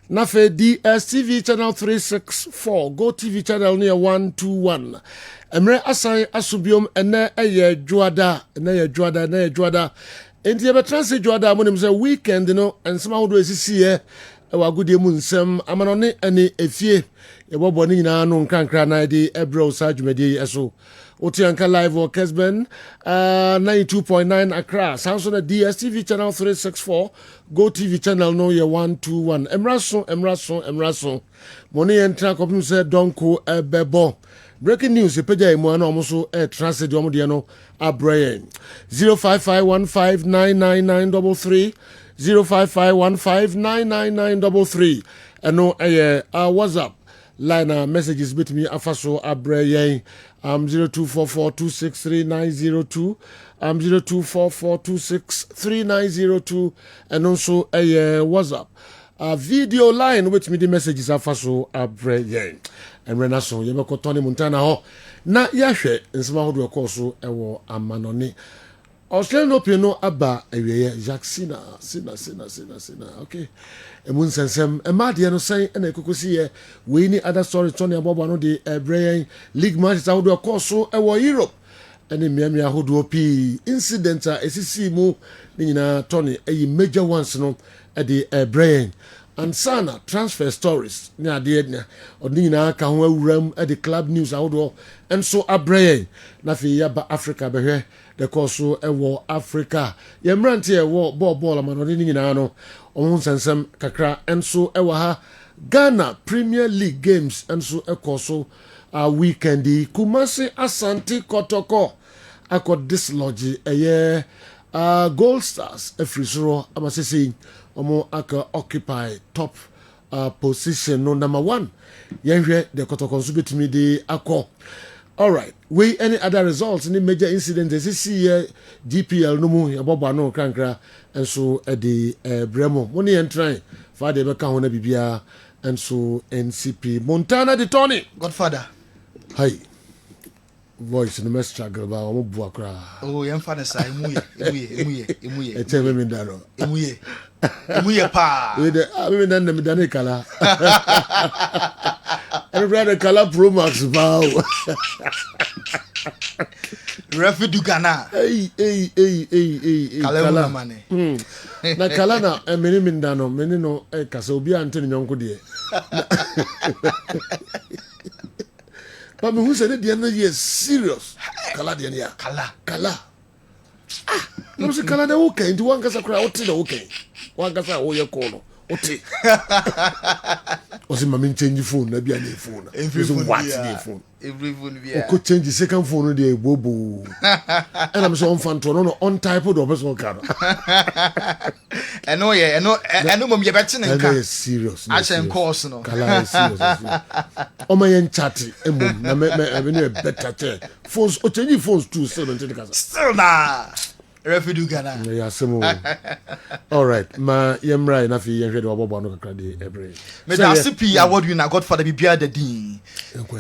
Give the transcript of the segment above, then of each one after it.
Nafe DSTV channel 364, Go TV channel near 121. Emre asai asubiom ene eye juada, Enti ebe transit juada mo nim say weekend no ensema hodo esisi ye ewa godie mu nsem amanone ene efie ye bobo ni nyina no nkrankra na de ebro sa dwumadi eso Otianka live or Kessben 92.9 Accra. Sounds on the DSTV channel 364. Go TV channel no ye 121. Emrason. Money and track of say Donko Bebo. Breaking news, the page mo na almost translate the omo abrayen 05515999933 05515999933 and no WhatsApp line messages bit me afaso abrayen 0244263902 0244263902 and also WhatsApp video line which me the messages afaso abrayen and renaso yemeko Tony Montana ho na yahwe nsema hodo ekoso ewo amanoni Australian Open no aba ewiye Jacksina sina okay emun sensem emade no say na ekokosi ye we ni other story Tony abobo no de brain league matches hodo ekoso ewo Europe ene miamia hodo pi incident a esisi mu ni nyina Tony eyi major ones no e de brain and sana transfer stories ni ade na odina ka ho awuram at the club news awdo enso abraye na fi yaba Africa behwe the course ewo Africa yemrante ewo ball amano ni nyina no ohun sensem kakra enso ewo ha Ghana Premier League games enso ekoso weekend Kumasi Asante Kotoko akọ dislodge eye Gold Stars efrisoro amasese omo aka occupy top position no number 1 yenhwe the Kotoko nso betimi de akọ. All right, we any other results any major incidents this year GPL no mu yabobo no krankra enso the Bremo money entry father be ka ho na bibia enso NCP Montana de Tony Godfather hi voice no me struggle ba omo bu akra oh yem fa na sai emuye eteme me daro emuye pa we de me dan me dan kala and brother kala pro max ba refi du Ghana hey kala mane na kala na emeni me dan meni no kasa obi antene nyonko de but me who said the end is serious kala de ya kala no se kala de okay into one kasa kra oti de okay one kasa wo ye ko no oti o se mama change phone na bia na phone so what the phone every phone bia o change second phone de bobo and I'm so on fan to no on type of person card eno mom ye beti nka serious action course no kala is serious o ma yen chat emom na me no better che phones o change phones too still don't take kasa still na refidu Ghana yeah semo all right ma yemra na fi yenhwe de obobo no kakra de every me da CP award winner Godfather bibia da din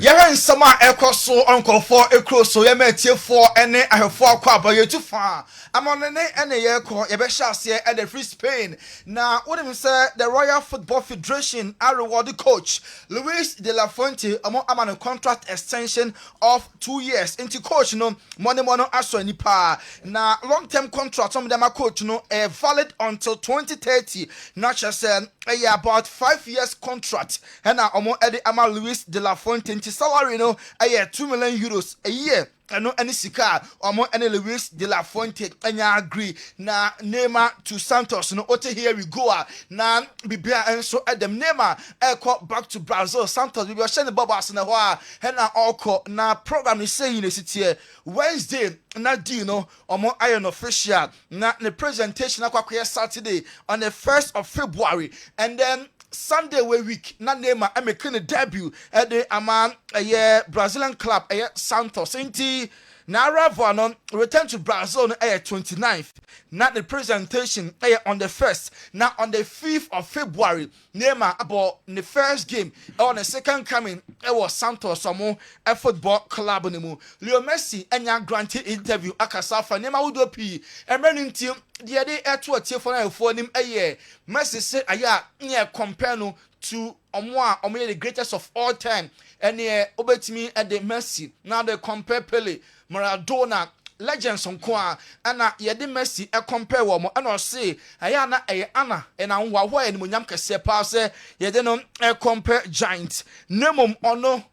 ye ren sama ekoso onko4 ekroso ye matie4 ene ahefo akwa abayetu fa amonene ene ye ko ye be hyase e the free Spain na wonim say the Royal Football Federation are reward coach Luis de la Fuente among contract extension of 2 years into coach no money aso nipa na long term contract some them coach no valid until 2030 not just about 5 years contract and now Eddie Ama Luis de la Fuente salary no 2 million euros a year and no any sika any Luis de la Fuente anya agree na Neymar to Santos no ote here we go na bibia enso them Neymar back to Brazil Santos bibia share the bubbles na ho and na all na program is saying in the Wednesday na no iron official na the presentation akwa Saturday on the 1st of February and then Sunday week na Neymar making a debut at the Brazilian club Santos inti na Ravanon return to Brazil on 29th not the presentation on the 1st now on the 5th of February Neymar about the first game on the second coming it was Santos a football club nimu Leo Messi enya granted interview akasafa Neymar would be and running team the day to a tier for nim Messi said aya near compare no to omo the greatest of all time and obetimi at the Messi now they compare Pele Maradona legends nko a ana ye de Messi compare wo mo ana say aya na ana na nwa ho en monyam kese pa say ye de no compare giant nemom ono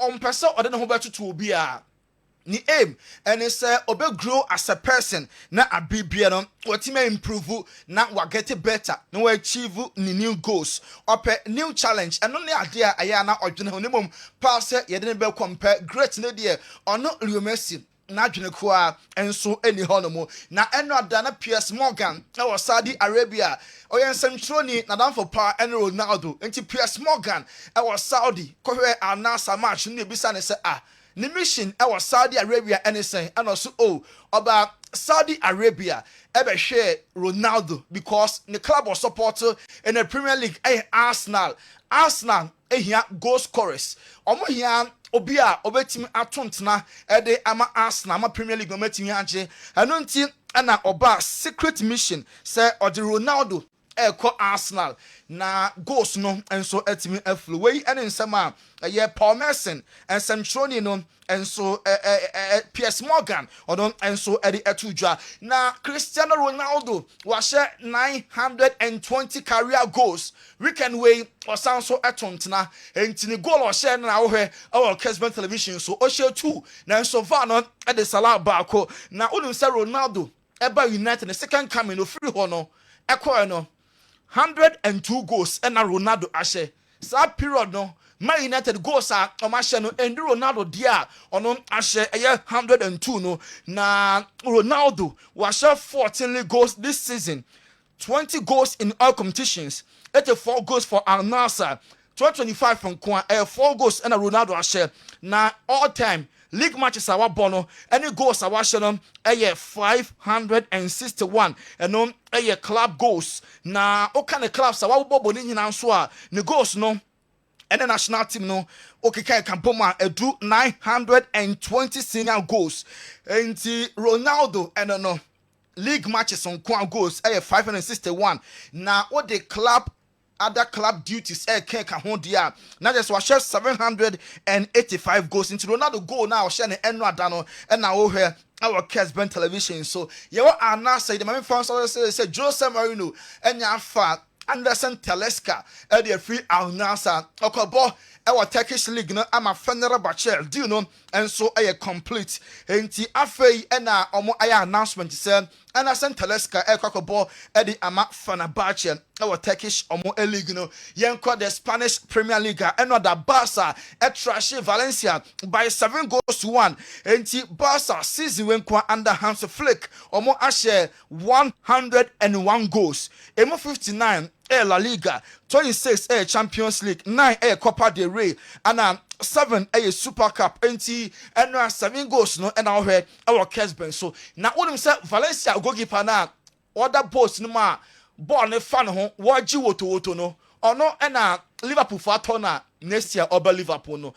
ompese ode ne ho betutu obi a ni aim and it say obe grow as a person na abibia no what may improve na wa get better na we achieve ni new goals up new challenge and only idea aya na odwene ho nemom pa say ye de ne be compare great na de ono Lionel Messi na adwene ko a enso eni honomo na eno adana PS Morgan e was Saudi Arabia oyensen troni na dan for power and Ronaldo enti PS Morgan e was Saudi ko hwe anasa match na ebisa ne say the mission was Saudi Arabia anything and also about Saudi Arabia ever share Ronaldo because the club was supporter in the Premier League Arsenal here goal scorers here obia obetimi atontena de ama Arsenal ama Premier League ometimi age eno nti na oba secret mission say odi Ronaldo eko Arsenal na goals no enso etimi aflu we ene nsema ye Paul Merson and some troni no enso PS Morgan odon enso edi etudwa na Cristiano Ronaldo was 920 career goals weekend way osanso etontena entini goal o share na wo hwe our Kessben television so o share 2 na enso vano edi sala baako na odun say Ronaldo eba United the second coming no free ho no ekọ no 102 goals and Ronaldo ashe sa period no Man United goals are omashe no and Ronaldo dia ono ashe 102 no na Ronaldo was 14 goals this season 20 goals in all competitions 84 goals for Al Nassr 2025 from Kwa 4 goals and Ronaldo ashe na all time league matches our bono any goals our share 561 and no club goals na o kind of clubs our bobo ni nyina so a ne goals no and the national team no okay can poma edu 920 senior goals and Ronaldo and no league matches on goals 561 na what the club other club duties can hold dia now just was 785 goals into Ronaldo goal now share the eno adano and now here our Kessben television so you are now say the main fans say Jose Mourinho and ya fa Anderson Talisca the free Al Nassr okobo our Turkish league no ama Fener Bachel do you know and so complete enti afei na omo announcement say Anderson Talisca okobo the ama Fenerbahce our Turkish omo league no yenko the Spanish Premier League and the Barca trash Valencia by 7 goals to 1 enti Barca season when under Hans Flick omo share 101 goals emo 59 La Liga 26 Champions League 9 Copa del Rey and 7 Super Cup and 7 goals no and our Kessben so now what him say Valencia goalkeeper na other boss no ma ball ne fan ho waji woto no ono na Liverpool for atona next year over Liverpool no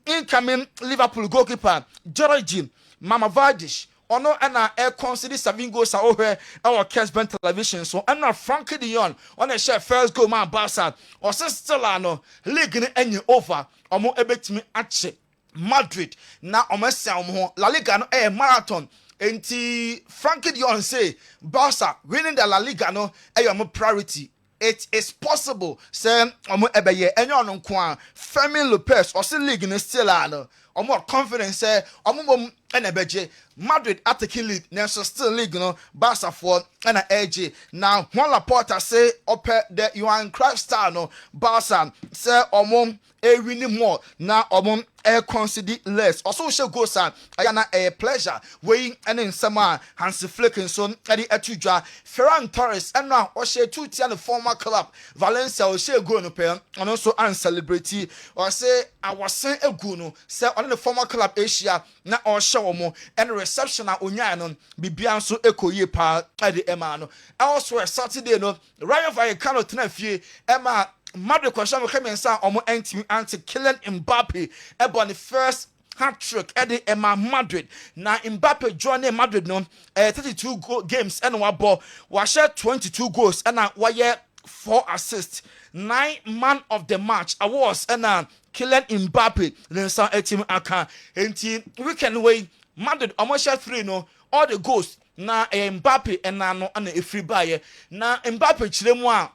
incoming Liverpool goalkeeper Georgie Mamavadish ono na consider 7 goals over our Kessben television so na Frankie de Jong on a share first goal man Barca or still no league ni enye over omo ebetimi ache Madrid na omo sel mo La Liga no marathon enti Frankie de Jong say Barca winning the La Liga no mo priority. It is possible say omo ebeye enye ono nko a Fermin Lopez or say league ni still no omo confidence say omo mom enebeje Madrid attacking league neso still league no Barca for na AJ now Juan Laporta say up the Johan Cruyff star no Barca say omo winning more now omo consider less also she goes ayana a pleasure weighing and in summer Hansi Flick and son edi etudwa Ferran Torres and now o she two tier the former club Valencia o she go no pay and also and celebrity or say I was saying a no say on the former club Asia na o she omo and reception na onya no bibia so ekoye pa edi ema no also a Saturday no Rayo Vallecano tenafie ema Madrid question we come inside omo anti killing Mbappe on the first hat-trick at the Emma Madrid. Now Mbappe joined Madrid no 32 games and one ball was share 22 goals and now 4 assists. man of the match awards and Kylian Mbappe then some team aka enti weekend way Madrid almost 3 no all the goals na Mbappe and na no na efiri baye na Mbappe chiremu a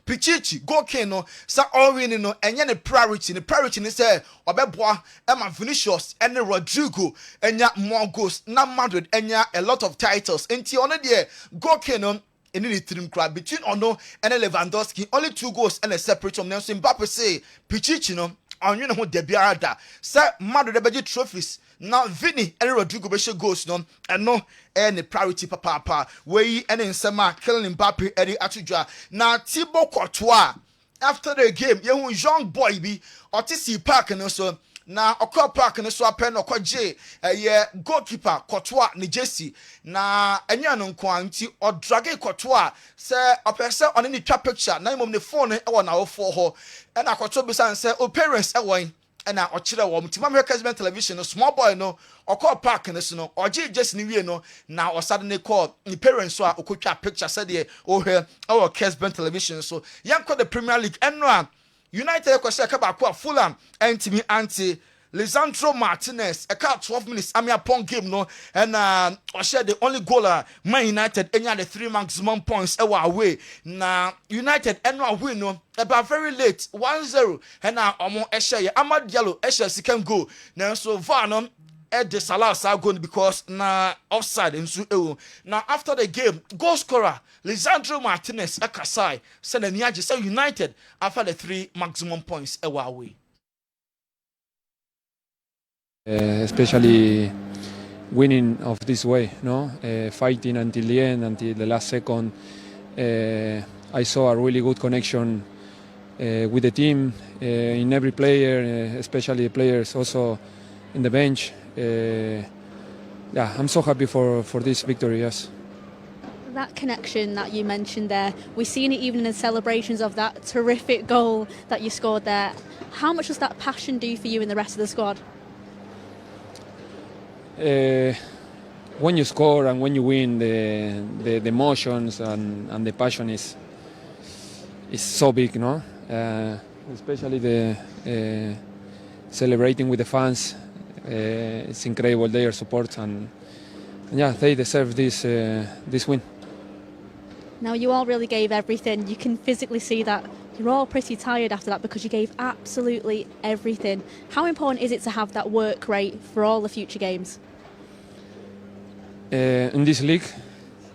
Pichichi go no sa all winning no enye ne priority ni say obeboa Emma Vinicius and Rodrigo enya more goals na Madrid enya a lot of titles enti ono de go no any trim crowd between Ono and Lewandowski only 2 goals and a separate from Nelson Mbappe say Pichichi no onye ho de biara da say Madrid beji trophies now Vini and Rodrigo be goals no and no any priority papa we any nsema Kylian Mbappe any atujwa na Thibaut Courtois after the game you young boy be otisi park no so na okwa park no so apen okwaje goalkeeper Courtois ni Jesse na enya no nko anti odrage Courtois se opese on ni twa picture na imom ne phone e wona wo for ho e na Courtois be san se o parents e won and I watch the woman. Timam Kessben television, no small boy no, or call park and no, or just new no, now or suddenly call the parents saw a quick picture said here, oh here, our Kessben television. So young called the Premier League and United Kwasaka Fulham and to me anti Lisandro Martinez, a car 12 minutes, I'm upon game no, and or share the only goaler, Man United, any other 3 maximum points away. Now United and win no. About very late 1-0 and now omo share Amad Diallo share second goal now so Vanon the Salah are going because na offside in so now after the game goal scorer Lisandro Martinez Akasai said the Niaji say United after the 3 maximum points away. Especially winning of this way, no, fighting until the end, until the last second. I saw a really good connection with the team, in every player, especially the players also in the bench. I'm so happy for this victory, yes. That connection that you mentioned there, we've seen it even in the celebrations of that terrific goal that you scored there. How much does that passion do for you and the rest of the squad? When you score and when you win, the emotions and the passion is so big, no? Especially the celebrating with the fans. It's incredible their support and yeah, they deserve this win. Now you all really gave everything. You can physically see that you're all pretty tired after that because you gave absolutely everything. How important is it to have that work rate for all the future games? In this league,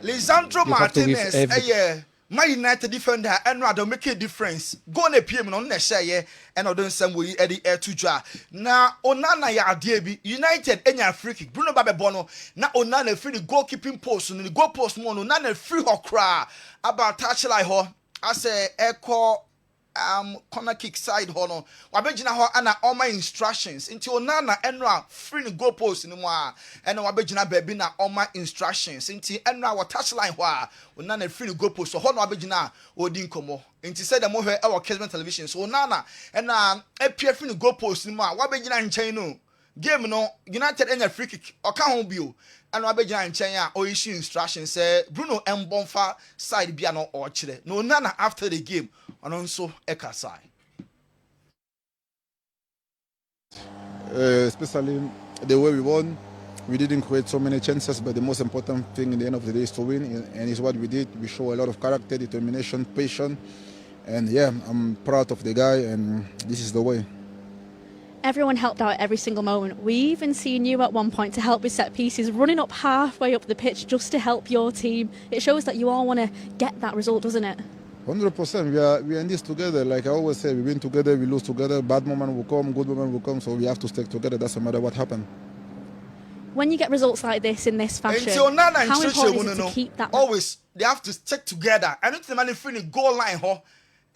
Lisandro Martinez, my United defender, and rather make a difference. Go on a PM on the share, and I don't send we Eddie Air to Jar. Now, Onana ya Debi, United, and your free kick, Bruno Babebono, now Onana free the goalkeeping post, and the goal post mono, none free or cry about touch like her. I say, echo. Corner kick side hono wabegina ho ana all my instructions into onana enra free the goal post no more and wabegina baby na all my instructions into enra wa touch line ho onana free the goal post so hono wabegina odi nkomo into said the mo he our Kessben television so onana and appear free the goal post no more wabegina nchen no game no United enya free kick oka ho bio and wabegina nchen a o issue instructions say Bruno Mbonfa side bia no o kire no onana after the game and also Ekasai. Especially the way we won, we didn't create so many chances, but the most important thing in the end of the day is to win, and it's what we did. We show a lot of character, determination, patience, and yeah, I'm proud of the guy, and this is the way. Everyone helped out at every single moment. We even seen you at one point to help with set pieces, running up halfway up the pitch just to help your team. It shows that you all want to get that result, doesn't it? 100%. We are in this together. Like I always say, we win together, we lose together. Bad moment will come, good moment will come. So we have to stick together. Doesn't matter what happens. When you get results like this in this fashion, how important is it to keep that? Always, they have to stick together. I don't think the man in the goal line,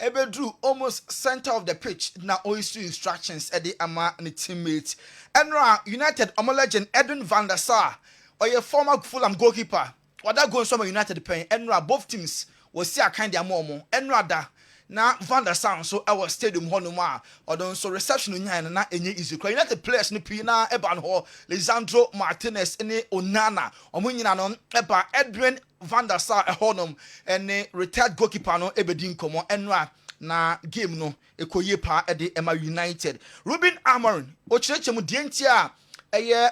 Ebe drew almost center of the pitch. Now always instructions at the Ama and the teammates. And United legend Edwin van der Sar, or your former Fulham goalkeeper. What that goes from United paying. And both teams was see a kind of momo and rather now Van der Sar so our stadium honoma or don't so reception in na any easy United players ni pina eban ho Lisandro Martinez any Onana omunyina no eba Edwin Van der Sar honum and retired goalkeeper no ebedin komo enra na game no ekoye pa de Emma United. Ruben Amorim ochirechemu dientia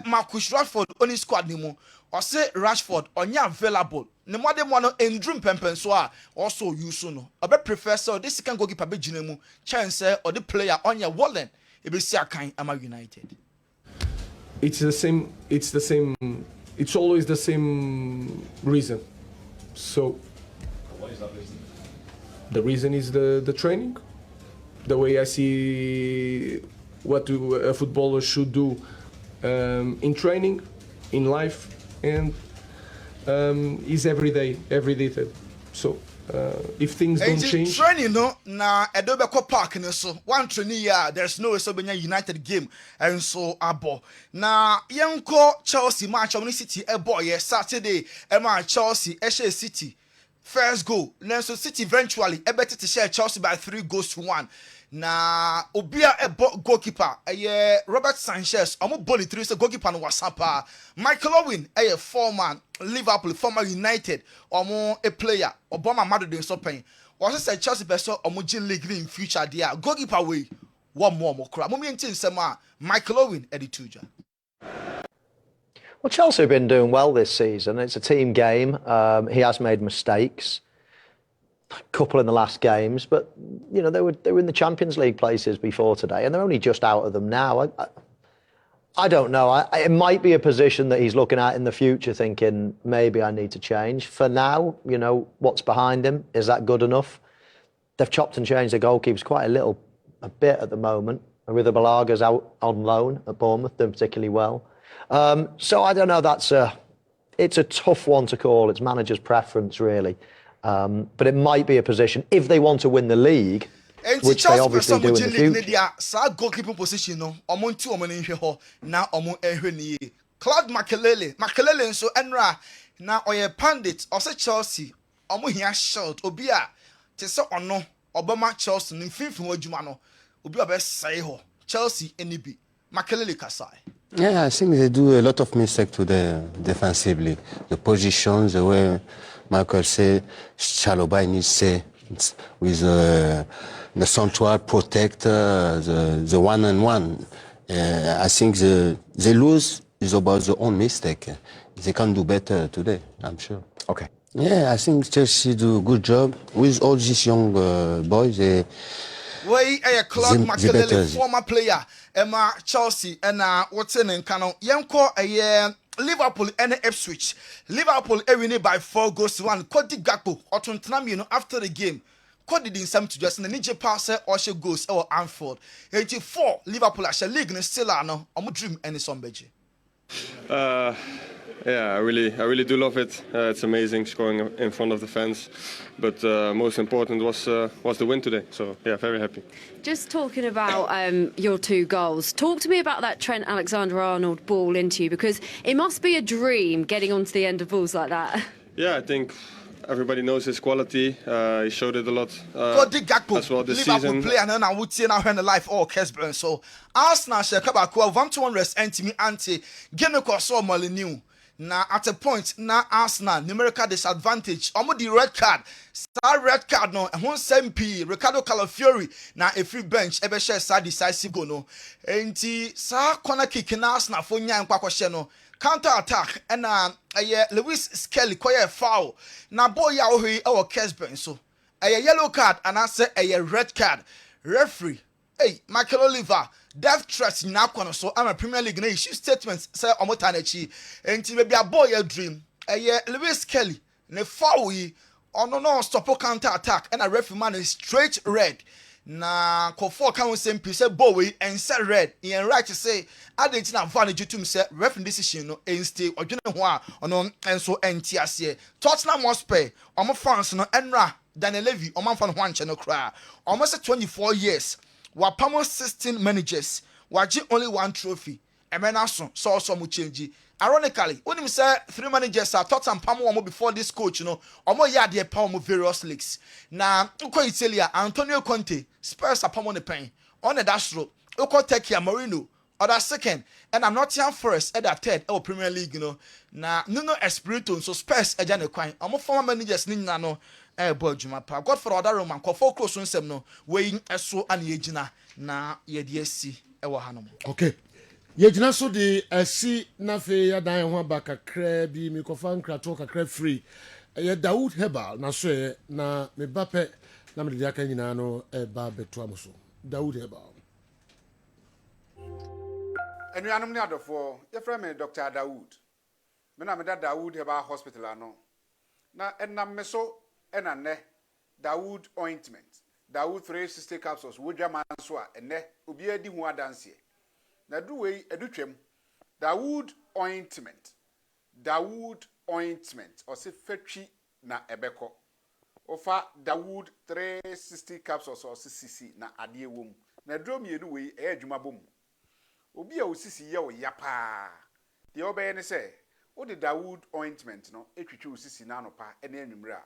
Marcus Rashford oni squad ni mu. Ose Rashford onya available. Ne mwade mwa no endrum pempen so a also use no. Obe prefer so this can go keeper be mu chance or the player onya Wallen e be si akan Emma United. It's always the same reason. So what is that reason? The reason is the training, the way I see what a footballer should do in training, in life, and is every day. So if things don't change, training no na Edobe Park no so one training year there's no way so benya United game and so abo na yenko Chelsea match on City boy Saturday Chelsea City first goal Nelson City eventually better to share Chelsea by 3-1 na obia goalkeeper Robert Sanchez omo boli 3 so goalkeeper no wasapa Michael Owen former Liverpool former United omo a player Obama madu de so pen was say Chelsea person omo G League in future there goalkeeper way one more kra mo mientin sema Michael Owen edituja. Well, Chelsea have been doing well this season. It's a team game. He has made mistakes, a couple in the last games, but you know they were in the Champions League places before today, and they're only just out of them now. I don't know. It might be a position that he's looking at in the future, thinking maybe I need to change. For now, you know what's behind him. Is that good enough? They've chopped and changed the goalkeepers quite a bit at the moment. Arrizabalaga out on loan at Bournemouth, doing particularly well. So I don't know. It's a tough one to call. It's manager's preference, really. But it might be a position if they want to win the league, which they obviously do in the future. Sa goalkeeping position no, omo nti omo ne hwe ho na omo ehwe ne ye. Claude Makelele nso enra na oye pandit ose Chelsea omo hia shot obi a te se ono obama Chelsea ne mfimfin adwuma no obi obe sai ho Chelsea enibi Makelele kasai. Yeah, I think they do a lot of mistakes today defensively. The positions, the way Michael said, Chalobah needs to say with the central protect the one-on-one. I think they lose is about their own mistake. They can do better today, I'm sure. Okay. Yeah, I think Chelsea do a good job with all these young boys. Way Claude Makelele, former player, Emma Chelsea, and what's in Kano, Yanko, Liverpool and Ipswich. Liverpool winning by 4-1. Cody Gakpo, Otuntanam, after the game. Cody didn't seem to just in the Ninja passer or she goes or Anfield. 84 Liverpool actually league in still no. I'm a dream and it's on Beji. Yeah, I really do love it. It's amazing scoring in front of the fans, but most important was the win today. So yeah, very happy. Just talking about your 2 goals, talk to me about that Trent Alexander-Arnold ball into you, because it must be a dream getting onto the end of balls like that. Yeah, I think everybody knows his quality. He showed it a lot as well this Liverpool season. Player and I would say now in the life all Kessben. So Arsenal shall come back 1-1 rest anti game so new. Na at a point na Arsenal numerical disadvantage omo the red card red card no ehon SMP Ricardo Calafiori na a free bench ebe share side decisive goal no enti sa corner kick na Arsenal fo nya nkwa kwahye no counter attack na Lewis Skelly koye foul na boy ya ohi e wo Kessben so yellow card and I say red card referee Michael Oliver death threats na kono so I'm a Premier League na issue statements say omota na chi enti maybe a boy a dream Lewis Kelly ne foul yi ono no stop counter attack and a referee man is straight red na Kofo kan say mpi say boy and say red in right to say adent na advantage to say referee decision no stay odwene ho a ono enso enti ase Tottenham Hotspur omo fans no enra Daniel Levy omo fan ho anche no kra almost 24 years Wapamo 16 managers, waji only 1 trophy. Emenason saw some change. Ironically, when him say 3 managers are Tottenham Pamo before this coach, you know, omo ya de Pamo various leagues. Na uko Italia, Antonio Conte, Spurs are Pamo the pen. On the dash road, uko Tekia Marino, other second, and I'm not young first at that third or Premier League, you know. Na Nuno Espirito, so Spurs a jane kwine. Omo former managers nina no. boy juma pa god for other roman ko focus on sem no we eso ana yegina na ye de asi e wo hanom okay yegina so de asi na fe ya dan ho abakakra bi mi kofa nkrato kakra free ye Dawood Herbal na so ye na me bape na me de aka nyina no e ba beto amoso Dawood Herbal enuanom ne adofo ye frɛ me Dr. Dawood me na me da Dawood Herbal Hospital ano na enam me so ena ne Dawood ointment Dawood 360 capsules wodwa man so a ene obi adi hu adanse na du wei edutwem Dawood ointment o se fatwi na ebeko ofa Dawood 360 capsules o se sisi na ade ewom na dro mienu wei e adwuma bom obi a osisi ye o yapa de obeye ne se wo de Dawood ointment no etwitwi osisi na anopa ene anwumre a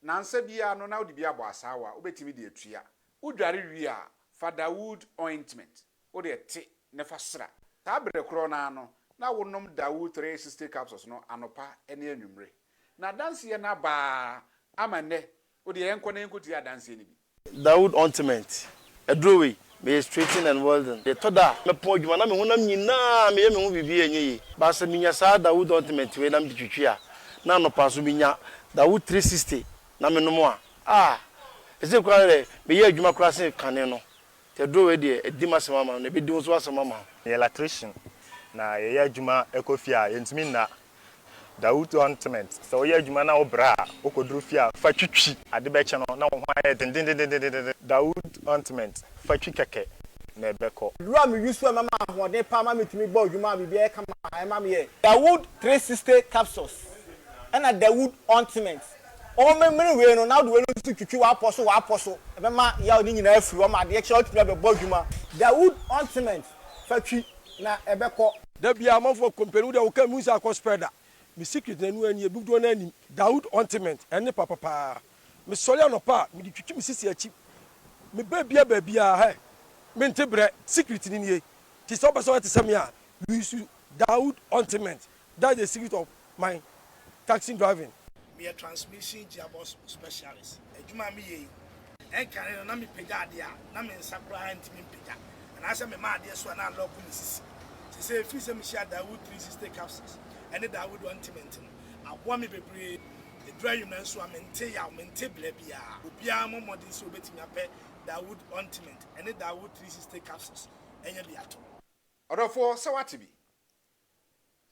nansa bia no na wo de bia bo asawa obetimi de atua udware wi a fa Dawood ointment wo de te ne fa sra ta bre kro na no na wonom Dawood 360 capsules no anopa ene anwumre na danse na ba amane wo de enko na enko ti adanse ni bi Dawood ointment edrowe me straighten and welding the toda me po djuma na me honam nyina me ye me hu bibi enye ba se minya sa Dawood ointment we na me twitwi a na no pa so minya Dawood 360 na me no mo a ese kwa le me ye adwuma kra se kane no te drowe de edima se mama no be di so asema mama ye electrician na ye adwuma ekofia ye ntimi na Dawood ointment so ye adwuma na obra okodru fia fa twitwi ade be che no na wo hwa den Dawood ointment fa twi keke na ebeko ruwa mi yusu mama ahode pa mama mitimi bo adwuma bibi e kama e mama ye Dawood 360 capsules and Dawood ointment o memre we no na do we no twitwi wa aposo e be ma ya oni nyina afiri o ma de che otimi be bo adwuma Dawood ointment fa twi na ebeko da bia amafo company da wo ka mu sa ko spreader mi secret na nu ani e bugdo na ani Dawood ointment ene papa mi sori anopa mi di twitwi mi sisi achi me babia he me ntebre secret ni nie ti so be so at samia we use Dawood ointment that's the secret of my taxi driving me a transmission gearbox specialist adwuma me ye en kan na me pega ade a na me nsakura ntimi pega and asa me ma ade so na lock me sisi ti say fi se me share Dawood 360 capsules and Dawood ointment abo me bebre the dry you na so amente ya mente bla bia obia mo modern so betimi apɛ Dawood ointment and Dawood 360 capsules enya biato odofo se wate bi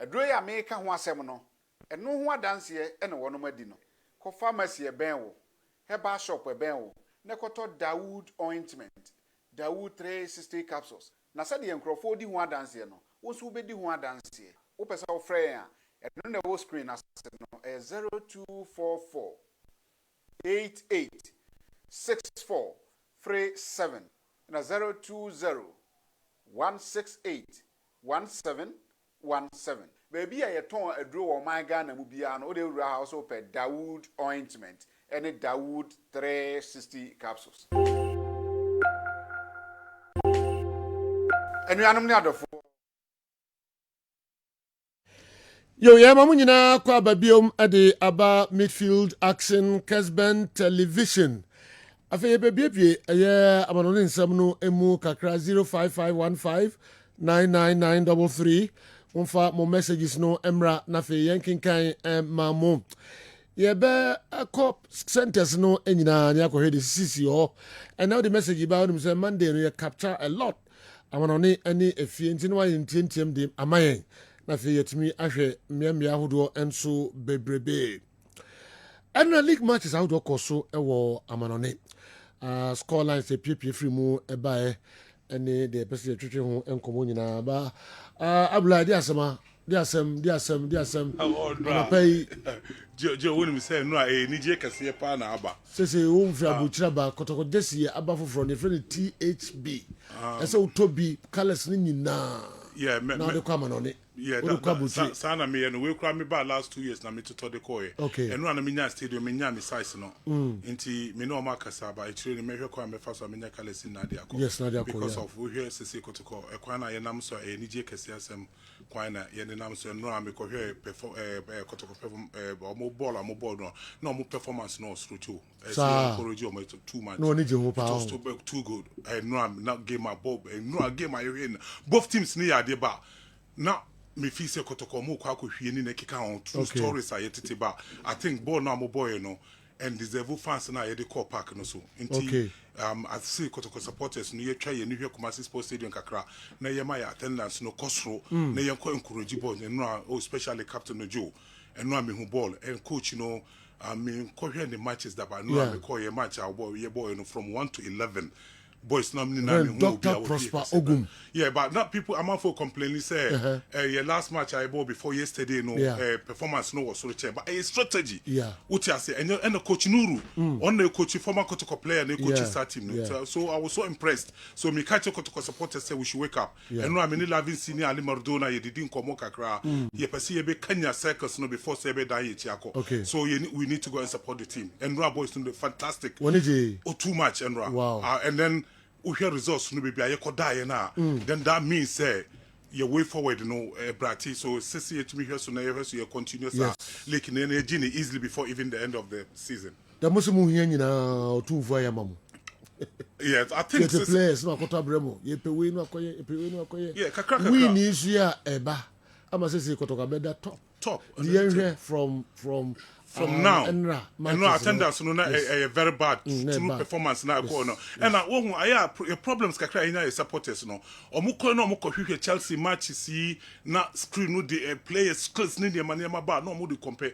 aduro ya me ka ho asɛm no eno ho adanse ene wonom adi no ko pharmacy e ben wo herbal shop e ben wo ne koto Dawood ointment Dawood 360 capsules na se de enkrofo di ho adanse no wo so be di ho adanse wo pesa wo frɛ ya eno na wo screen as no 0244 88 64 37 na 020 168 1717 baby a yeton aduro wo man Ghana mu bia no o de wura house pe Dawood ointment and Dawood 360 capsules enuanom ne adofo yo ya mamu nyina kwa babiom ade aba midfield action Kessben television afi bebie eye amanone nsam no emu kakra 0551599933 unfa mo messages no emra na fe yenkinkan mamu ye be akop centers no enyina nya ko hede sisi ho and now the message about him say Monday no ye capture a lot amanone ani efie ntino wa yentiem dem amayen na fe yetimi ahwe miamia hodo enso bebrebe and league matches out okoso ewo amanone score line say PP free mu ebae ene de pese twetwe ho enkomo nyina ba abula di asem anapai je wonu say no ni je kase pa na aba sese wo mfi abuchira ba kotoko desi aba foforo ne friend THB ese utobi colors ni nyina yeah na de kwa manone Yeah, that sana me and we cry me back last 2 years na me to the koye. Okay. And no na stadium me nya me size no. Nti me no makasa ba actually me hwe kwa me fa so me nya kala sin na dia ko. Yes, na dia ko. Because of we hear sese kotoko e kwa na ye nam so e ni je kese asem kwa na ye nam so no am ko hwe perform kotoko perform mo ball no. No mo performance no through too. Encourage you too much. No ni je ho pa. It was too good. No am not game my ball. No am game my win. Both teams ni ya de ba. Now me feel say kotoko mo kwa ko hwie ni na kika on true stories are yetete ba. I think ball na mo boy no and deserve fans na ye de call park no so. Nti I see kotoko supporters no ye twa ye ni hwe Kumasi Sports Stadium kakra na ye ma ya attendance no kosro na ye ko encourage ball no especially captain no Joe and no me hu ball and coach no I mean kohwe the matches that ba no me call ye match our boy no from 1 to 11 boys na me na me Dr. Prosper Ogum. Yeah, but not people I'm for complaining say your last match I bought before yesterday no performance no was so check but a strategy. Yeah. What you say and the coach Nuru on the coach former Kotoko player and the coach start team. So I was so impressed. So me catch Kotoko supporters say we should wake up. And no I mean loving senior Ali Mardona ye didn't come kakra. Ye pesi ye be Kenya circus no before sebe die yako. Okay. So we need to go and support the team. And Ra boys do fantastic. Oh, too much and Ra. Wow. And then we hear results no be aye kodaye na then that means say your way forward brati so sisi to me here so na you so you continue like na energy easily before even the end of the season da musimu hia nyina otumfo ya mamu. Yes, I think the players no akota bremo ye pe we no akoye yeah kakra we ni isu ya eba ama sisi kotoka beda top the from now and no attendance no na a very bad true performance na go no and your problems kakra ina supporters no omuko no omuko hwehwe Chelsea match si na screen no the players skills ni the manema ba no mu dey compare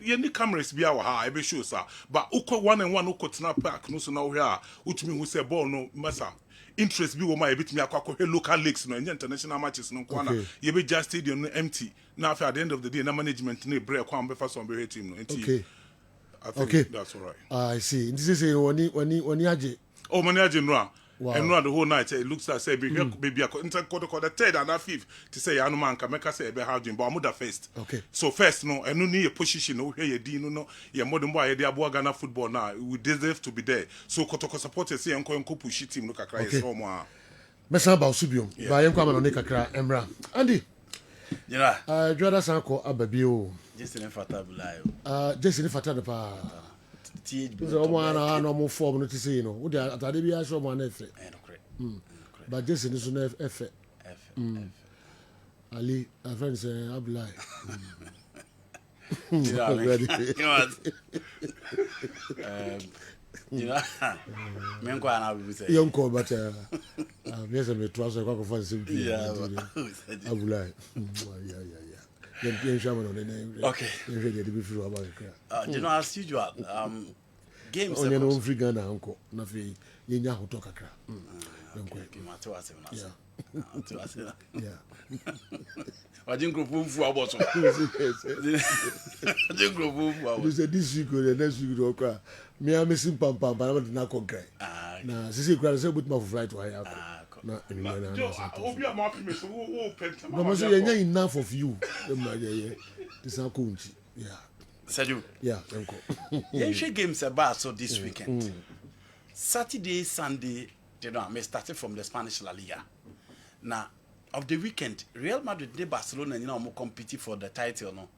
ye ni cameras bia wa ha e be show sa but uko 1-on-1 uko tena park no so na wo hia utumi hu say ball no masa interest bi wo ma ebitimi akwa local leagues no international matches no kwana ye be just stadium no empty now at the end of the day na management no break kwa mbefa so be team no okay I think that's all right. I see this is when aje money aje no and no the whole night it looks like say baby inter quarter third and fifth to say anu man ka make say be how doing but amuda first so first no and no need position no where you di no ye modern boy dey abo Ghana football now we deserve to be there so kotoko supporters say enko push team no kakra yes so mo mesa ba osubiom ba yenko ama no ne kakra emra Andy Jwada sanko ababio Jason Fata Bulai Jason Fata de pa so mo ana no mo form no tisi no wo dia atade bia so mo na efe but Jason is no efe Ali a friend say Abulai you know me nko ana bi say you nko but me say me twa so kwa for sim Abulai okay you know as usual games on your free Ghana uncle na fi yenya hoto kakra wajin group mfu aboso wajin group mfu aboso this week or the next week okra me am missing pam na concrete na sisi kra say but ma for flight wa ya na obi am happy me so wo penta no so yenya enough of you this akunchi Sergio enko yenhwe games about so this weekend Saturday Sunday you know I started from the Spanish La Liga now of the weekend Real Madrid and Barcelona you know compete for the title no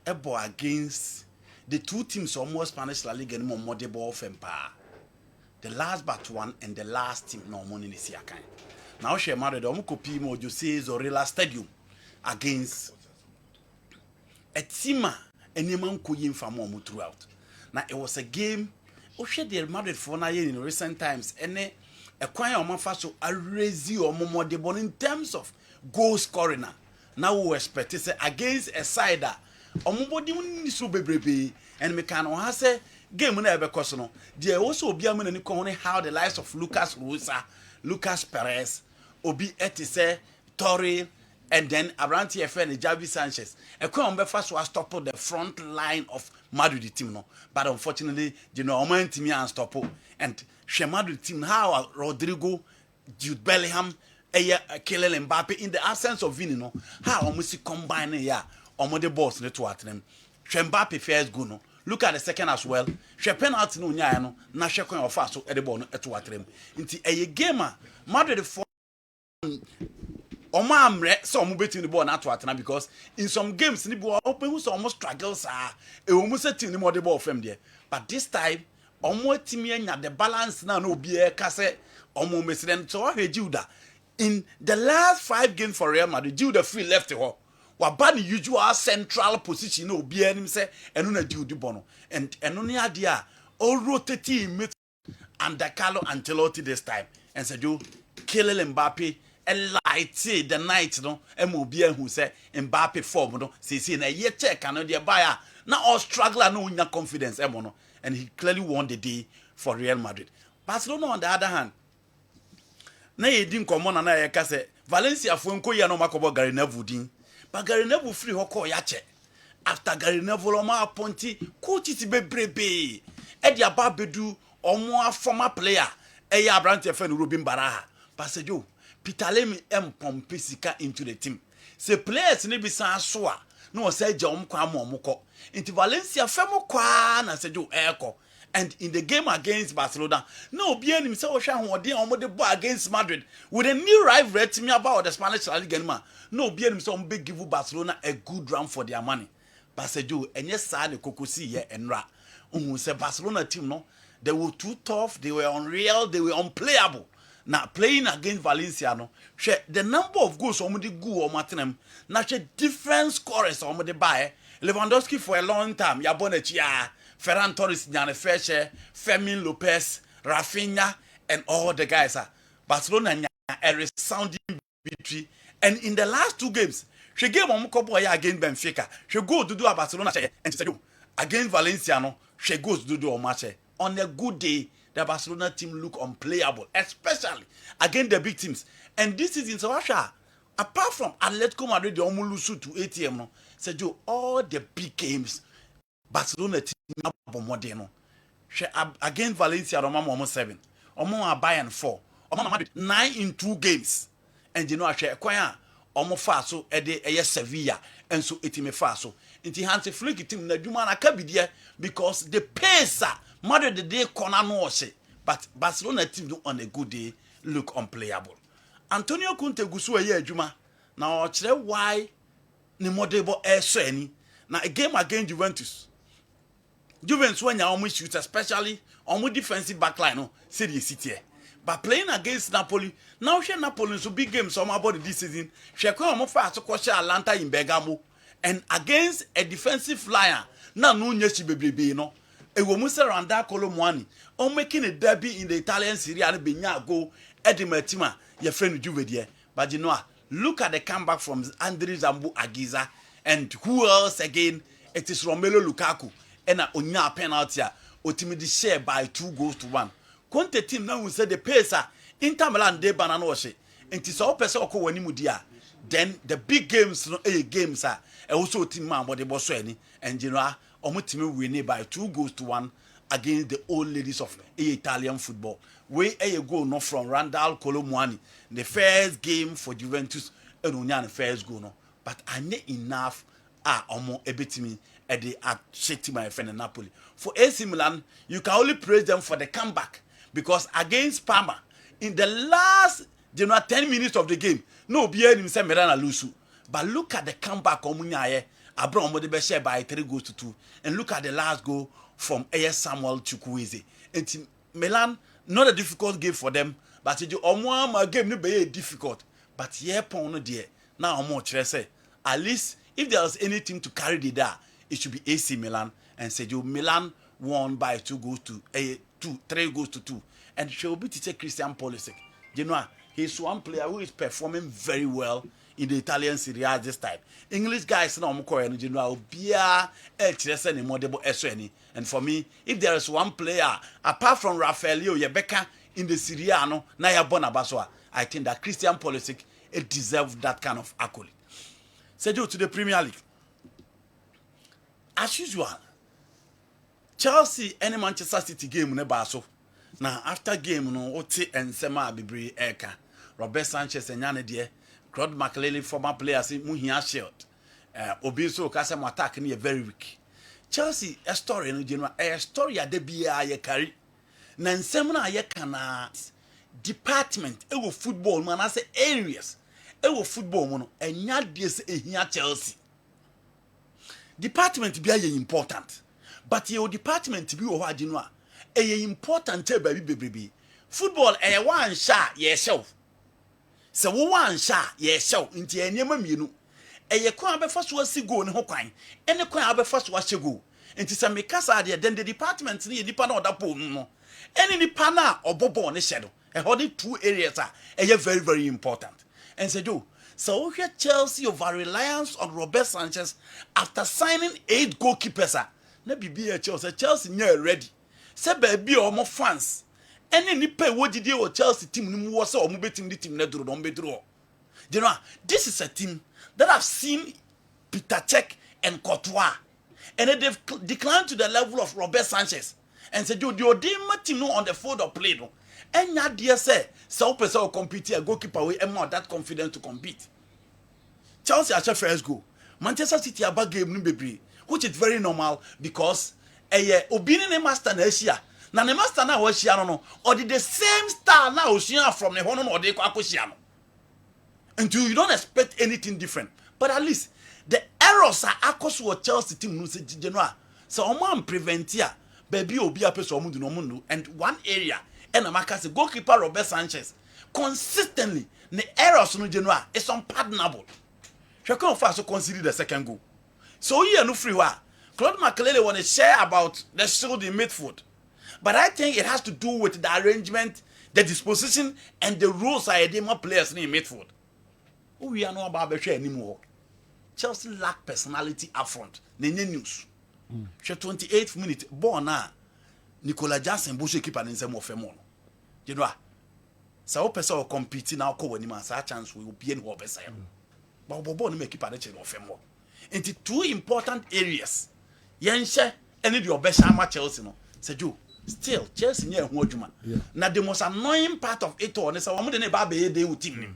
ebo against the two teams almost Spanish La Liga no more the ball fempa the last but one and the last team no money ni siakan now Real Madrid copy mo Jose Zorrilla Stadium against a team anyone could inform more throughout now it was a game the Madrid for na in recent times and a choir of Mafaso a raise you or more the ball in terms of goal scoring now we expect it against a side that omobody won so bebrebe and me can has a game na be cost no there also be am na ni ko how the likes of Lucas Rosa Lucas Perez obi etise Torre and then Abranti FN Javi Sanchez a come be first was stop the front line of Madrid team no but unfortunately you know Oman team and stop and Madrid team how Rodrigo Jude Bellingham Kylian Mbappe in the absence of Vini no how almost combine ya omo the balls ne to atrem Mbappe first go no look at the second as well she penalty no nya no na hwe kon ofa so the ball no to atrem nti game a Madrid for omo amre so omo betim the ball na to atena because in some games ni bo open who so almost struggles e wo mu set ni mo the ball from there but this time omo timi anya the balance na obi e ka se omo mesiden so hwe Juda in the last 5 games for Real Madrid Juda free left ho waba the usual central position no obi anim se eno na Jude bono and eno ne ade a all rotating mid under Carlo Ancelotti this time and said you Kylian Mbappe light the night no obi ahu se Mbappe form no see na ye check and the buyer na all struggler no unya confidence no and he clearly won the day for Real Madrid. Barcelona on the other hand na ye din komo na ye ka se Valencia fo nko ye no makobo Gary Neville din but Gary Neville free hoko ya che after Gary Neville ma appointi coach ti bebrebe e dia ba bedu omo former player e ya Abrante fe no Robin Baraha Pasejo Peter Lemi pompe sika into the team se players ne bi san so a no say ja kwa amomko into Valencia femo kwa na sejo eko and in the game against Barcelona no be any say ohwa hoden omo de ball against Madrid with a new rivalry team about the Spanish La Liga ma no be any say omo be give Barcelona a good run for their money Pasejo enye sa ne kokosi ye enra ohun say Barcelona team no they were too tough they were unreal they were unplayable. Now playing against Valencia no the number of goals omudi go omatenem na different scorers omudi buy Lewandowski for a long time ya bonachia Ferran Torres nyane fair share Fermin Lopez Rafinha and all the guys Barcelona a resounding victory and in the last 2 games she gave omukobo ya against Benfica she go to do Barcelona and she said against Valencia no she goes to do match on a good day. The Barcelona team look unplayable, especially against the big teams. And this is in Russia. Apart from Atletico Madrid, the Omulusu to ATM, no, said you all the big games, Barcelona team bomodeno. Against Valencia, Roma almost 7. Omo Bayern 4. Omo Madrid 9 in 2 games. And you know, I share Koya, Omo Faso, Ede Sevilla, and so etime Faso. Inti Hansi Flick team na Juma na kabidia because the pace Madrid the day corner no say, but Barcelona team do on a good day look unplayable. Antonio Conte gusu eye adwuma na o kire why ni modebo so ani na a game against Juventus when ya shoot especially on defensive backline no say the city but playing against Napoli now she Napoli so big game some about this season she come omo fa to Atlanta in Bergamo and against a defensive lion na no nyechi bebrebe no ewo musa randa Colomwani on making a derby in the Italian Serie A benya go edimatima your friend Juve but you know look at the comeback from Andriy Zambu Agiza and who else again it is Romelu Lukaku and a onya penalty ultimately share by 2-1 Conte team now we say the pace Inter Milan de banana washe and it's all person oko wani mudia then the big games no games also team man but the boss and you know team win by 2-1 against the old ladies of Italian football. Where a goal not from Randall Colomwani, the first game for Juventus and Unyan first goal no. But I need enough omo ebetimi at the at shitty my friend in Napoli. For AC Milan, you can only praise them for the comeback because against Parma in the last 10 minutes of the game, no beer himself Merana Lusu. But look at the comeback Omunyaye. Abraham Modebe share by 3-2 and look at the last goal from A.S. Samuel Chukwueze. And Milan, not a difficult game for them, but the Omwa game no be difficult. But yeah, no dear. Now say at least if there was anything to carry the day, it should be AC Milan and said you Milan won by 3-2 and she will be to take Christian Pulisic. You know, he's one player who is performing very well in the Italian Serie A this time. English guys now you know bia and for me, if there is one player apart from Rafaelio Yebeka in the Serie A no na ya Bonabaswa, I think that Christian Pulisic deserves that kind of accolade. Sejo to the Premier League. As usual, Chelsea and Manchester City game ne baso. Now after game no ote ensema bibiri eka. Robert Sanchez and Yane dear, Claude McLean, former players in Muhia Shield. Obiso Kasam attack near very weak. Chelsea, a story in general, a story at the BIA carry. Nansemana Yakana department, football, man, I say areas, football, mono, and yet this here Chelsea. Department be important, but your department be over Genoa. Important baby. Football one shot, yourself. So one shot, yourself, into a name you. A crown be first was go in Hokine, and the crown be first was go. Into some Mikasa, then the department need depend on that pool. Any pana or bobo on the shadow. A holding 2 areas are very, very important. And so here Chelsea over reliance on Robert Sanchez after signing 8 goalkeepers. Maybe be a Chelsea near ready. Say baby or more fans. Any pay what did you Chelsea team was or moving the team nedro don't be draw. You know, this is a team that I've seen Peter Cech and Courtois, and they've declined to the level of Robert Sanchez. And said, you team on the field of play. No? And now, dear say, so person compete a goalkeeper away and more that confident to compete. Chelsea are first goal. Manchester City are back game baby, which is very normal because obini master na Asia. Na the master na was no, or the same star now Oshia from the Honon or the Kwakoshiano. Until you don't expect anything different. But at least the errors are across what Chelsea team no say general. So man prevent here. Baby obi apeso omudu no mundu, and one area and Amaka say goalkeeper Robert Sanchez consistently the errors no general is unpardonable. She can't fast consider the second goal. So here no free wa. Claude McLean want to share about the shield in midfield. But I think it has to do with the arrangement, the disposition, and the rules are edema players in midfield. We are not about to share anymore. Chelsea lack personality up front. Nenye news. 28th minute, born now. Nicola Jackson Bush keep an insem of Femon. You know, so person will compete now. Ko when a chance will be in what beside. But Bobo make keep an of Femon. Into 2 important areas. Yenshe, any of your best amateur Chelsea no. Say you. Still, Chelsea near Wojuma. Now the most annoying part of it all is our mother baby they will team.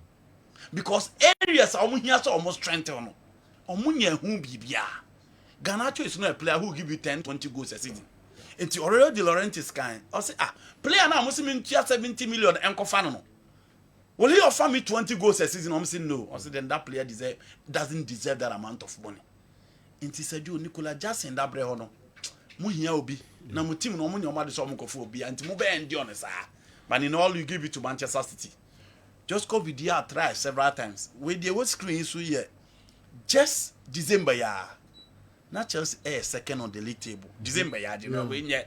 Because areas are almost strengthened. Omunya who bibia. Garnacho is not a player who give you 10-20 goals a season. And the Aurelio De Laurentiis kind, I say, player now must mean 70 million and Kofano. Will he offer me 20 goals a season? I'm saying no. I said then that player doesn't deserve that amount of money. And he said, you Nicola Jackson that brehono. Muhia obi. Na mu team no mu nyoma de so mu kofo obi. And mu be end on sa. But in all you give it to Manchester City. Just go video try several times. With the screen so here. Just December ya. Not Chelsea second on the league table. December ya, you know, when you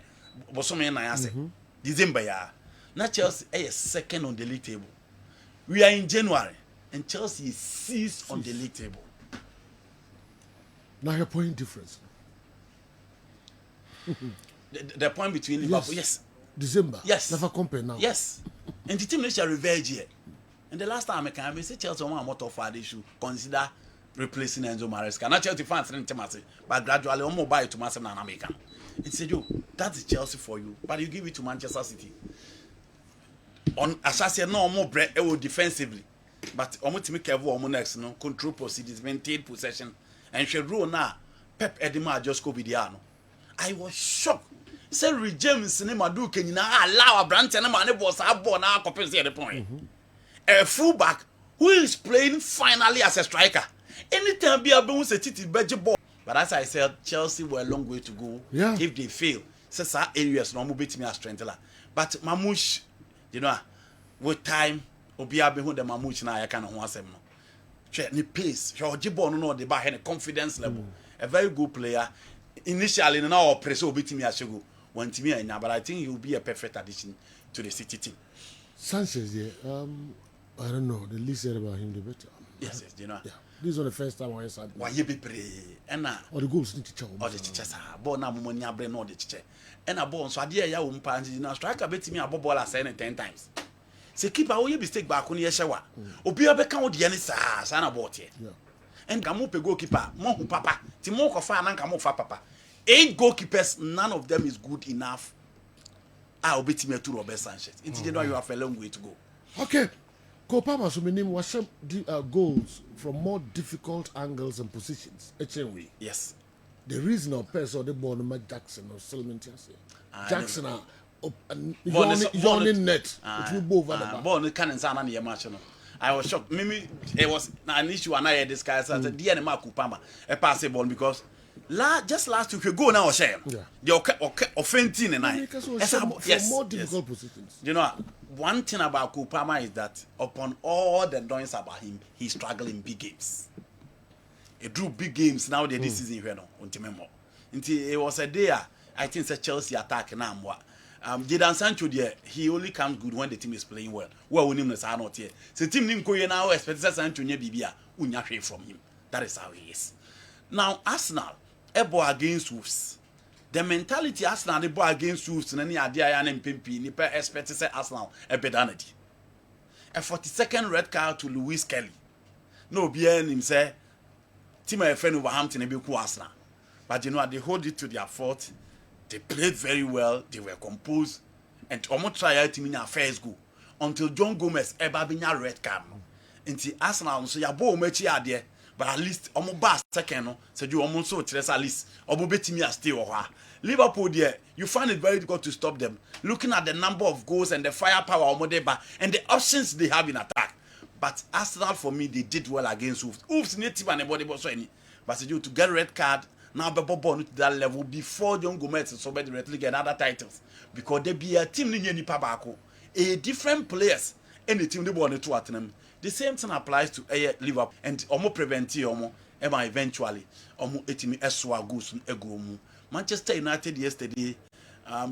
Bosome na say. December ya. Not Chelsea second on the league table. We are in January and Chelsea is 6th on the league table. Now your point difference. The point between Liverpool, yes. December. Yes. Never compare now. Yes. And the team shall revenge here. And the last time I say Chelsea one more of they should consider replacing Enzo Maresca. Not Chelsea fans but gradually almost buy it to Marcel and American. It said you, that's Chelsea for you. But you give it to Manchester City. On as I said, no more bread defensively. But almost make everyone next, no control proceedings, maintain possession. And she rule now. Pep Edema just go Vidiano. I was shocked. Say James cinema do can you now allow a branch and a man was a born now compensate the point. A fullback who is playing finally as a striker. Anytime be able to sit budget ball. But as I said, Chelsea were a long way to go. Yeah. If they fail, so some areas no beat me as strength. But Mamouche, you know, with time, Obiabe who the Mamouche now I can't want them. Ni pace, Jibon no the back and confidence level. A very good player. Initially, now press will beat me as you go. One team now, but I think he will be a perfect addition to the City team. Sanchez, yeah. I don't know. The least said about him, the better. Yes, you know. Yeah. This is the first time I said. Why you be pray? And now, or the goals need to check. Or the teachers are born now, money are brain or the teacher. And a born so dear, ya umpanji now strike a bit me a ball as 10 times. Say keep away mistake back on your shower. Obia become the Yanisa, son about here. And Kamupe goalkeeper, Mohu Papa, Timoko Fan and Kamofa Papa. 8 goalkeepers, none of them is good enough. I'll beat me to Robert Sanchez. It's you have a long way to go. Okay. Kopama so minim was goals from more difficult angles and positions. Yes. The reason of person the ball no Jackson or Solomon Jackson yawning net. It will go over the bar. Ball no can insana na match no. I was shocked. Mimi, it was an issue and I had this guy said the enemy Kopama a pass ball because just last week you go now share. The offensive and I. Yes. More difficult positions. You know, one thing about Kopama is that upon all the noise about him, he's struggling big games. He drew big games now this season here no untimemo. It was a day I think it's a Chelsea attack now. Jadon Sancho there, he only comes good when the team is playing well. Well, we name are not here. So team nim ko now expect Sancho near Bibia, unya from him. That is how he is. Now Arsenal, ebo against Wolves. The mentality Arsenal they bought against Wolves na ni ade aya na mpempi ni per expect say Arsenal e bedanadi. A 42nd red card to Lewis Kelly. No be him say team a friend Wolverhampton e be ku Arsenal. But you know they hold it to their fault. They played very well, they were composed, and almost tried to win their first goal until John Gomez ever binya red card. Until Arsenal so ya bo mechi ade, but at least almost back second no, so you almost so at least obo betimi stay or Liverpool there, you find it very difficult to stop them. Looking at the number of goals and the firepower and the options they have in attack. But Arsenal for me they did well against Wolves. Wolves native and anybody but so any. But so you to get a red card. Now Bebo to that level before John Gomez so directly get other titles because they be a team ni pabako a different players any team they want to attend them. The same thing applies to Liverpool and almost prevent eventually almost etimi eswa goals egomu. Manchester United yesterday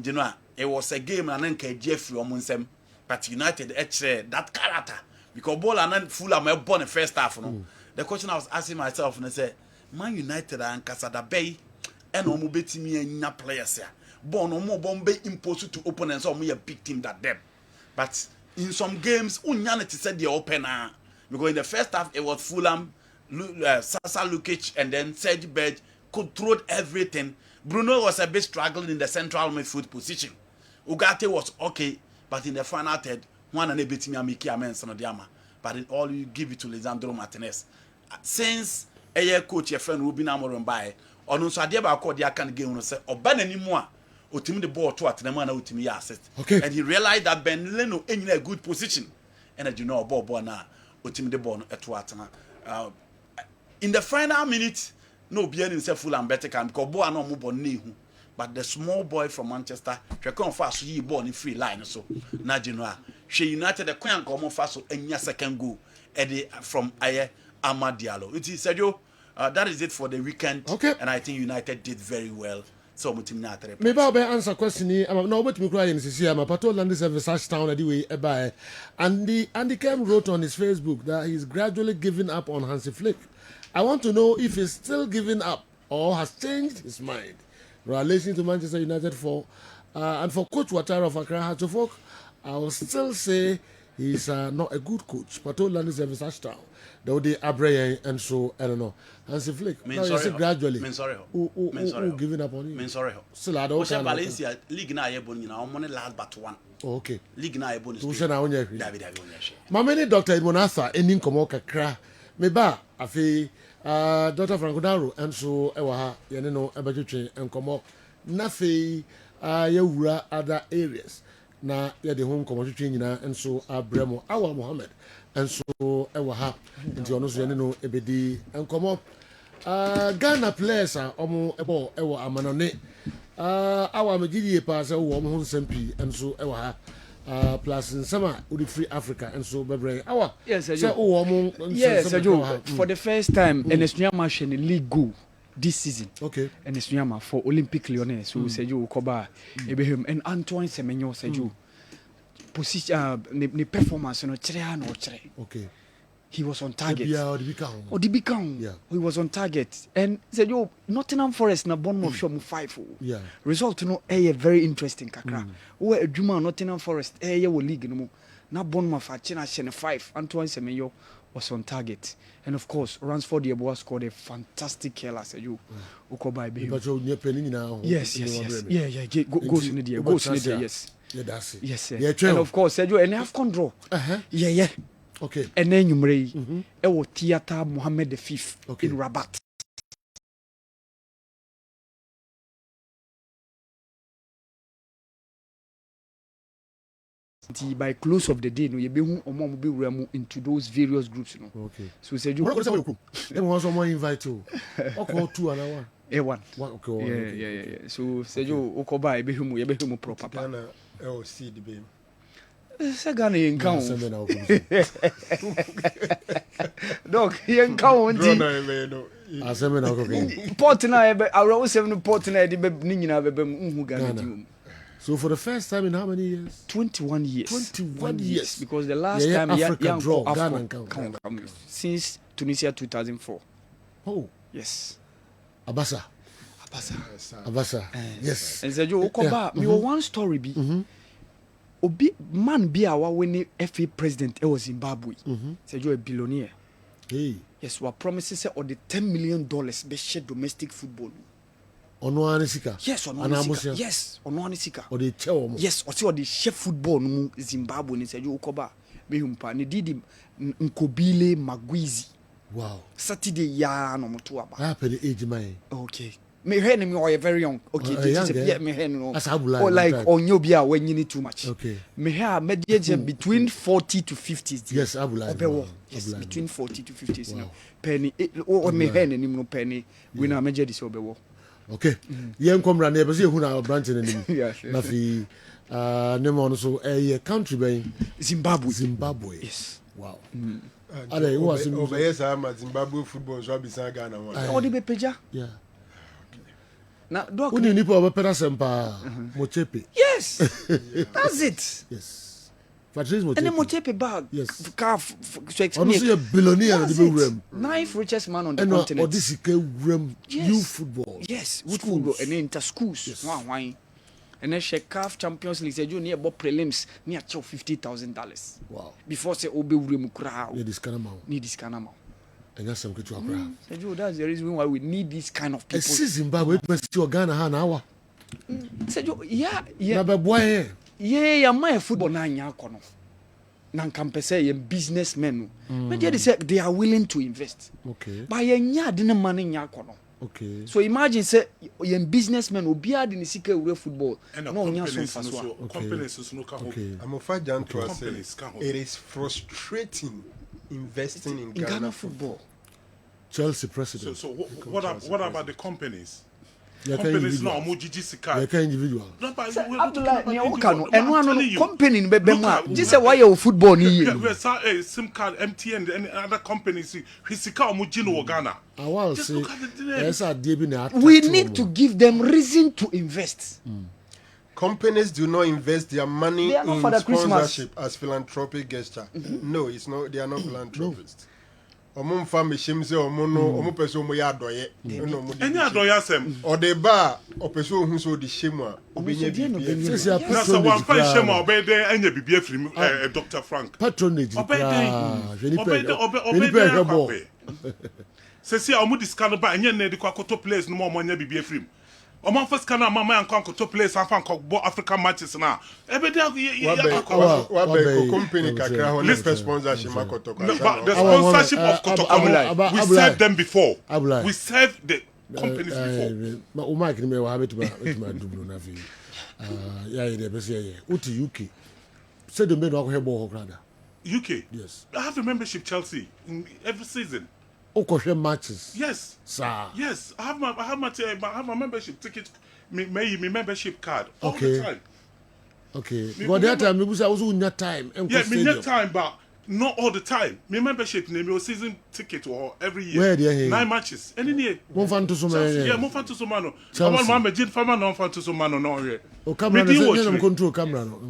you know it was a game and then Jeffrey omunsem but United that character because ball and then full am born the first half no. The question I was asking myself and I said Man United and Casada Bay and Omo betimi enya players here. Born Omo bombe imposed to opponents or me a big team that them. But in some games, Unyanity said the opener because in the first half it was Fulham, Sasa Lukic, and then Serge Berge controlled everything. Bruno was a bit struggling in the central midfield position. Ugarte was okay, but in the final third, one and a bit me Miki Amen Sanodiama. But in all you give it to Lisandro Martinez. Since a coach your friend Ruben Amorim by on so ade ba call dia kan game no say oba nanimu a otimi the ball to atena na otimi ya assist and he realized that Ben Leno in a good position and you know ball na otimi the ball to atena in the final minute no be any say full and better can because ball na mo ball nehu but the small boy from Manchester try come fast yi ball in free line so na Genoa she United the kwan come fast so enya second goal from Amad Diallo. It is Sergio. That is it for the weekend. Okay. And I think United did very well. So maybe I'll answer question. I'm not about to cry in CC. I'm a patrol land this service town anyway. Andy Kem wrote on his Facebook that he's gradually giving up on Hansi Flick. I want to know if he's still giving up or has changed his mind. Relation to Manchester United and for Coach Ouattara of Accra Hatchfolk, I will still say he's not a good coach. Patrol land service town. They would Abraham and so I don't know. Hansi Flick. Now you see gradually. Who giving up on you? Sorry. Still I don't know. Valencia League na yebon na money last but one. Okay. League na yebon. Tu se na onye. David. Mameni Dr. Edmonatha eni nkomo kakra. Me ba afi Dr. Franco Daro and so ewa ha ye ne no ebetwetwe nkomo na fe ye wura other areas. Na ye de ho nkomo twetwe nyina enso Abramo Awa Mohammed enso ewa ha nti ono so ye ne no ebedi nkomo Ghana players omo ebo ewo amanone awa megidi pa se wo omo nsempi enso ewa ha plus nsema udi free Africa enso bebre awa yes se wo omo yes for the first time Enesua match in the league go this season. Okay. And Enesua for Olympic Lyonnais so Sergio Koba Ebehem and Antoine Semenyo Sergio position ni performance no kire no kire. Okay. He was on target. The big count. Yeah. He was on target. And said, yo, Nottingham Forest na Bournemouth show 5. Yeah. Result no a very interesting kakra. Where Juma Nottingham Forest wo league no na Bournemouth achina 5. Antoine Semenyo was on target. And of course, Ransford Yeboah scored a fantastic killer. Said you Ukoba be. Yes. Yeah. Goes in the yes. Yeah, that's it. Yes. And of course, said you and AFCON draw. Yeah. Okay. And then Yumrei, Ewo Theatre Mohammed V in Rabat. By close of the day, no, you be into those various groups, you know. Okay. So said you. Them was someone invite you. Okay, 2 and 1. A1. Okay. Yeah. So said you Okoba, you be humu proper. Ghana, see the baby. Ghana in count. Dog, he in count. Port na I was 7 port na the Nina Ghana. So for the first time in how many years? 21 years. 21 years. Because the last time Africa draw Ghana count. Since Tunisia 2004. Oh. Yes. Abasa. Yes. And said you Okoba, me one story be. Obi man be our winning FA president was Zimbabwe. Said you a billionaire. Hey. Yes, we promises or the $10 million be share domestic football. Ono anisika. Yes, ono anisika. Yes, ono anisika. Or the chair. Yes, or the chef football no Zimbabwe ni said you Okoba. Me humpa ni didi Nkobile Magwizi. Wow. Saturday ya no mutu aba. I pay the age man. Okay. Me hear me or very young. Okay, yeah, me hear no. Or like on you be when you need too much. Okay. Me hear mediate between 40 to 50s. Yes, Abulai. Yes, between 40 to 50s. Wow. Penny or me hear any no penny when I measure this obewo. Okay. Yen come run there, see who na branch in the Yes. Na fi name on so a country by Zimbabwe. Yes. Wow. Ale who was Zimbabwe football so be Ghana one. Oh, the bepeja? Yeah. Now, doc. Who need people better sempa Mochepe? Yes. That's it. Yes. Patrice Mochepe. And the Mochepe bag. Yes. So explain. Honestly, a billionaire in the room. 9th richest man on the and continent. And this is room youth football. Yes, youth football and inter schools. Yes. Why? And then she CAF Champions League said you near about prelims near $50,000. Wow. Before say obe room crowd. Need this kind of amount. Need this kind of amount. And that's some good crowd. That's the reason why we need this kind of people. I see Zimbabwe to Ghana an hour. Yeah. Na boy. Yeah, my football na nya kono. Na nkampese ye businessmen. But they say they are willing to invest. Okay. But ye nya de money nya kono. Okay. So imagine say ye businessmen obi ade ni sika ure football. No nya so faswa. Companies no ka ho. I'm a fight down to say it is frustrating investing in Ghana football. Chelsea president. So what about the companies? Companies now mo jiji sika. They individual. No, but Abdullah ni o kanu eno anu company be be ma. Just say why you football ni ye. We say SIM card MTN and other companies sika o mo ji no Ghana. I want to say yes, we need to give them reason to invest. Companies do not invest their money in sponsorship as philanthropic gesture. No, it's not. They are not philanthropists. Omo mfa mehim se omo no omo pese omo ya adoye no mo enya adoye asem o de ba o pese ohun so di shemu a obenya bibia na so wan fa shemu a obede enya bibia firi Dr. Frank patronage obede se omo discount ba enya na de kwa koto place no mo enya bibia firi omo first kana mama yanko koto place afa nko bo African matches na ebede wa be company kakra ho let's sponsorship makoto kwa the sponsorship of Kotoko we served them before we served the companies before ma o mark ni me wa betu ma dublo na fi ya ide be se ye uti UK say the men wa ko hebo ho krada UK yes I have a membership Chelsea in every season. Okoshe matches. Yes. Sir. Yes. I have my membership ticket, my membership card all the time. Okay. But that time maybe I was on your time. Yeah, me net time, but not all the time. My membership name your season ticket or every year. Where they 9 matches. Any year. Mo fan to so many. Yeah, mo fan to so mano. Come on, me jid fama no fan to so mano no here. O camera no control camera no.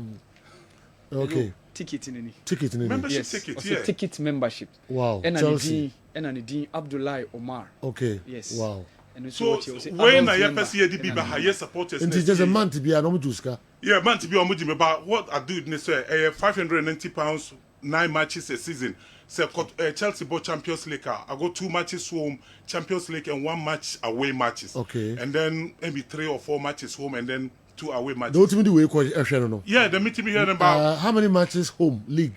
Okay. Ticket in any. Ticket in any. Membership ticket, yeah. Ticket membership. Wow. Chelsea. And Dean Abdullah Omar. Okay. Yes. Wow. And so when I ever see ADB by higher supporters, it is just a month to be an omujuska. Yeah, month to be omujuska. But what I do is £590, 9 matches a season. So Chelsea bought Champions League. I go 2 matches home, Champions League, and 1 match away matches. Okay. And then maybe 3 or 4 matches home, and then 2 away matches. The ultimate way no. Yeah, the meeting here about how many matches home league?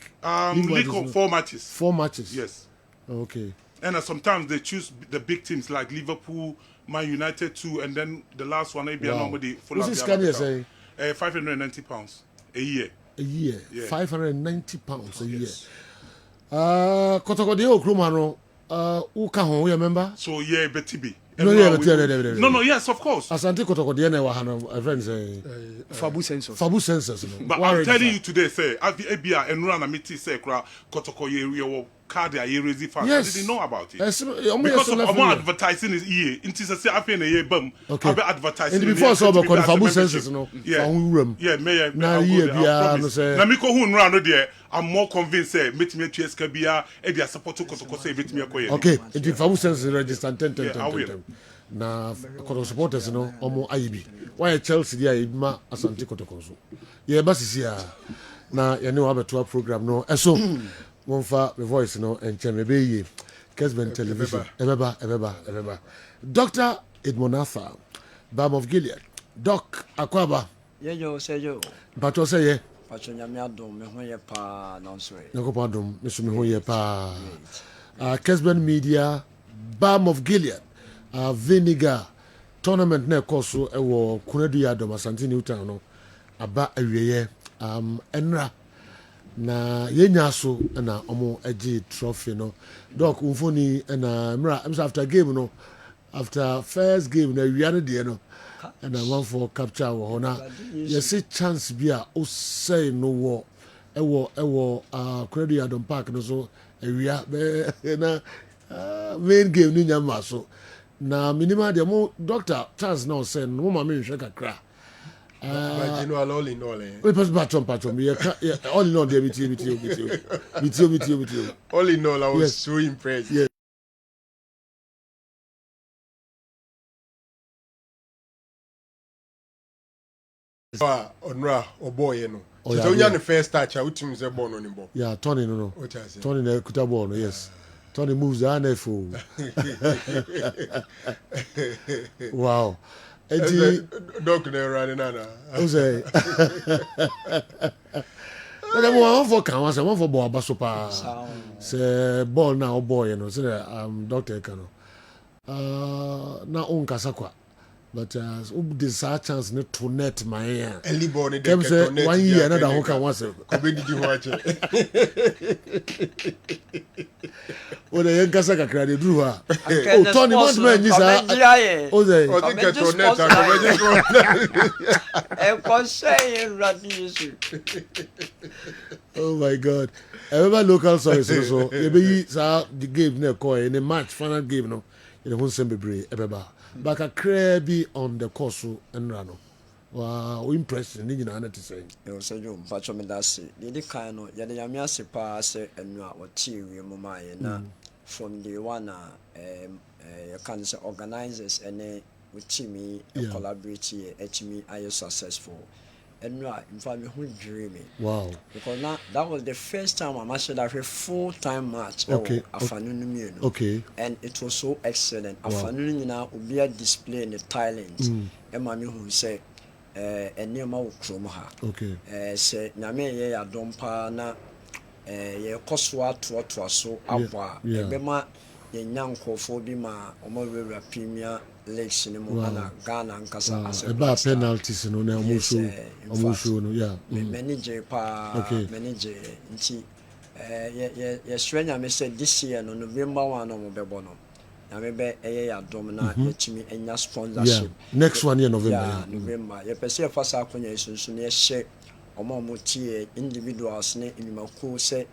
League 4 matches. 4 matches. Yes. Okay. And sometimes they choose the big teams like Liverpool, Man United too, and then the last one maybe normally full up. What's this can you say? £590 a year. A year. Yeah. £590 a year. Yes. Kotokode Okrumano, uka ho, you remember? So yeah, Betibi. No, yes, of course. Asante Kotokode na wa hano, friends Fabu census. Fabu census. But I'm telling you today, say, Abia Enura na miti say kra Kotokode your card ya raising fast. I didn't know about it. Because of advertising is here. Inti say afi na ye bam. Abe advertising. And before so be call Fabu census no. Yeah. Yeah, na year bia no say. Na me ko hu nra no there. I'm more convinced say metimi atu eska bia e dia support Kotoko say metimi akoye. Okay, inti Fabu census register 10. Na Kotoko supporters no omo ayibi. Why Chelsea dia ibma Asante Kotoko so. Ye ba sisi a na ye ne wa beto program no. Eso Monfa the voice no and Chemebe Kessben television. Ebeba. Dr. Edmonatha, Balm of Gilead. Doc Akwaba. Yo. Pacho say ye. Pacho nyame adom me ho ye pa na nso e. Nako adom me so me ho ye pa. Kessben Media, Balm of Gilead. Vinegar tournament na ekoso ewo Kunadu Adom Asante Newtown no. Aba awieye enra na yenya so na omo agi trophy no. Doc umfoni na mra after game no. After first game na wiare de no. And I want for capture wo na you see chance bia o say no wo ewo Kunadu Adom Park no so awia na main game ni nyama so na minima de mo doctor chance no say no ma me hwe kakra but you know all in all we pass patron yeah all in all there with you all in all I was so impressed. Yeah. Onra oboye no. So you the first touch out team say ball on ball. Yeah, Tony no. Tony na kuta ball no, yes. Tony moves the NFL. Wow. Doc ne running na. O say. Na mo for kan one for ball abaso pa. Say ball na oboye no. Say doctor kan no. Na on kasakwa. But this chance not to net my ear. Early born in the 1 year another who can once. Did you watch it? When the young Kasaka cried, drew her. Oh, Tony, what man is that? Oh, they oh my God. I remember local songs so maybe the game no coin in the match final game no. In the same be ebeba. But a crabby on the course and rano. Wow, impressive. You know, to say. You say you, but you that's it. The kind of Yadamia Sepa and what TV Mumai from the one you can say organizers and with Timmy collaborate here, HME are successful. And in fact, who dreaming. Wow. Because now that was the first time I matched that full-time match. Okay. Okay. And it was so excellent. Afternoon, you know, will be a display in the talent. And mommy who say, and near my ha. Okay. Say, Name ya dompa na ye koswa to so abwa. Bema ye nyanko for be ma omo premier legs in the Ghana and Casa. About penalties no na almost no yeah. Manager pa manager nti ye strenya me said this year no November 1 no bebo no. Na me be ya dom na yetimi enya sponsorship. Next one year November. Yeah, November. Ye pese fasa akonya isunsu na ye share omo tie individuals ne inimako say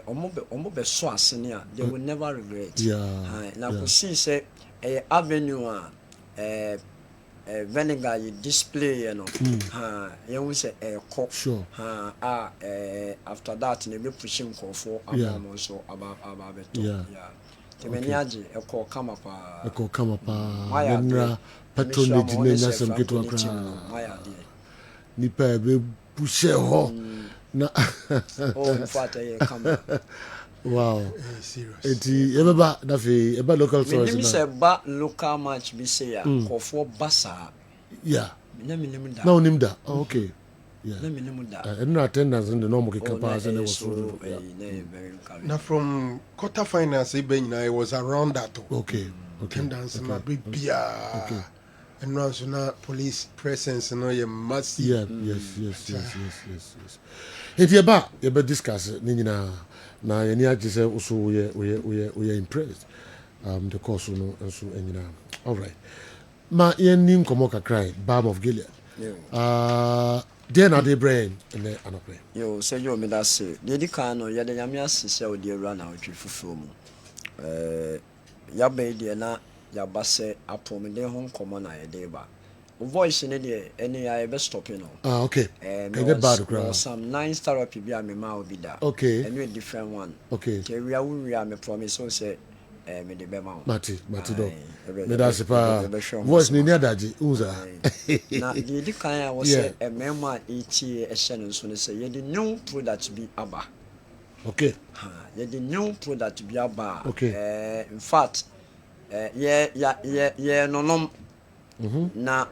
omo be so asene a they will never regret. Na ko see say avenue vinegar you display you know you say sure after that you be pushing for about so about the manager kama pa nra patronage ne nyasem keto akra nipa be push ho na oh fata ye kama. Wow, serious. Eba local source. Me say ba local match be say ya for basa. Yeah. na onim da. Okay. Yeah. Na minimum da. And attendance in the normal capacity and was so. Now from quarterfinals, it was around that. Okay. Attendance na bibia. Okay. And now so now police presence no you must see. Yeah. Yes. If you ba discuss ni nyina na ye ni agise also we impressed. The course no so nyina. All right. Ma ye ni nkomo kakrai Balm of Gilead. Then are they brain and they are not playing. Yo, say you me that say. The kind of ya the yamia sise o dey run out fufu mu. Ya be dey na ya ba say apom dey hon komo na ye dey ba. Voice ne dey any ya be stopping no. Okay. Can get bad crowd. Some 9 therapy bi a me ma obi da. Okay. And a different one. Okay. Ke we me promise so say me dey be ma. Mati do. Me da se pa. Voice ni adaji unza. Na the kind I was say a mema eti e hye no so ne say ye the new product bi aba. Okay. Ye the new product bi aba. Okay. In fact ye nonom na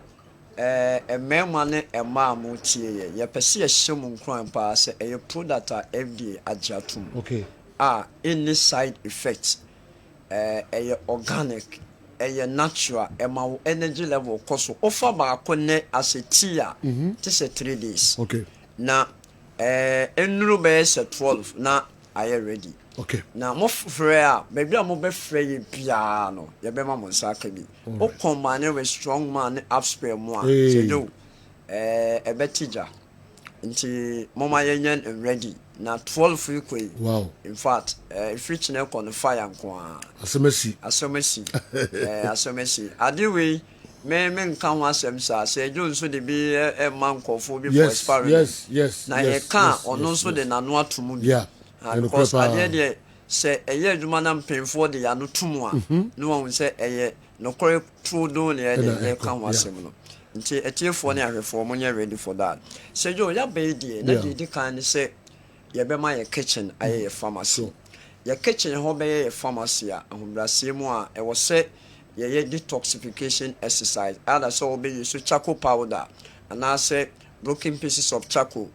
a mema ne e ma mo tie ye pese ye hye mo nkran pa say e product a FDA ajatum. Okay. Any side effects organic natural energy level koso offer ba ne as a tia just 3 days. Okay. Na enuru be 12 na are ready. Okay. Na mo frɛ a baby a mo be frɛ ye bia no ye be ma mo nsa ka bi o combine with strong man upspare mo a say do ebetija nti mama yenyen ready na 12 free kwei. Wow. In fact free chine kon fire nko a asomasi adewe me nka ho asem sa say jo nso de bi man kofo bi for experiment. Yes. Na ye ka ono nso de nano atomu bi. Yeah. Because ade say eye adwuma na mpemfo de ya no tumu a no won say eye no kore true do ne ye ka ho asem no. Nti etiefo ne ahwefo mo nya ready for that. Say jo ya be die na di kan say ye be ma ye kitchen aye ye pharmacy. Ye kitchen ho be ye pharmacy a ahombrase mu a e wo say ye detoxification exercise. Other so be use charcoal powder and I say broken pieces of charcoal.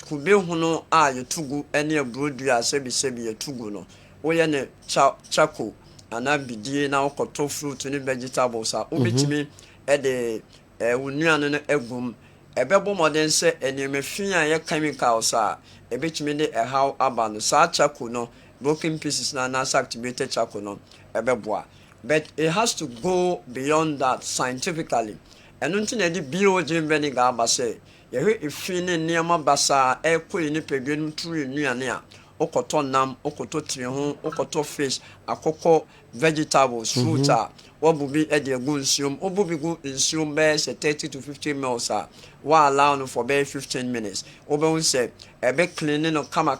Kube huno a ye tugu ene abrodu a sebi ye tugu no. Wo ye ne charcoal ana bidie na okoto fruit ne vegetables a obetimi e de unuane no egum ebebo modern say enyemefin a ye chemicals a ebetimi de how aba no sa charcoal no broken pieces na activated charcoal no ebeboa. But it has to go beyond that scientifically. And until the bio-gene vinegar aba say ye ifin ne niam basa ekoi ni pedwenu turu nuane a okoto nam okoto tire ho okoto fish akoko vegetables fruit a wobubi e de gu nsium obubi gu nsium be say 30 to 50 ml a wa allow no for be 15 minutes obe say ebe clean no kama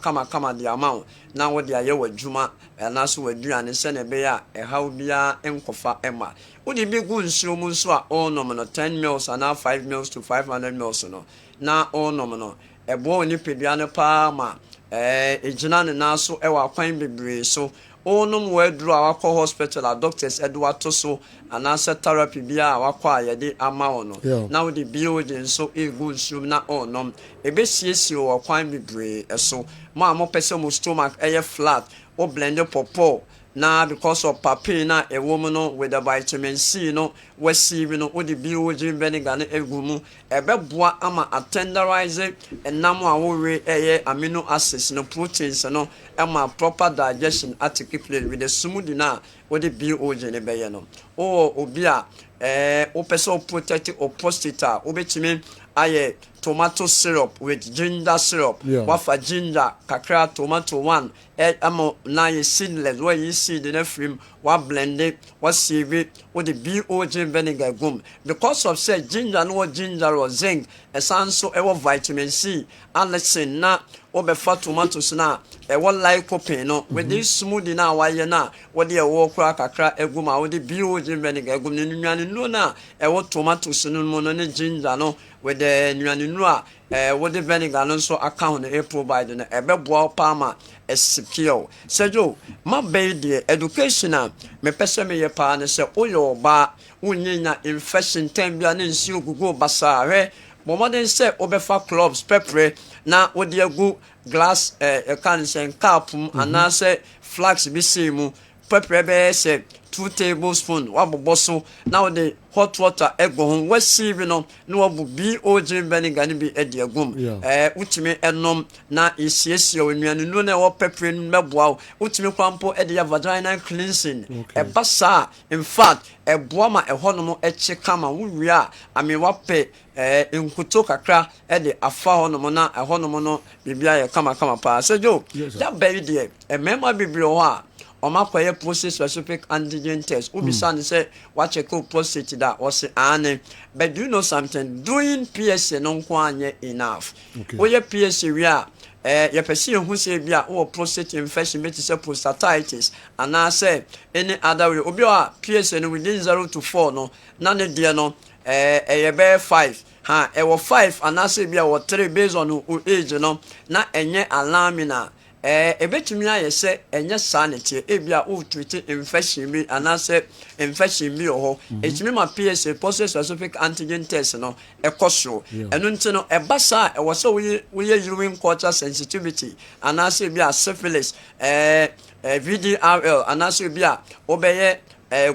the amount na wo de aye wadwuma na so waduane se na be ya haw bia enkofa ema wo de bi gu nsium nso a onom no 10 ml and 5 ml to 500 ml no na onom no ebo oni peduane pa ma ejina ne na so ewa kwan bebre so onum wedru a wakọ hospital a doctors edwato so anasa therapy bia a wakọ ayede ama ono na wo de bio so egu nsum na onom ebesiesie wo kwan bebre so ma mo pese mo stomach flat o blend popo na because of papain na a woman no with the vitamin C no we see no o the bio vinegar na egumu ebeboa ama tenderize enam a wo we amino acids no proteins no ama proper digestion articulate with the smoothie na o the bio ne be ye no o obi a o person protect o prostate o betimi aye tomato syrup with ginger syrup wafa ginger kakra tomato one amo na ye seedless where you see the film wa blend it wa sieve it with the bio vinegar gum because of say ginger no ginger or zinc esanso ewo vitamin C and listen na obefa tomatoes na ewo lycopene no with this smoothie na wa ye na wo de ewo kra kakra egum a wo de bio vinegar gum ni nnuane no na ewo tomatoes no mo no ne ginger no with the nwaninu a with the vinegar no so account e provide no ebeboa palma secure sejo ma be the education a me pese me ye pa ne se oyo ba unyinya infection time bia ne nsi ogugu basa hwe momoden se obefa clubs pepre na wode agu glass can say cup anase flax bi simu pepre be se 2 tablespoons waboboso now the hot water ego ho wasive no na wabu BOG vinegar ni bi edi agum utimi enom na isiesie onnuanu no na wo pepre no meboa utimi kwampo edi ya vaginal cleansing basa in fact eboa ma ehonom eche kama wuwia amewape nkuto kakra edi afa honom na ehonom no bibia ye kama pa sejo that very there member bibio ho a omakoye prostate specific antigen test ubisa say what check prostate that was ane but do you know something doing PSA no kwanye enough we PSA we are ye pesi hu say bia o prostate infection be say prostatitis and I say any other way obi o PSA no within 0 to 4 no na ne de no ye be 5 ha e wo 5 and I say bia wo 3 based on age no na enye alarmina ebetumi aye se enye sanity ebia o treat infection bi anase infection bi ho etumi ma PSA prostate specific antigen test no ekoso enu nti no ebasa e wo se we urine culture sensitivity anase bia syphilis VDRL anase bia obeye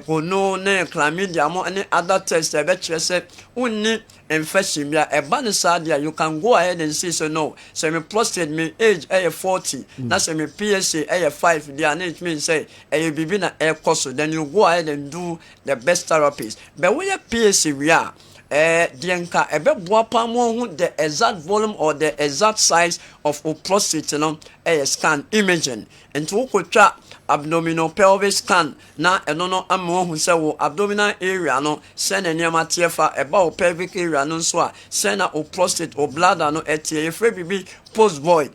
gono ne chlamydia mo any other test e be kire se unni infection bia eba ne sadia you can go ahead and say so no so me prostate me age 40 na so me PSA 5 dia na it mean say bibi na cost then you go ahead and do the best therapies but when your PSA we are dienka ebeboa pamo hu the exact volume or the exact size of prostate no scan imaging into ukotwa abdominal pelvic scan na eno no amo hu se wo abdominal area no se na niam atiefa eba o pelvic area no so a se na o prostate o bladder no etie efre bibi post void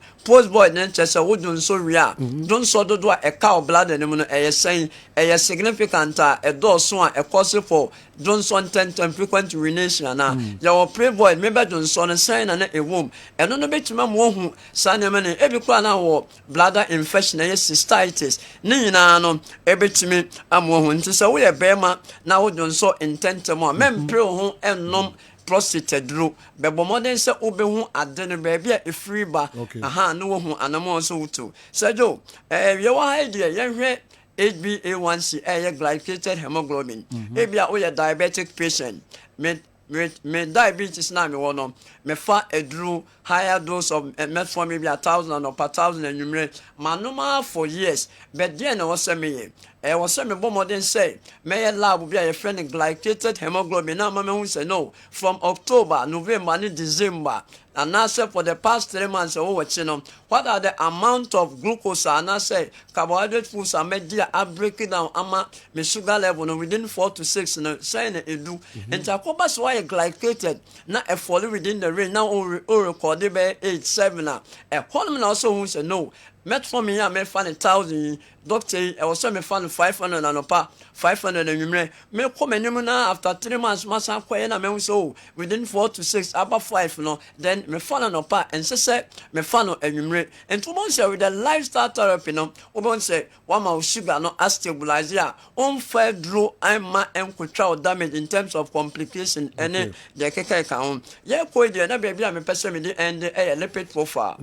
na chese wo dun so ria don so dodo a eka o bladder no no saying significant a do so a cause for don so ten frequent urination na ya o pre void maybe don so no sign na e womb eno no betima mo hu sa na me ebi kwa na wo bladder infection na cystitis ni nyina no ebetimi amo hu nti se wo ye bema na wo don so intent mo mempre ho ennom prostate duro bebo modern se obehu ade no ba bia efiri ba aha no wo hu anamo so wuto sejo ye wa idea ye hwe HbA1c glycated hemoglobin ebia o ye diabetic patient me diabetes na me wono me fa edru higher dose of metformin maybe 1,000 or per 1,000 and numere manoma for years but then no was me was me bo modern say me lab be a friend glycated hemoglobin na mama hu say no from October November and December and now say for the past 3 months what are the amount of glucose and I say carbohydrate foods are media are breaking down ama me sugar level no within 4 to 6 no say na edu and takoba so why glycated na e fall within the range now o record be 87 na e column na also who say no metformin ya me fan 1,000 doctor e was me fan 500 na no pa 500 enwumre me come anim na after 3 months masa kwaye na me so within 4 to 6 about 5 no then me fan no pa and say me fan no enwumre and to say with the lifestyle therapy no obon say one ma sugar no stabilize ya on fa dro ama enkotwa damage in terms of complication any the keke ka on ye ko dey na bia bia me pese me dey and lipid profile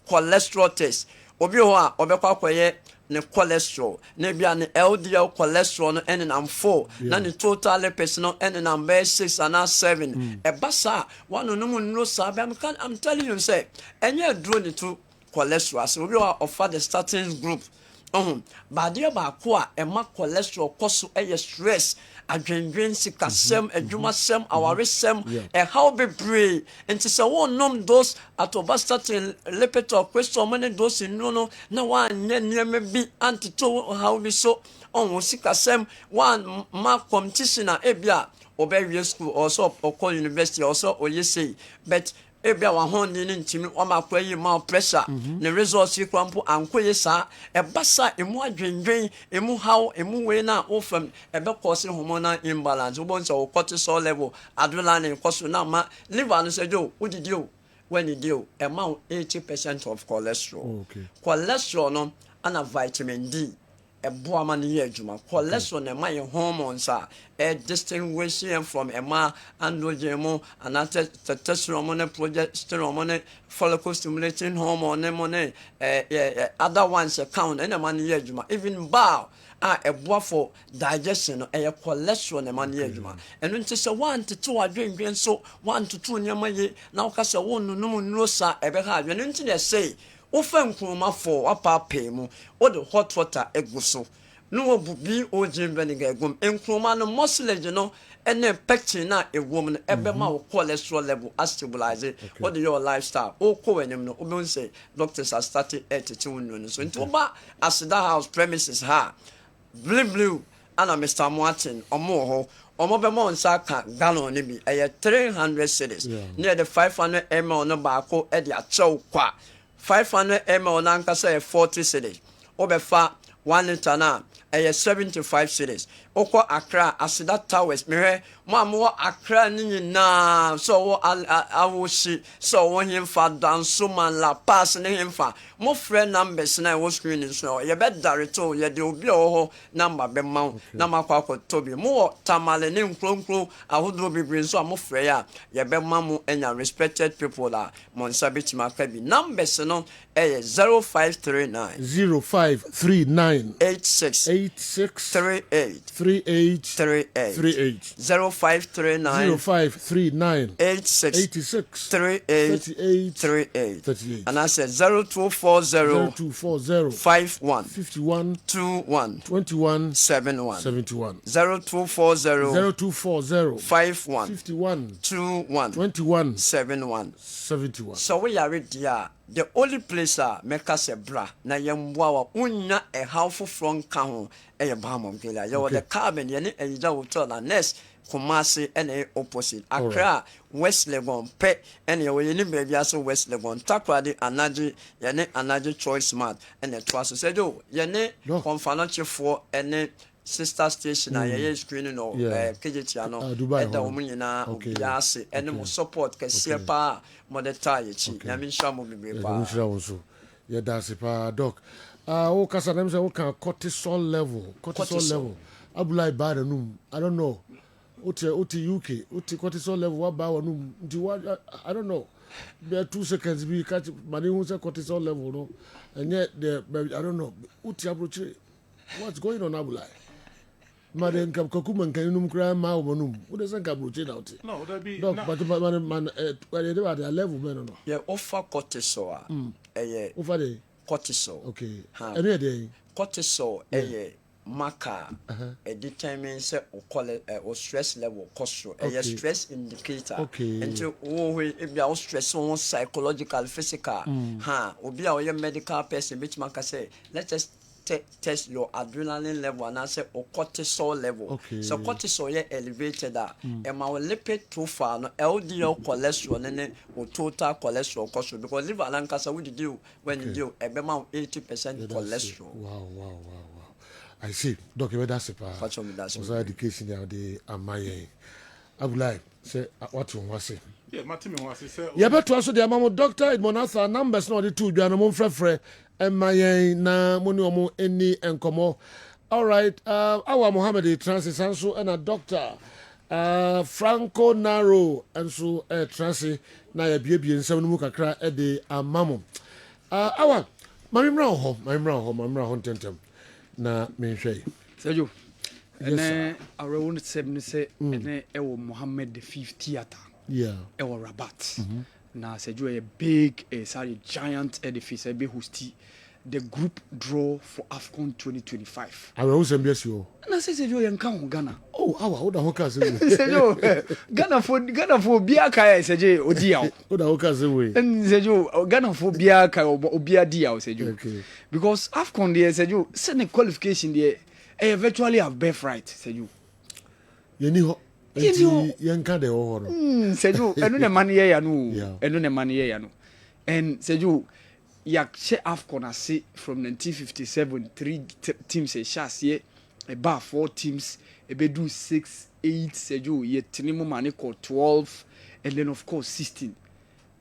cholesterol test obi ho a obekwa akoye ne cholesterol ne bia ne LDL cholesterol no ene nam 4 na ne total lipids no ene nam 6 and 7 e basa wanu no no sa I'm telling you say enye duro ne to cholesterol so obi ho offer the starting group but there ba ko a e ma cholesterol koso e stress adwendwen sikasem adwumasem awaresem how be brave enti se won nom those atovastatin lipid or question many those no na wan nyem bi antito how be so on sikasem one mark competition ebia obewie school or so or university or so or you say but ebia wa hon ni ntimi o ma kwa yi ma pressure ne results yi kwampo ankoye sa ebasa emu adwendwen emu how emu we na wo fam ebe cause hormonal imbalance wo bon so cortisol level adrenaline koso na ma liver no say do udidi o when you do amount 80% of cholesterol cholesterol no and vitamin D eboa ma ne adwuma cholesterol na my hormones are distinguishing from ema androgen and testosterone progesterone follicle stimulating hormone other ones account and man adwuma even bow eboa for digestion cholesterol na man adwuma eno nti se 1 to 2 adwendwen so 1 to 2 nyama ye na okasa wonu num sa ebe ha adwene nti na say ofa nkroma for apa pemu o de hot water eguso no obubi ojin vinegar egum nkroma no mucilage no ene pectin na ewom no ebe ma cholesterol level stabilize what your lifestyle o ko enim no obi say doctors are starting to no so nti oba asida house premises ha blue ana Mr. Martin omo be mo nsa ka gallon ni bi 300 cedis near the 500 ml no ba ko e de achew kwa 500 ml na nka say 40 cedis obefa 1 liter na 75 cedis oko Accra asida towers mehwe mo Accra ni na so wo awoshi so wo himfa danso man la pass ni himfa mo friend numbers na wo screen so ye be directo ye de obi ho number be ma na makwa tobi mo tamale ni nkronkro ahodo bibiri so mo frɛ ya ye be ma mo enya respected people la mo nsabiti makabi numbers no 0539 86 38 0539 86 38 and I said 0240 51 21 71 0240 51 21 71 so we are ready. The only place make us a bra na yemwa unya a half from kaho e bamom kila yo the carbon yene e ja hotel na next Kumasi and opposite Accra West Legon pe and you ni baby aso West Legon takwade anaji choice smart and the trust said oh yene confanachi for any sister station na screening no KGT no and the woman na obiase and mo support kese pa modeta yechi na me sha mo bibi pa that's pa doc o kasa dem say o kan cortisol level abulai bad num I don't know oti UK oti cortisol level wa ba num I don't know there 2 seconds be catch mani who say cortisol level no and yet the I don't know oti approach what's going on abulai Madam Kakuma can you cry my woman? Who doesn't come routine out? No, that be but man, where they are level, man. Yeah, offer cortisol. Over the cortisol. Okay. Every day. Cortisol, marker, determines or stress level, cortisol, a stress indicator. Okay. Until if you are stress on psychological, physical, will be our medical person, which marker say, let us test your adrenaline level and I say cortisol level. Okay. So cortisol is elevated and my lipid profile no LDL cholesterol and total cholesterol because liver and cancer we do when you do about 80% cholesterol. Wow. I see. Doctor, that's it. That's education out there am I Abulai say what you want to say. Yeah, Martin wants to say. Yeah, but also the amount doctor Monasa numbers not the two Janamo frefre and my na money any and come. All right, our Mohammed Transit Sanso and a doctor Franco Naro and so Transit na ya baby and 7 muka cry at the mamo. Our Mamra home tentem na me shay. Sergio. And I wrote 7 say and Mohammed the 5th theater. Yeah. Ewa Rabat. Na Sergio a big giant edifice be hosti the group draw for AFCON 2025. I will also bless you. Na say Sergio yankan Ghana. Oh, how da hoka say. Sergio Ghana for biaka Sergio odiao. How da hoka say we. And Sergio Ghana for biaka obia diao Sergio. Okay. Because AFCON there Sergio send qualification there virtually have birthright Sergio. Yeni ho Yanka de Ohoro. Seju, enu ne mani ye ya no. Enu ne mani ye ya no. And Seju, she AFCON ase from 1957, 3 teams a chassis, about 4 teams, a bedu 6, 8, Seju, yet Tinimo Manico 12, and then of course 16.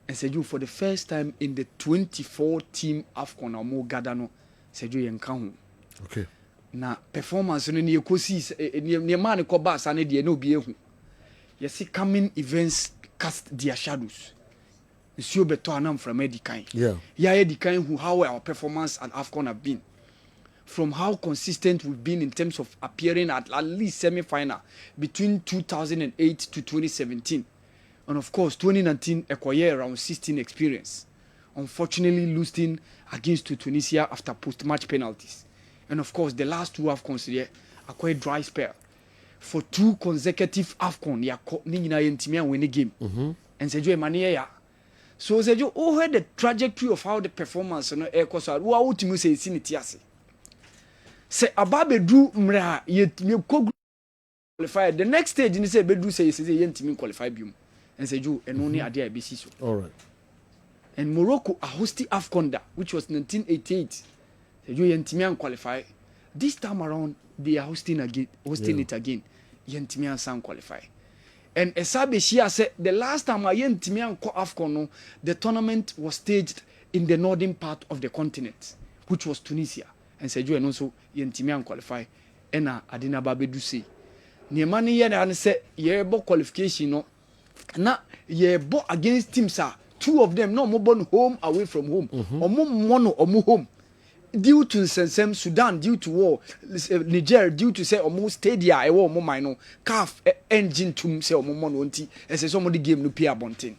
And Seju, for the first time in the 24-team AFCON or more Gadano, Seju Yankahu. Okay. Na performance no ne ekosi ne man ne koba sa ne de no bi ehu. You see coming events cast their shadows. Monsieur Beto anam from Edikan. Yeah. Yeah, Edikan who how our performance at AFCON have been. From how consistent we've been in terms of appearing at least semi-final between 2008 to 2017. And of course 2019 acquired around 16 experience. Unfortunately losing against Tunisia after post-match penalties. And of course, the last 2 AFCONs here are quite dry spell. For 2 consecutive AFCON, ya ningina yentimia win the game. And Sejo Emania ya. So Sejo, oh, heard the trajectory of how the performance no air course are. Who are ultimately say sinitiasi. Say Ababe drew mra yet me qualify. The next stage in say Bedru say yentimi qualify bium. And Sejo and only adia BC so. All right. And Morocco a hosting AFCON which was 1988. You Yentimian qualify. This time around, they are hosting it again. Yentimian San qualify. And Esabe Shia said the last time I Yentimian AFCON, the tournament was staged in the northern part of the continent, which was Tunisia. And said you and also Yentimian qualify. And Adina Babedu say. Niemani Yan said, ye bo qualification no. Na ye bo against teams are 2 of them no more born home away from home. Or more mono or more home. Due to Sudan, due to war, Niger, due to say almost stadia, I war more minor, calf engine to say more money, and say somebody game no Pierre Bontin.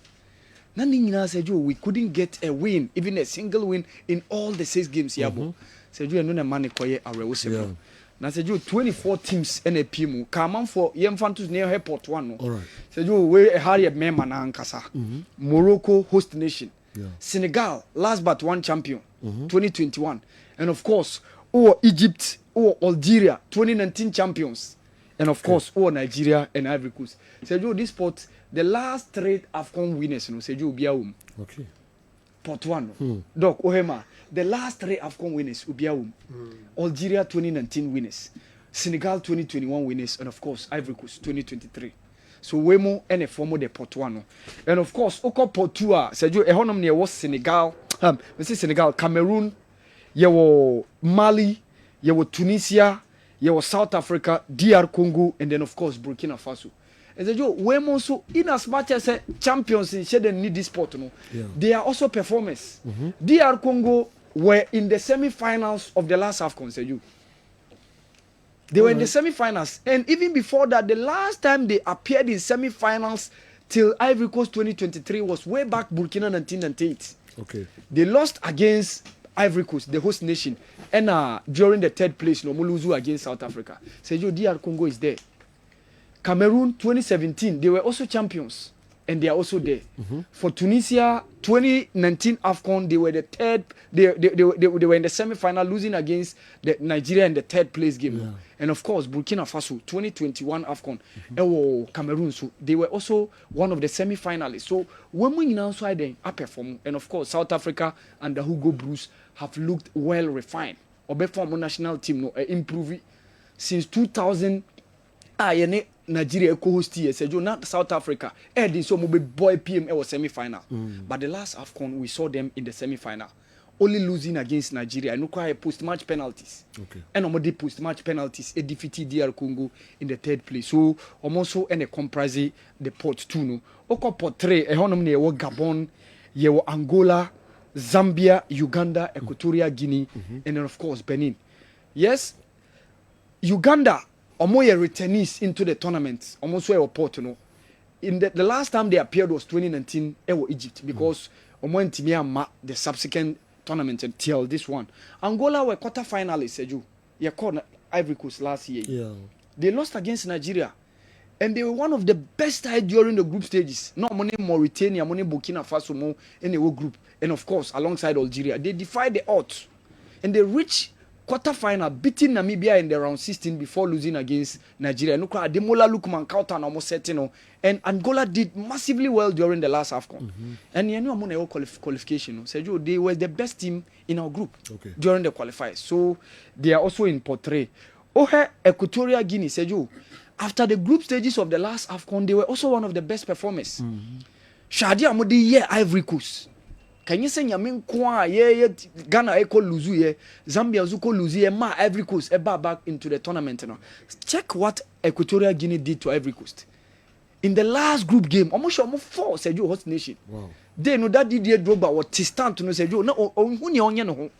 Nothing said you we couldn't get a win, even a single win in all the 6 games. Yabo said you and no money quiet a reward. Now said you 24 teams in a PMU. Come on for Yemfantus near airport 1. All right. Said you we a hurry at Memana Ankasa. Morocco host nation. Senegal last but 1 champion. 2021. And of course, Egypt, Algeria, 2019 champions. And of course, Nigeria and Ivory Coast. Sejo, this sport, the last 3 AFCON winners, Sejo Ubiaum. Okay. Pot 1. Doc, Ohema, the last 3 AFCON winners, Ubiaum. Algeria, 2019 winners. Senegal, 2021 winners. And of course, Ivory Coast, 2023. So, Wemo and a former de Pot 1. And of course, Oko Pot 2, Sejo, a honor near was Senegal, Senegal, Cameroon, yewo Mali, yewo Tunisia, yewo South Africa, DR Congo, and then of course Burkina Faso. And so we also, in as much as champions in shade need this sport, they are also performers. DR Congo were in the semi-finals of the last AFCON. They were in the semi-finals, and even before that, the last time they appeared in semi-finals till Ivory Coast 2023 was way back Burkina 1998. Okay. They lost against Ivory Coast, the host nation, and during the 3rd place, no Muluzu against South Africa. Sejo DR Congo is there. Cameroon 2017, they were also champions, and they are also there. For Tunisia 2019 AFCON, they were the 3rd. They were in the semi-final, losing against the Nigeria in the 3rd place game. And of course, Burkina Faso 2021 AFCON, Cameroon, so they were also one of the semi-finalists. So when we now saw them perform, and of course South Africa and the Hugo Bruce have looked well refined. Obeform national team no improve since 2000. Nigeria co-host here, Sejo, not South Africa. Did so boy PM was semi-final. But the last AFCON we saw them in the semi-final, only losing against Nigeria. No quite post-match penalties. Okay. And almost post-match penalties, a defeated DR Congo in the 3rd place. So also and a comprise the pot 2 no. Oko pot 3, a honor ne Gabon, yewo Angola, Zambia, Uganda, Equatorial Guinea, and then of course Benin. Yes, Uganda. Omo ye returnees into the tournament. Almost where port no. In the last time they appeared was 2019 Egypt because Omo Ntimia the subsequent tournament until this one. Angola were quarter finalists, Seju. They called Ivory Coast last year. Yeah. They lost against Nigeria. And they were one of the best side during the group stages. Not money Mauritania, money Burkina Faso more in the whole group. And of course, alongside Algeria. They defied the odds. And they reached quarter final beating Namibia in the round 16 before losing against Nigeria. No crowd Demola Lukman counter and almost setting. And Angola did massively well during the last AFCON. And you know among qualification. Sergio, they were the best team in our group during the qualifiers. So they are also in portrait. Equatorial Guinea, Sergio, after the group stages of the last AFCON, they were also one of the best performers. Shadi Amodi Ivory Coast. Can you say Yamin Kwa Ghana Eko Luzu ye Zambia Zuko Luzu ye ma Ivory Coast back into the tournament now. Check what Equatorial Guinea did to Ivory Coast. In the last group game, almost 4 said you host nation. Wow. They know that Didier Drogba was Tistan to know said you no.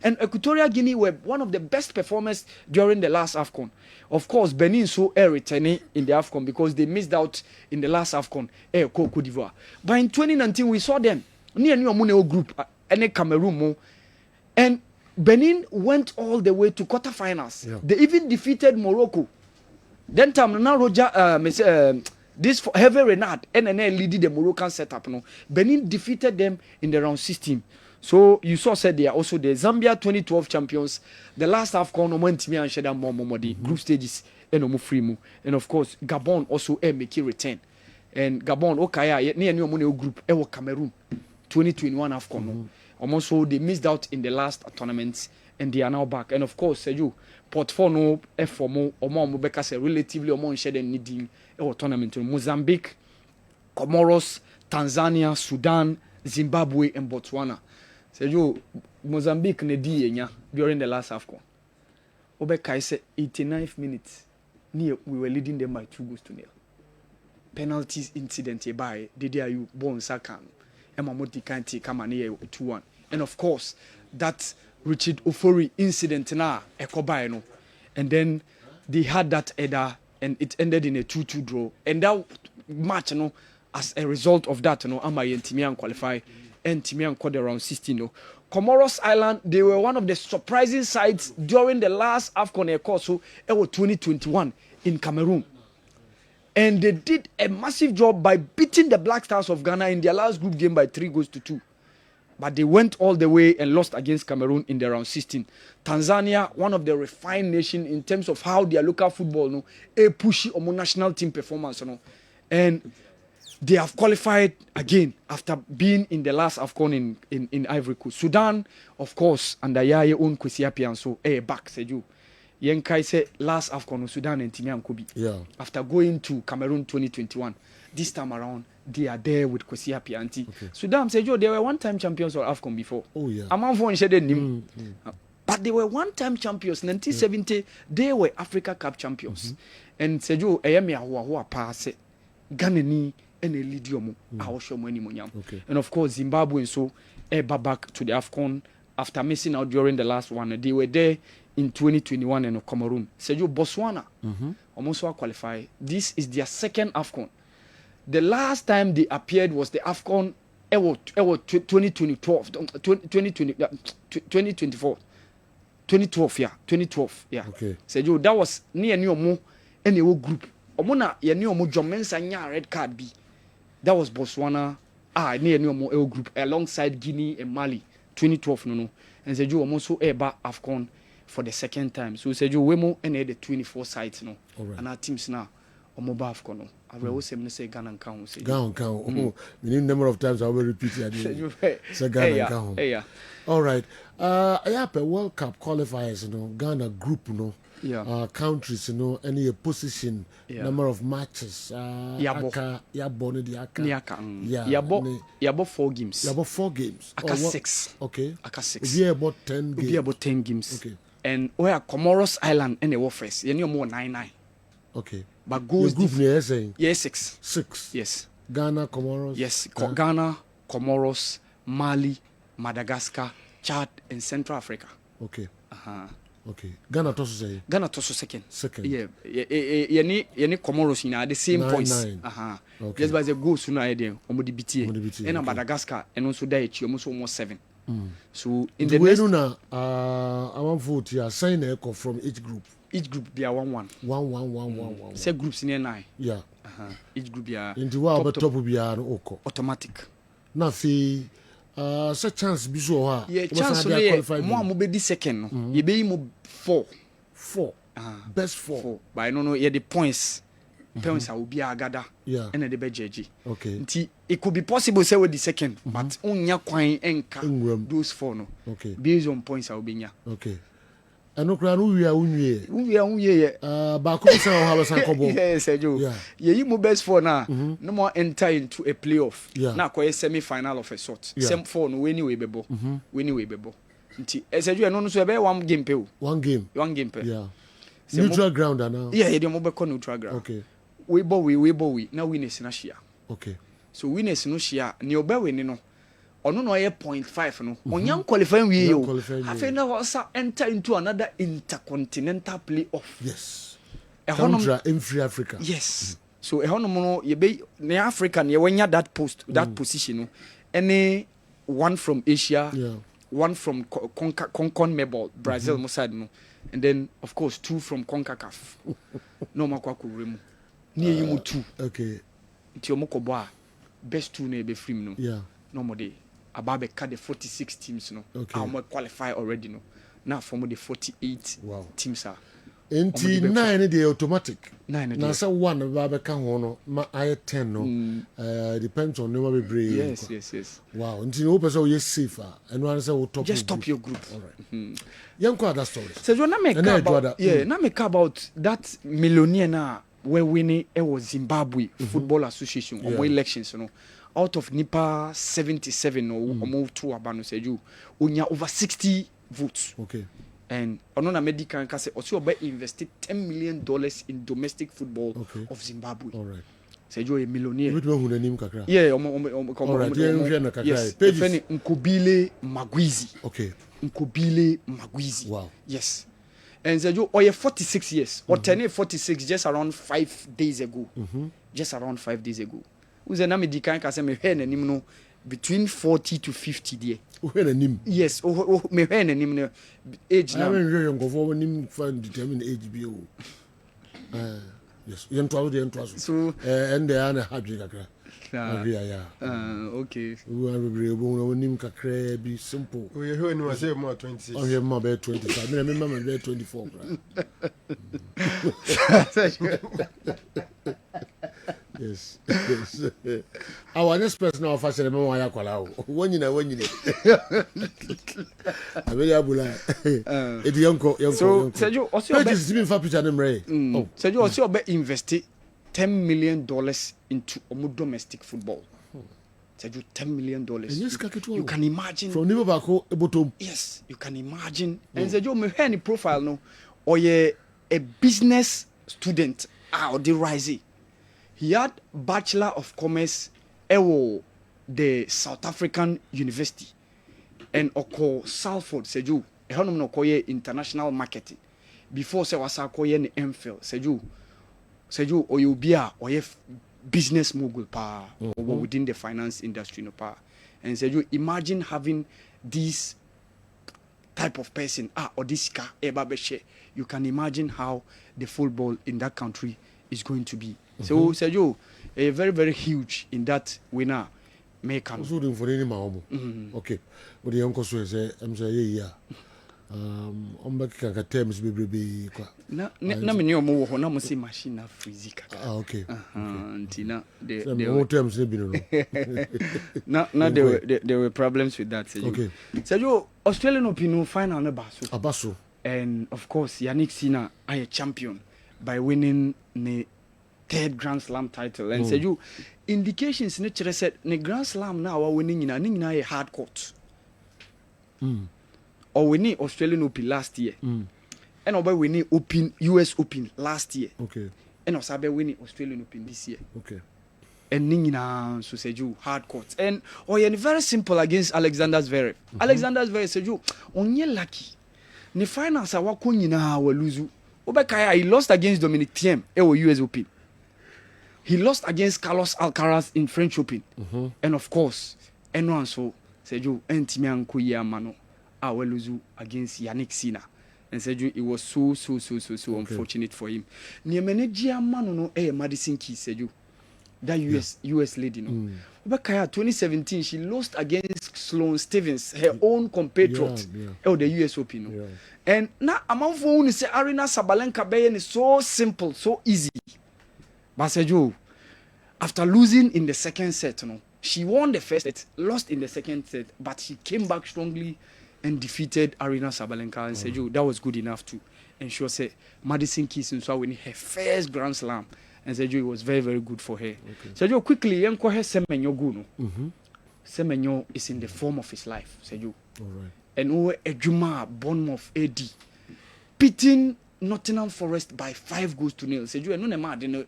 And Equatorial Guinea were one of the best performers during the last AFCON. Of course, Benin so returning in the AFCON because they missed out in the last AFCON Cote d'Ivoire. But in 2019 we saw them. Near New Amuneo group and Cameroon, and Benin went all the way to quarterfinals. Yeah. They even defeated Morocco. Then now Roger, this Heavy Renard and leading the Moroccan setup. No, Benin defeated them in the round 16. So you saw said they are also the Zambia 2012 champions. The last AFCON went me and Sheda Momodi group stages and Omufrimu, and of course Gabon also make a return. And Gabon okay near New Amuneo group Cameroon. 2021 AFCON. Also, they missed out in the last tournaments and they are now back. And of course, you portfolio FOMO or more Mubeka relatively or more shed and needing a tournament in Mozambique, Comoros, Tanzania, Sudan, Zimbabwe, and Botswana. So you Mozambique ne during the last AFCON. Obeka said 89th minutes. We were leading them by 2-0. Penalties incident by Didier Bon Sakan. Emamoti Kanti Kamani 2-1. And of course, that Richard Ofori incident na Ekobaino. And then they had that header and it ended in a 2-2 draw. And that match, as a result of that, Amai and Timian qualify and Timian called around 16. Comoros Island, they were one of the surprising sides during the last AFCON Ekoso, 2021 in Cameroon. And they did a massive job by beating the Black Stars of Ghana in their last group game by 3-2. But they went all the way and lost against Cameroon in the round 16. Tanzania, one of the refined nations in terms of how their local football, a pushy national team performance, and they have qualified again after being in the last AFCON in Ivory Coast. Sudan, of course, under Yaya own Kwesi Appiah, so back, said you. Yenkai said last AFCON Sudan and Timian Kobi. Yeah. After going to Cameroon 2021, this time around they are there with Kwesi Appiah. Okay. Sudan said, "Yo, they were one-time champions of AFCON before. Oh yeah. But they were one-time champions. 1970, they were Africa Cup champions. And said, "Yo, ayami pass Ghana ni ene lidiomo awoshomo ni monyam." And of course Zimbabwe so back to the AFCON after missing out during the last one. They were there in 2021 in Cameroon. Sergio Botswana almost qualify. This is their second AFCON. The last time they appeared was the AFCON 2012, yeah. Okay. Sergio, that was near new mo any group. Omona ya new mo Jomensa nya red card B. That was Botswana near new mo group alongside Guinea and Mali 2012 no. And Sergio almost so AFCON for the second time. So Sergio Wemo and the 24 sites no. Right. And our teams now on AFCON no. I will say Ghana and Count. Ghana and Count. The number of times I will repeat it. Say Ghana and Count. Yeah. All right. Yeah, World Cup qualifiers, Ghana group, countries, any position, number of matches. Yabo 4 games. Yabo 4 games. Aka 6. Okay. Aka 6. We about 10 games. We about 10 games. Okay. And where Comoros Island and the Warface, you more 9-9. Okay. But goes group near saying? Yes, 6. 6. Yes. Ghana, Comoros. Yes. Ghana, Comoros, Mali, Madagascar, Chad, and Central Africa. Okay. Okay. Ghana to say? Ghana to second. Second. Yeah. Any Comoros in the same 9, points. 9. Okay. Just by the goals sooner idea. BTA. And Madagascar and also there almost 7. So in the next I want vote here. Sign a from each group. Each group they are 1-1. 1-1. Say groups in 9. Yeah. Each group they are into what top will be automatic. Automatic. Now see such chance bi so ha. Yeah, chance no ye mo am be di second no. Ye be mo 4. Best 4. But I don't know ye the points. Points will be agada. Yeah. And the budget. Okay. Nti it could be possible say with the second, but onya kwan enka those 4 no. Okay. Based on points I will be nya. Okay. Ano kra no wia unwie. Unwie. Ba ko say o ha be san kobo. Yes, Sergio. Yeah. Ye mo best 4 na. No more enter into a playoff. Yeah. Na kwa semi final of a sort. Yeah. Sem 4 no we anyway bebo. We anyway bebo. Nti Sergio no so be one game pe o. One game pe. Yeah. Neutral ground now. Yeah, ye dey mo be call neutral ground. Okay. We bo na winners na share. Okay. So winners no share. Ni oba win no. Ono no ye 0.5 no. Onyan qualifying we yo. Afi na wasa enter into another intercontinental playoff. Yes. Contra in free Africa. Yes. So ehono no ye be na Africa ne wanya that position no. Any one from Asia, one from CONCACAF, Brazil mo side no. And then of course 2 from CONCACAF. No makwa ko remu. Ni yimu 2. Okay. Nti omokobo a best 2 na be free no. Yeah. No more dey about the 46 teams no. Okay. How much qualify already no. Now from the 48 teams are. Enti 9 dey automatic. 9 na say 1 ba be ka ho no ma aye 10 no. Depends on number be brave. Yes. Wow. Enti no person we safer. And one say we top. Just top your group. All right. Yanko other stories. So you na make about na make about that millionaire na we winning was Zimbabwe Football Association or elections no. Out of Nipa 77 or move to Abano Seju, unya over 60 votes. Okay. And Onona Medical can say also invested $10 million in domestic football of Zimbabwe. All right. Seju a millionaire. Yeah, all right. Yes. Nkobile Magwizi. Okay. Nkobile Magwizi. Wow. Yes. And Seju or 46 years or 46 just around 5 days ago. Just around 5 days ago. Uze na medical can say me hwe nanim no between 40 to 50 there. Hwe nanim? Yes, me hwe nanim no age now. I mean you go for nanim fan determine age bi o. Yes, yentwa so and they are happy kakra. Okay. We are able nanim kakra be simple. We hear no say more 20. Oh, you more be 20. I remember me be 24. Yes. Our next person of fashion me wan yakwala o. Wonyina. Abeli abula. Edi yanko. So Sergio, also just me fa picture dem re. Oh, Sergio also be invest $10 million into domestic football. Sergio, $10 million. You can imagine from Nibo Bako Ebotom. Yes, you can imagine. And Sergio me any profile no or a business student or the rising. He had Bachelor of Commerce at the South African University and oko Salford Seju. Ehonom no koye international marketing. Before se wasa koye ne MPhil Seju oyobia oye business mogul pa within the finance industry no pa. And Seju imagine having this type of person or this car eba you can imagine how the football in that country is going to be. So Sergio, very very huge in that winner make am. So for any maomo. Okay. But the uncle say yeah. Ombeka terms be kwa. Na me ni omo ho na mo say machine na freeze kaka. Okay. Ntina the terms be no. No there were problems with that Sergio. Okay. Sergio, Australian Open final na Abaso. And of course Yannick Sinner a champion by winning the 3rd Grand Slam title. And Sergio, indications ne chere said ne Grand Slam na wa winning na a hard court. Or winning Australian Open last year. And oba winning Open US Open last year. Okay. And also winning Australian Open this year. Okay. And ningina so Sergio hard court. And very simple against Alexander Zverev. Alexander Zverev Sergio onye lucky. Ne finals a wako nyina wa luzu. Obekaya he lost against Dominic Thiem US Open. He lost against Carlos Alcaraz in French Open. And of course, anyone so Sergio Entimian Kuyamano Aweluzu against Yannick Sinner. And Sergio, it was so unfortunate for him. Niamenegia Mano Madison Keys, Sergio. That US lady, no. Obakaya 2017, she lost against Sloane Stevens, her own compatriot, the US Open. Yeah. And now among phone is Arena Sabalenka Bayan is so simple, so easy. But Sergio, after losing in the second set, she won the first set, lost in the second set, but she came back strongly and defeated Arena Sabalenka. And Sergio, that was good enough to ensure say Madison Keys winning her first Grand Slam. And Sergio, it was very, very good for her. Okay. Sergio, quickly, Semenyo Guno. Semenyo is in the form of his life, Sergio. All right. And Ejuma, Bournemouth, AD, beating Nottingham Forest by 5-0. Sergio, and no man,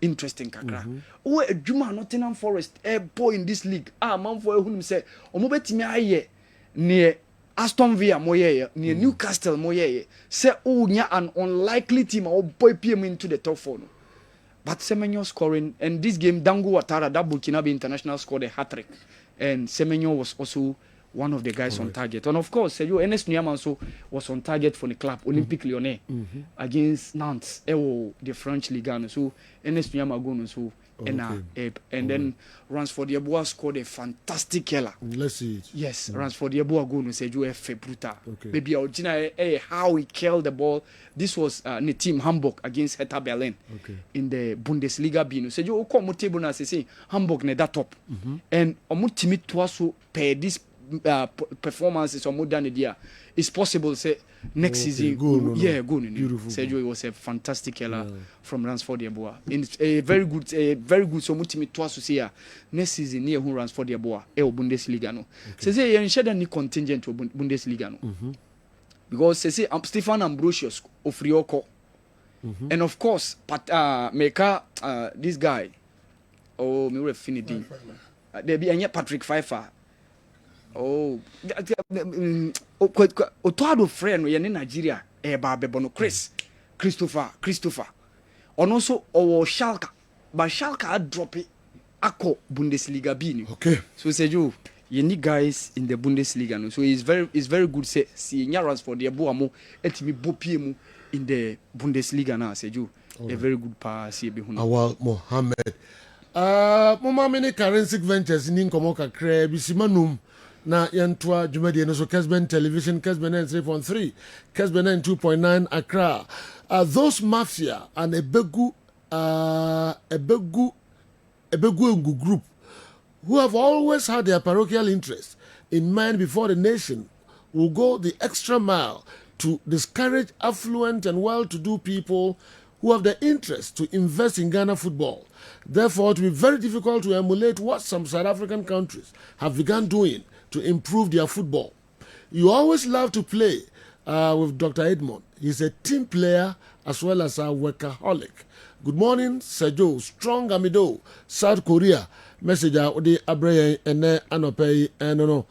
interesting kakra. Ejuma, Nottingham Forest, a boy in this league. Man for whom say, Omobetimi aye near Aston Villa moye near Newcastle moye. Say, nya an unlikely team or boy PM into the top 4. But Semenyo scoring, and this game, Dango Ouattara, that Burkinabe international, scored a hat-trick. And Semenyo was also one of the guys on target. And of course, Sergio Enes Nuyamanso was on target for the club, Olympique Lyonnais, against Nantes, the French Ligue 1. So Enes Nuyamanso, so and then Ransford Yeboah scored a fantastic killer. Let's see it. Yes, Ransford Yeboah go no Sergio F. Bruta. Maybe how he killed the ball. This was the team Hamburg against Hertha Berlin in the Bundesliga B. No Sergio Oko Motebo na say Hamburg ne that top. And omo timi to also pay this performances or more than a year. It's possible say next season go. Beautiful. Sergio was a fantastic killer from Ransford Yeboah. A very good so multi to us say next season near who Ransford Yeboah Bundesliga no. Say you share any contingent to Bundesliga no. Because say Stefan Ambrosius of Ryoko. And of course this guy me refinity. There be any Patrick Pfeiffer. Otoado friend we in Nigeria Bebono Christopher and also Schalke, but Schalke drop it ako Bundesliga B. Okay, so Sergio, you need guys in the Bundesliga no? So it's very good say see Nyarans for the Boamo etimi bopiemu in the Bundesliga now Sergio. A very good pass here behind Awal Mohammed mama many currency ventures in Komoka Kre Bisimanum na yantwa jumadi no so Kessben television Kessben 3.3 Kessben 2.9 Accra those mafia and a begu group who have always had their parochial interests in mind before the nation will go the extra mile to discourage affluent and well-to-do people who have the interest to invest in Ghana football. Therefore, it will be very difficult to emulate what some South African countries have begun doing to improve their football. You always love to play with Dr. Edmond. He's a team player as well as a workaholic. Good morning, Sergio. Strong Amido, South Korea. Message out the Abreye and Anopei and no.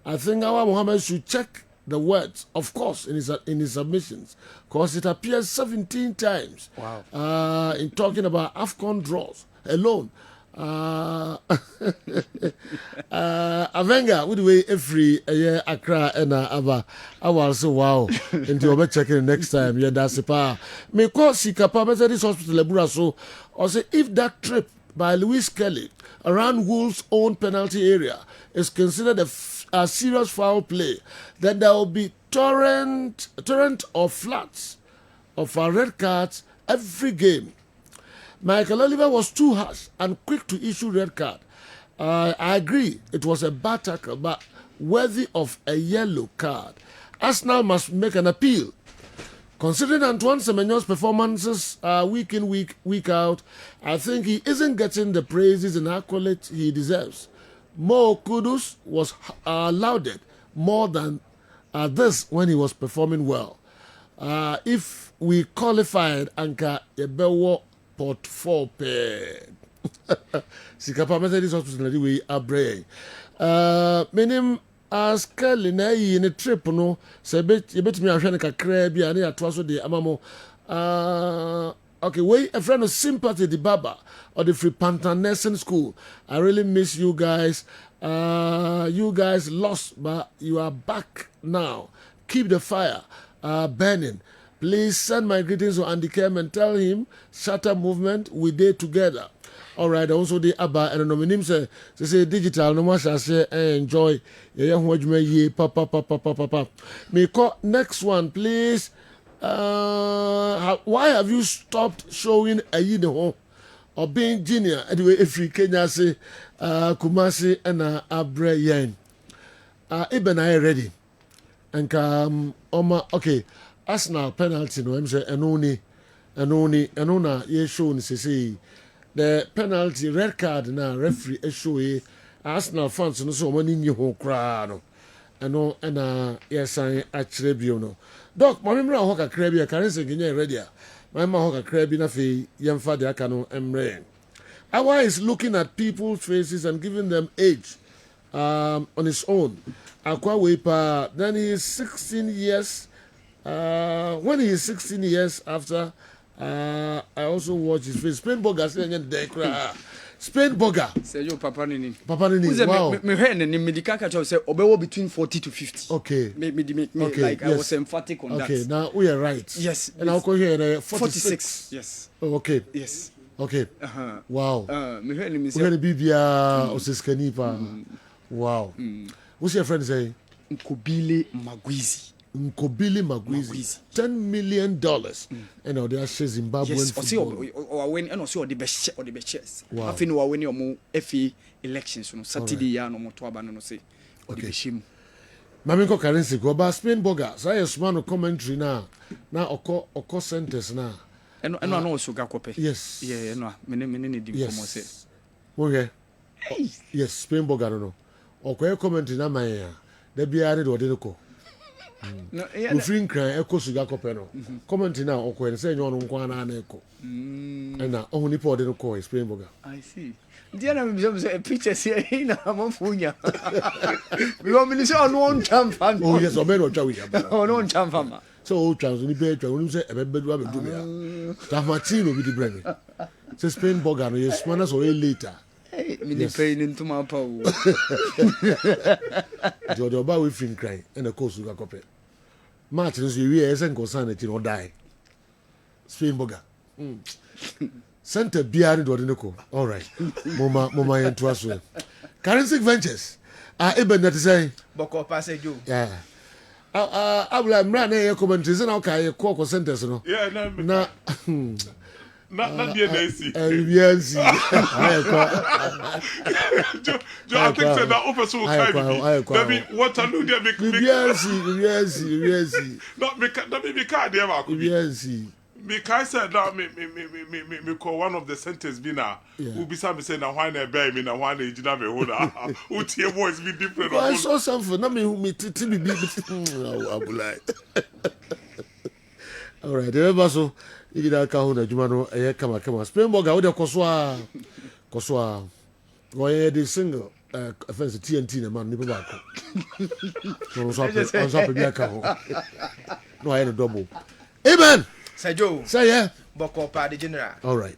I think our Muhammad should check the words, of course, in his submissions, because it appears 17 times. Wow. In talking about AFCON draws alone. Avenga would way every year Accra and Ava. I was so wow. And you'll be checking next time. Yeah, that's a power. Me call Sikapa Methodist Hospital Leburaso or say if that trip by Louis Kelly around Wolves' own penalty area is considered a serious foul play, then there will be torrent of floods of red cards every game. Michael Oliver was too harsh and quick to issue red card. I agree it was a bad tackle, but worthy of a yellow card. Arsenal must make an appeal. Considering Antoine Semenyo's performances week in, week out, I think he isn't getting the praises and accolades he deserves. Mo Kudus was lauded more than this when he was performing well. If we qualified Anka Ebewo Port 4 pair. Sikapa Methodist Hospital na we abre. Menim as Kelly na yi ne trip no se betimi ahwe ne kakra bia na yato so de amamo. Okay, wait, a friend of Sympathy the Baba or the Free Pantanessen School. I really miss you guys. You guys lost, but you are back now. Keep the fire burning. Please send my greetings to Andy Kem and tell him Shatter Movement, we did together. All right, also the Abba and anonym say digital no more shall say enjoy. Yeah, papa. Me call next one, please. Why have you stopped showing a year home or being junior? Anyway, if you Kenya say Kumasi and Abre Yen. Eben I ready. And okay. Arsenal penalty no I'm say enona ye show ni say the penalty red card na referee show Arsenal fans no so many ni ho kra no eno na yes an akire bio no doc mamemra ho kakra bi Karen say genya ready mamma ho kakra bi na fe yemfa de aka no emre Awa is looking at people's faces and giving them age on his own. Akwa Wepa, then he is 16 years. When he is 16 years after, I also watch his face. Spain Boga saying Dekra. Spain Boga. Say you Papa Nini. Papa Nini. Wow. Me heard in Medicaka say obewo between 40 to 50. Okay. Me okay. Like yes. I was emphatic on that. Okay. Now we are right. Yes. And I'll call here 46. Yes. Oh, okay. Yes. Okay. Wow. Me heard him say. We're gonna be Bibia Osiskanipa. Wow. What's your friend say? Nkobile Magwizi. 10 million dollars. And now they are Zimbabwean yes, football. Or win and also the best or the best. Wow. I think we win your FA elections on Saturday ya no moto aba no say. Or the beshim. Maminko Karensi go ba Spain Boga. Say small commentary na oko sentence na. And no also ga kope. Yes. Yeah, no. Me need dim komo say. Okay. Yes, Spain Boga no. Oko commentary na man ya. Da biare do de ko. No, free cry echo sugar copper no. Comment now oko say nyo no nkwa na echo. And na ohuni po de no ko Spain Boga. I see. Diana me say pictures here na amofunya. We want me say on one champ fan. Oh yes, o me no twa we ya. On one champ fan. So trans ni be twa onu say e be bedu abedu me ya. Ta Martino bi di bremi. Say Spain Boga no yes man so later. Me dey paying into my power. The oba we free cry and the coast sugar copper. Martin so we esen concern it no die. Spain Boga. Center biari do de ko. All right. Mama yentu aso. Currency Ventures. Eben that say Boko passage you. Yeah. Abla mra na ye commentaries na okay call centers no. Yeah, na Not the NAC. Yes. I think that officer will carry me. What I do there make yes. Not me card there. Yes. Because I said that me call one of the centers be now. Who be some say now why na buy me now why na you na me hold ah. Who your voice be different. I saw something. Na me titi be. Abulai. All right. Remember so. Igida ka ho na djuma no kama Spain Boga wo de koso a wo ye the single offense TNT na man ni ba ko no so pe bia ka ho no I no double amen Sergio say yeah Boko pa the general. All right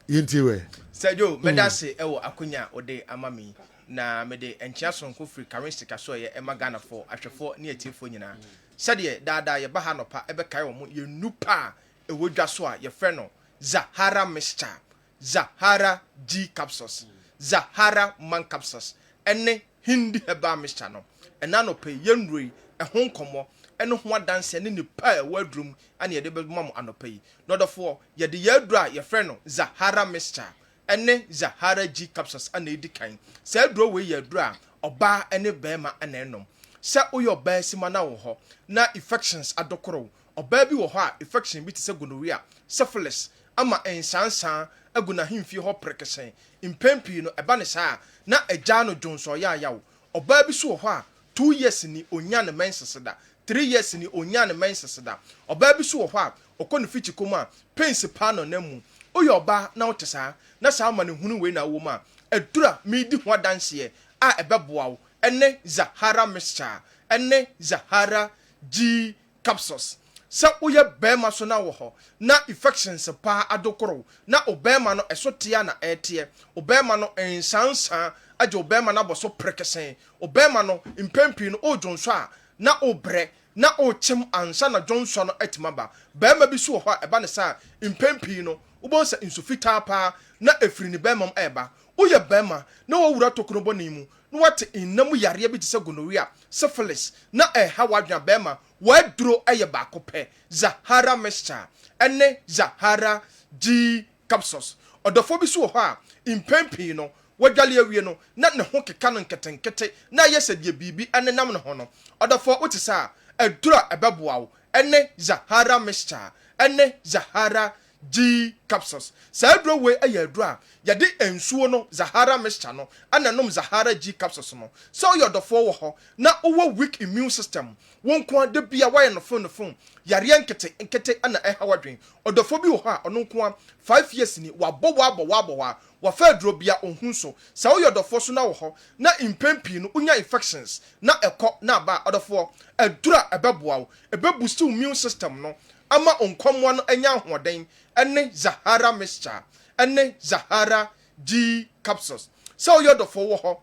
yenti we Sergio medase ewo akonya ode amami na mede enchia sonko free currency ka so ye Ghana for ahwefo ne atifo nyina sade dada ye ba ha no pa ebe kai wo mo ye nupa ewo dwa so a ye frɛ no Zahara mixture, Zahara G capsules, Zahara man capsules ene hindi heba mixture no ɛna no pe yenrui ɛho nkomo ɛno ho adanse ne nipa wadrum ane ye de be mam anopa yi no dofo ye de yadru a ye frɛ no Zahara mixture ene Zahara G capsules ane edi kan sɛ adru we yadru a oba ene bema ane enom sɛ oyo ba sima na wo ho na infections adokoro oba bi wo ho a infection bi te se gonorrhea syphilis ama ensansan aguna himfi ho prekesen impempi no eba ne saa na agya no jonso ya yawo oba bi so wo ho a 2 years ni onya ne menseseda 3 years ni onya ne menseseda oba bi so wo ho a okonu fichi koma pains pano na mu oyo oba na wotesa na saa ma ne hunu we na wo ma adura medi ho danse a ebeboa wo ene Zahara mixture ene Zahara G capsules sa uye bema so na wo ho na infections pa adokoro na obema no esotia na etie obema no ensansan aje obema na boso prekesen obema no impempi no ojonso a na obre na ochim ansa na jonso no etimaba bema bi so ho eba ne sa impempi no wobɔ sɛ nsu fitaa paa na efiri ne bɛrima ɛba woyɛ bɛrima na wɔwura tokorobɔ ne mu na wɔte nnam yareɛ bi te sɛ gonorrhea syphilis na ɛha wadwa bɛrima wɔaduro ɛyɛ baako pɛ Zahara mixture ɛne Zahara G capsules ɔdɔfo bi so wɔ hɔ a mpɛn pii no wadwale awie no na ne ho keka no nketenkete na ayɛ sɛ deɛ biribi ɛnenam ne ho no ɔdɔfo wote sɛ a aduro a ɛbɛboa wo ɛne Zahara mixture ɛne Zahara G capsules saa aduro wei ɛyɛ aduro a yɛde nsuo no Zahara mixture no ana nom Zahara G capsules no sɛ ɔyɛ ɔdɔfoɔ wɔ hɔ na ɔwɔ weak immune system wɔn nko de bia wɔyɛ no phone yareɛ nkete ana ɛha wadwen ɔdɔfoɔ bi wɔ hɔ a ɔno nko 5 years ni wabɔ wafa aduro bia ohun so sɛ ɔyɛ ɔdɔfoɔ so na wɔ hɔ na impempi no unya infections na ɛkɔ na aba ɔdɔfoɔ aduro a ɛbɛboa wo ɛbɛboost immune system no ama onkomwa no anya ahoɔden ɛne Zahara mixture ɛne Zahara G capsules sɛ ɔyɛ ɔdɔfoɔ wɔ hɔ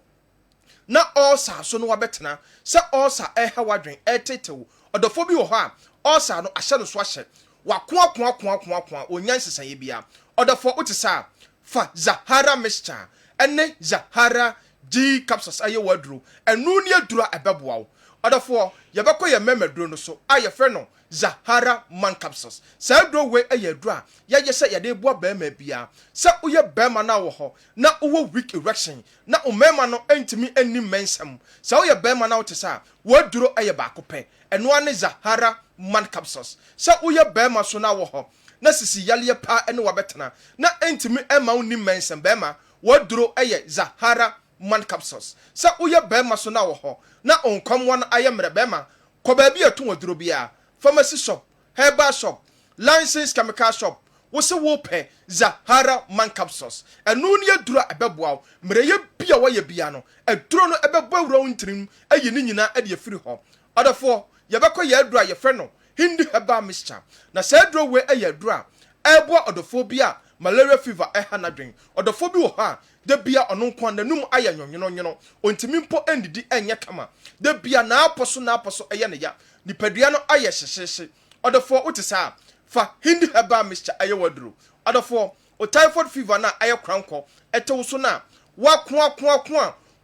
na ɔsa so no wabɛtena sɛ ɔsa ɛha wadwen ɛtetew ɔdɔfoɔ bi wɔ hɔ a ɔsa no ahyɛ no so ahyɛ wakoa onya nsesaye bia ɔdɔfoɔ wote sa fa Zahara mixture ɛne Zahara G capsules ayɛ waduro ɛnu ne aduro a ɛbɛboa wo ɔdɔfoɔ yɛbɛkɔ yɛ mɛmɛduro no so a yɛfrɛ no Zahara man capsules saa aduro wei ɛyɛ aduro a yɛyɛ sɛ yɛde boa bɛrima bia sɛ woyɛ bɛrima no wɔ hɔ na wowɔ weak erection na ɔmɛrima no ntumi ani mmɛnsɛm sɛ woyɛ bɛrima no wote sɛ a waduro ɛyɛ baako pɛ ɛnoa ne Zahara man capsules sɛ woyɛ bɛrima so na wɔ hɔ na sisi yaleɛ paa ɛne wabɛtena na ntumi ɛma wo ni mmɛnsɛm bɛrima waduro ɛyɛ Zahara man capsules sɛ woyɛ bɛrima so na wɔ hɔ na onkomwa no ayɛ mmerɛ bɛrima kɔ baabi ɛto waduro bia pharmacy shop, herbal shop, licensed chemical shop. Wose wo pe Zahara man capsules. Enu ni adura ebeboa. Mreye bia wa ye bia no. Aduro no ebebo awura wontirim ayi ni nyina e de afiri ho. Odafo ye beko ye adura ye fre no Hindi herbal mixture. Na se aduro we e ye adura ebo odofo bia malaria fever e ha nadwen. Odofo bi wo ha de bia ono nkwan nanum aya nyonyono ontimi mpo endidi enye kama. De bia na aposo eye ne ya. Nipadua no ayɛ hyehyehye ɔdɔfoɔ wote saa fa Hindi herbal mixture ayɛ waduro ɔdɔfoɔ o typhoid fever na ayɛ krankɔ ɛtew so na wakoa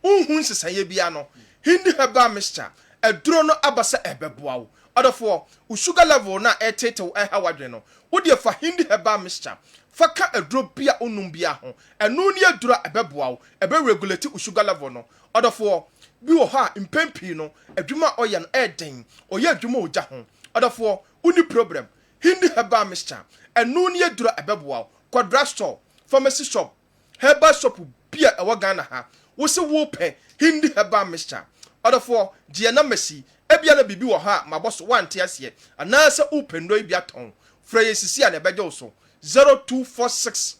unhu nsesaye bia no Hindi herbal mixture aduro no aba sɛ ɛbɛboa wo ɔdɔfoɔ o sugar level na ɛtetew ɛha wadwe no wode fa Hindi herbal mixture fa ka aduro bia onum bia ho ɛno ne aduro ɛbɛboa wo ɛbɛ regulate o sugar level no ɔdɔfoɔ bi wɔ hɔ a mpempi no adwuma ɔyɛ no ɛden ɔyɛ adwuma ogya ho ɔdɔfoɔ uni problem Hindi herbal mixture ɛno ne aduro ɛbɛboa kɔ drugstore pharmacy shop herbal shop bia ɛwɔ Ghana ha wo se wo pɛ Hindi herbal mixture ɔdɔfoɔ gye na masi ebia na bibi wɔ hɔ a mabɔ so wante aseɛ anaasɛ upendo bia tɔn fra yɛ sisi a na ɛbɛgye wo so 0246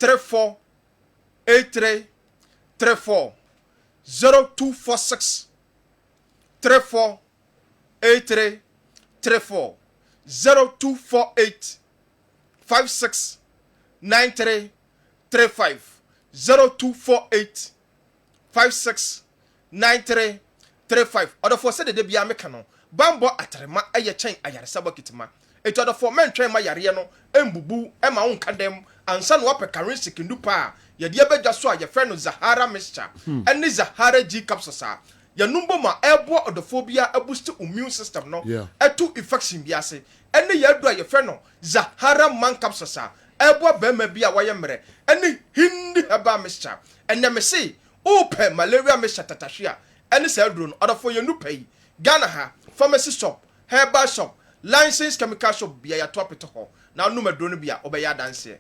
34 83 34 0246 34 83 34 0248 56 93 35 0248 56 93 35 Odofo se de bia meka no bambo atrema eye chen ayaresa bakitima eto odofo mentwen ma yare no embubu ema wo nkadem ansa no wapɛ currency kindu pa ye de abadwa so a ye frɛ no Zahara mixture ene Zahara G capsules a ye numbo ma ebo odofo bia boost immune system no etu infection bia se ene ye adu a ye frɛ no Zahara man capsules a ebo bema bia waye mre ene Hindi herbal mixture ene me se open malaria mixture tatahwe ene sa aduro no odofo ye nu pai Ghana ha pharmacy shop herbal shop licensed chemical shop bia ya top it ho na no maduro no bia obeya danse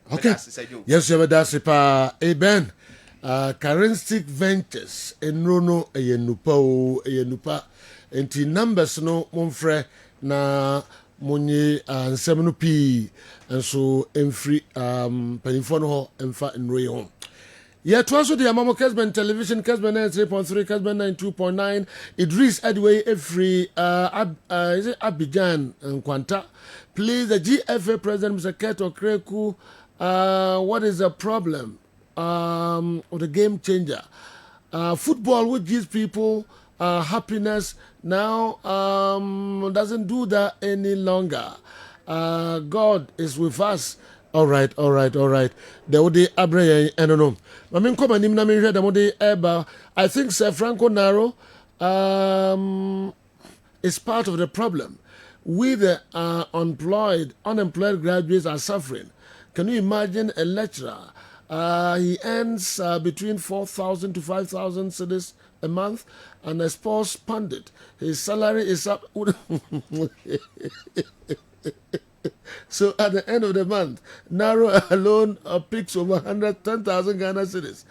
yes you that's pa aben currency ventures enrono eyenupa enti numbers no monfrɛ na monye nsɛm no pii enso emfri panifo no ho emfa enroye ho. Yet also the Amamo Kessben television, Kessben 93.3, Kessben 92.9, Idris Edway every is it Abidjan and Kwanta. Please, the GFA president, Mr. Keto Kreku, what is the problem? Or the game changer? Football, which gives people happiness, now doesn't do that any longer. God is with us. All right. There would be Abre, I don't know. I mean, come on, I mean, I think Sir Franco Naro is part of the problem. We, the unemployed graduates are suffering. Can you imagine a lecturer? He earns between 4,000 to 5,000 cedis a month, and a sports pundit, his salary is up. So at the end of the month, Naro alone picks over 110,000 Ghana cedis.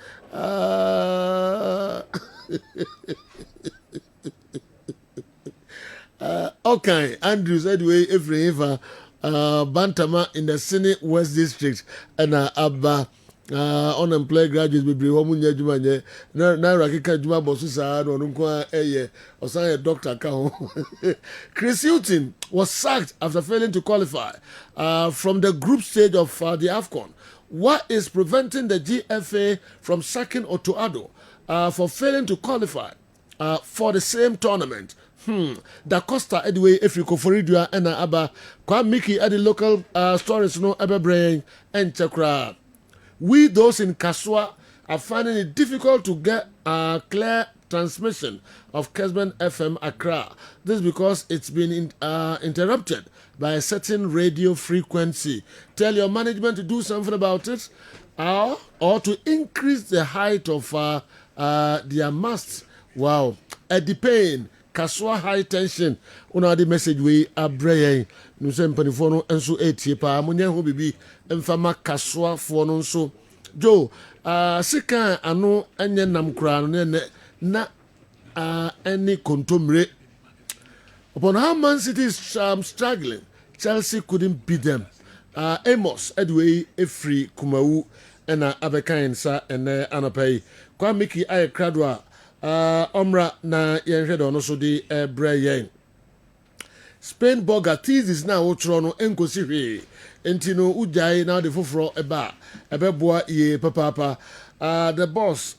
Okay, Andrews anyway, Ephraim, Bantama in the Senate West District, and Abba. Unemployed graduates be bring home juma nye na rakika juma bosu sa no nko eye osan doctor ka ho. Chris Hilton was sacked after failing to qualify from the group stage of the AFCON. What is preventing the GFA from sacking Otto Addo for failing to qualify for the same tournament? Da Costa anyway if you koforidua and aba kwa Mickey at the local stories no ebe brain and chakra. We, those in Kaswa, are finding it difficult to get a clear transmission of Kessben FM Accra. This is because it's been interrupted by a certain radio frequency. Tell your management to do something about it or to increase the height of their masts. Wow. Eddie Payne, Kaswa High Tension. Una the message we are braying. Nusem Panifono and so 8 pa Munya Hobibi Mfama Kaswa for no so. Joe, Sika ano enye nam kra no na any contumre. Upon how Man City is struggling, Chelsea couldn't beat them. Amos, Edway, Efri, Kumau, and Abekan sa and Anapay. Kwa Miki Aye Kradwa, Omra na Yenhedo no so di Brayen. Spain Boga teases now Otrono Enkosiri. Entino Ujai now the fufro eba ebeboa ye papa. The boss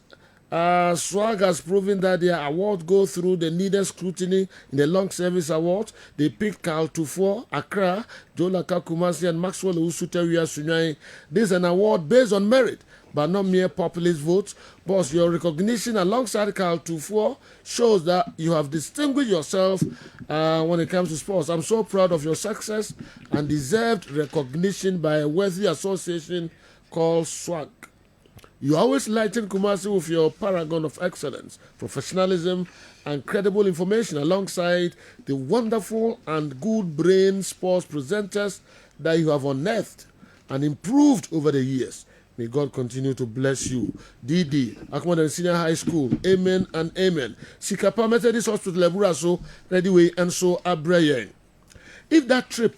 Swag has proven that their award go through the needed scrutiny in the long service award. They picked Carl Tufo, Accra, Joe Laka Kumasi and Maxwell Usuteria Sunyai. This is an award based on merit, but not mere populist votes. Boss, your recognition alongside Carl Tufo shows that you have distinguished yourself when it comes to sports. I'm so proud of your success and deserved recognition by a worthy association called SWAG. You always lighten Kumasi with your paragon of excellence, professionalism, and credible information alongside the wonderful and good brain sports presenters that you have unearthed and improved over the years. May God continue to bless you. DD, Akman Senior High School, amen and amen. Sikapa Methodist Hospital, Eburaso, Readyway, and so Abrayen. If that trip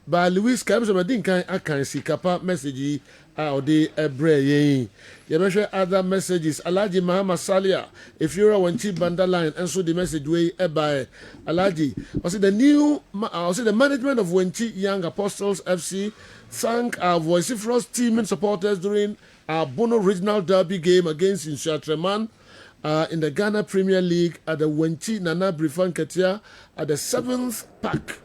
by Louis Kamsamadinkan Akan Sikapa message out the Abrayen. You mention other messages. Alaji Mahama Salia, if you're a Wanchi Banda line, and so the message way by Alaji. Also the management of Wanchi Young Apostles FC thank our vociferous team and supporters during our Bono Regional Derby game against Inshatreman in the Ghana Premier League at the Wenchi Nana Brifan Ketia at the 7th pack.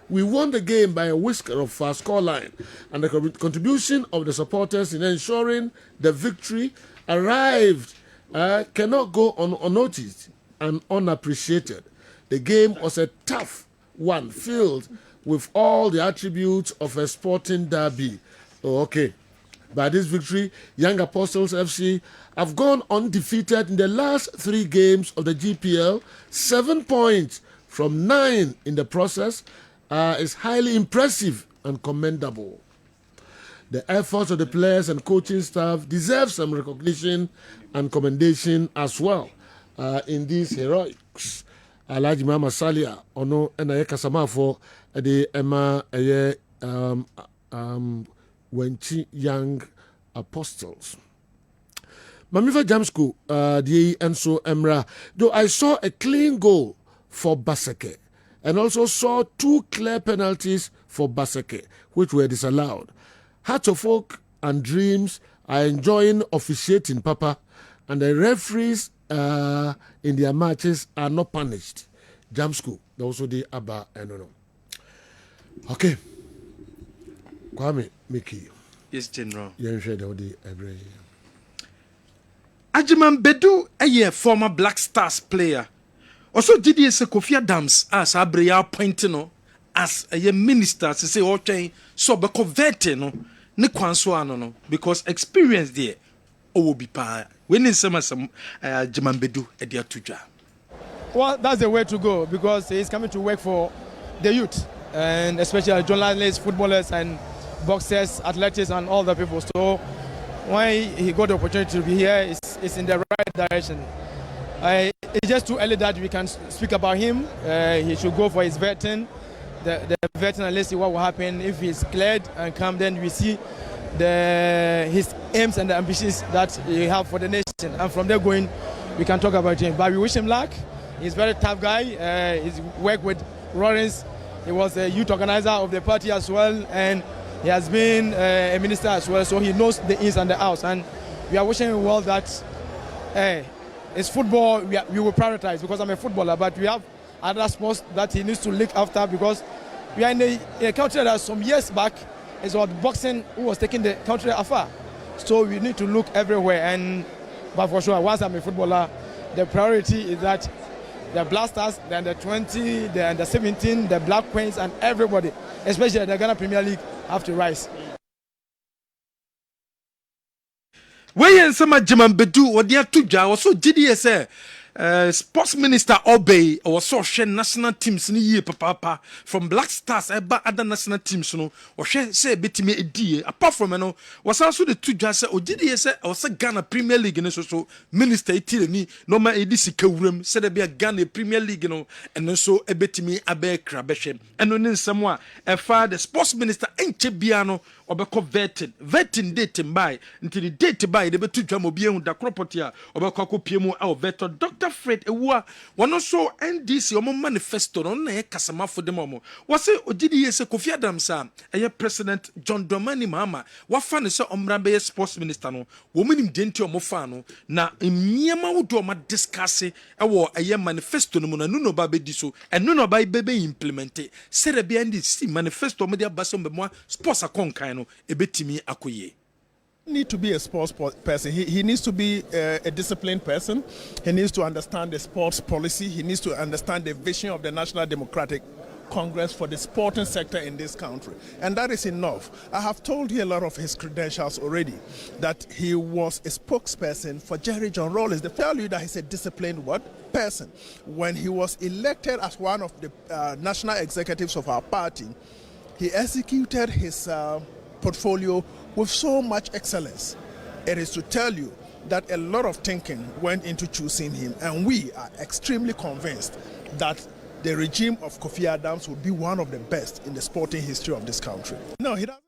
We won the game by a whisker of our scoreline, and the contribution of the supporters in ensuring the victory arrived cannot go unnoticed and unappreciated. The game was a tough one, filled with all the attributes of a sporting derby. Oh, okay. By this victory, Young Apostles FC have gone undefeated in the last 3 games of the GPL, 7 points from 9 in the process. Is highly impressive and commendable. The efforts of the players and coaching staff deserve some recognition and commendation as well in these heroics. Alaji Mama Salia ono enaye kasama for the Emma Wenchi Young Apostles. Mamifa Jamsku the Enso Emra. Though I saw a clean goal for Baseke, and also saw 2 clear penalties for Baseke, which were disallowed. Hearts of Oak and Dreams are enjoying officiating, Papa, and the referees in their matches are not punished. Jam School, also the Abba, I don't know. Okay. Kwame, Mickey. Yes, General. Yen share the every. Ajiman Bedu, a former Black Stars player. Also, GDS Kofi Adams as Abrea Pointino as a minister to say, okay, so be converted no, ne kwanso no, because experience there, will be pa. When in some Ajiman Bedu, a dear tuja. Well, that's the way to go because he's coming to work for the youth and especially journalists, footballers, and boxers, athletics, and all the people. So when he got the opportunity to be here, it's in the right direction. It's just too early that we can speak about him. He should go for his vetting, the vetting, and let's see what will happen. If he's cleared and come, then we see his aims and the ambitions that he have for the nation. And from there going, we can talk about him. But we wish him luck. He's a very tough guy. He's worked with Lawrence. He was a youth organizer of the party as well, and he has been a minister as well, so he knows the ins and the outs. And we are wishing him well that it's football we will prioritize because I'm a footballer, but we have other sports that he needs to look after because we are in a country that some years back is about boxing who was taking the country afar. So we need to look everywhere. But for sure, once I'm a footballer, the priority is that the Blasters, then the 20, then the 17, the Black Queens, and everybody, especially the Ghana Premier League, have to rise. When some Ajiman Bedu or dear tuja also GDS sports minister Obey or so share national teams ni ye papa from Black Stars eba other national teams no or share say betime edi apart from no was also the tuja say o GDS or say Ghana Premier League no so minister itile ni no ma edi sikawuram say there be a Ghana Premier League no and so ebetime abekra behwe eno ne nsemo a efa the sports minister enche bia no obeko vetting date by until the date by the betu dwam obi ehu da property a obeko akopie mu a veto Dr. Fred Ewua one also NDC omo manifesto no na kasama for dem omo wase ogidi yese Kofi Adams a president John Dramani Mahama wafa ne se omra be sports minister no wo minim denti omo fa no na miema wo do ma discuss ewo manifesto no mu na nuno ba be di so eno no ba be implement se re bia NDC manifesto mo dia baso be mo sports akonkan no ebetimi akoye. Need to be a sports person. He needs to be a disciplined person. He needs to understand the sports policy. He needs to understand the vision of the National Democratic Congress for the sporting sector in this country. And that is enough. I have told you a lot of his credentials already, that he was a spokesperson for Jerry John Rawlings. They tell you that he's a disciplined person. When he was elected as one of the national executives of our party, he executed his portfolio with so much excellence. It is to tell you that a lot of thinking went into choosing him, and we are extremely convinced that the regime of Kofi Adams will be one of the best in the sporting history of this country. No, he doesn't.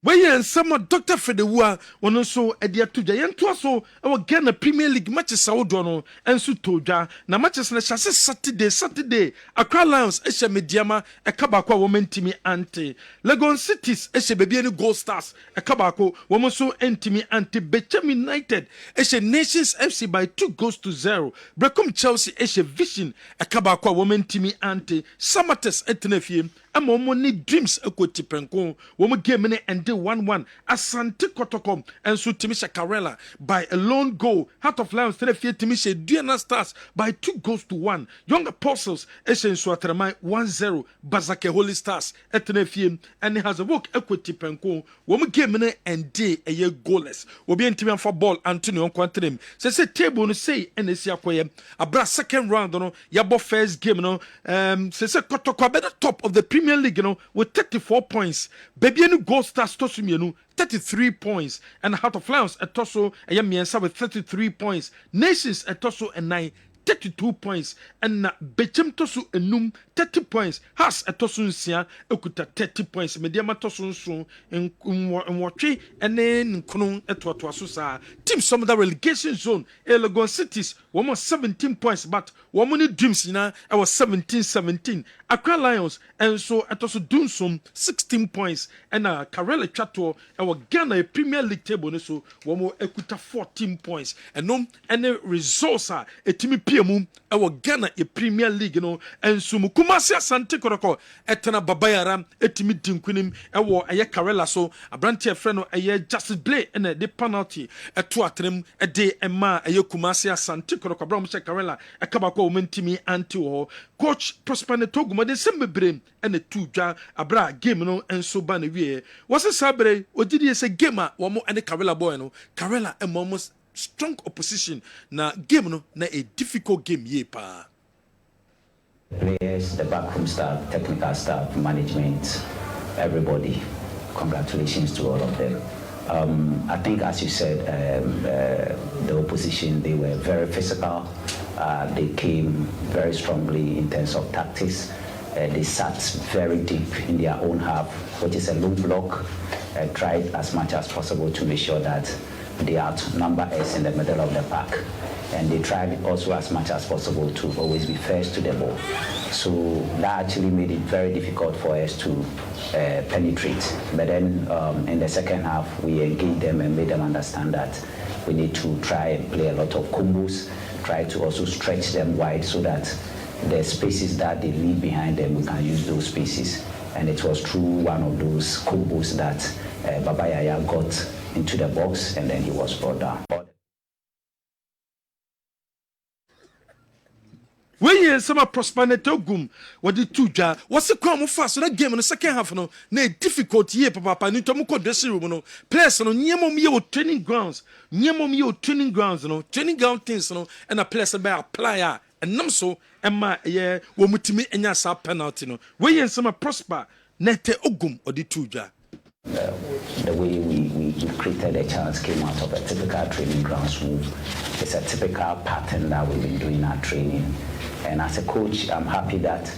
When some Dr. Fred Ewua one so edia tuja yento so e Ghana Premier League matches awodo no enso toja na matches na chase Saturday Accra Lions ehye mediama e kabako a wo mentimi ante Legon Cities ehye bebia ni Gold Stars e kabako wo so entimi ante Bechem United ehye Nations FC by 2-0 Brecum Chelsea ehye Vision e kabako a wo mentimi ante Samates etnefie ama ni Dreams ekoti penko wo game ne ende 1-1 Asante Kotoko enso Timisha Karela by a lone goal. Heart of Lions tenefie Timisha Duana Stars by 2-1. Young Apostles essenso atramai 1-0 Bazake Holy Stars etnefie and has a work equity penko wo game ne ende eye goalless. Obi entimi am for ball Antonio Nkwantrim say table no say NSC akoye abra second round no yabo first game no say Kotoko be the top of the Premier League with 34 points. Baby any Gold Stars tosumienu 33 points and Heart of Lions etoso miensa with 33 points. Nations etoso and 9 32 points and Bechem tosu enum 30 points. Has etoso nsia ekuta 30 points. Mediama toso nso nwotwe ene nkunu etoto asosa. Team some of the relegation zone Legon Cities one 17 points but one money Dreams na I was 17. Accra Lions and so etoso Dunsum 16 points and Karela Chato our Ghana Premier League table so one more ekuta 14 points and no any results are a team mu ewo Ghana e Premier League no enso mu Kumasi Asante Kotoko etena babayara etimi dinkunim ewo eye Karela so abrante efre no eye Justice Blay ene de penalty eto atrem de ema eye Kumasi Asante Kotoko bra mo Karela ekabako o mentimi anti wo coach Prosper Netogum de sembebre ene tudwa abra game no enso ba na wie wose sabre odidi ese game a wo mo ene Karela boy no Karela almost strong opposition na game no na a difficult game ye pa. Players, the backroom staff, technical staff, management, everybody, congratulations to all of them. I think, as you said, the opposition, they were very physical. They came very strongly in terms of tactics. They sat very deep in their own half, which is a low block. Tried as much as possible to make sure that they outnumber us in the middle of the pack. And they tried also as much as possible to always be first to the ball. So that actually made it very difficult for us to penetrate. But then in the second half, we engaged them and made them understand that we need to try and play a lot of combos, try to also stretch them wide so that the spaces that they leave behind them, we can use those spaces. And it was through one of those combos that Baba Yaya got into the box and then he was brought down. When you some Prosper Netogum, what the two jar was a crumb fast so that game in the second half no na difficult year papa ni to mo ko dressing room no players no nyemo mi training grounds no training ground things no and a players be apply and nam so emma ye wo mutimi enya sa penalty no when you some Prosper Netogum or the two jar. The way we created a chance came out of a typical training grounds move. It's a typical pattern that we've been doing our training. And as a coach, I'm happy that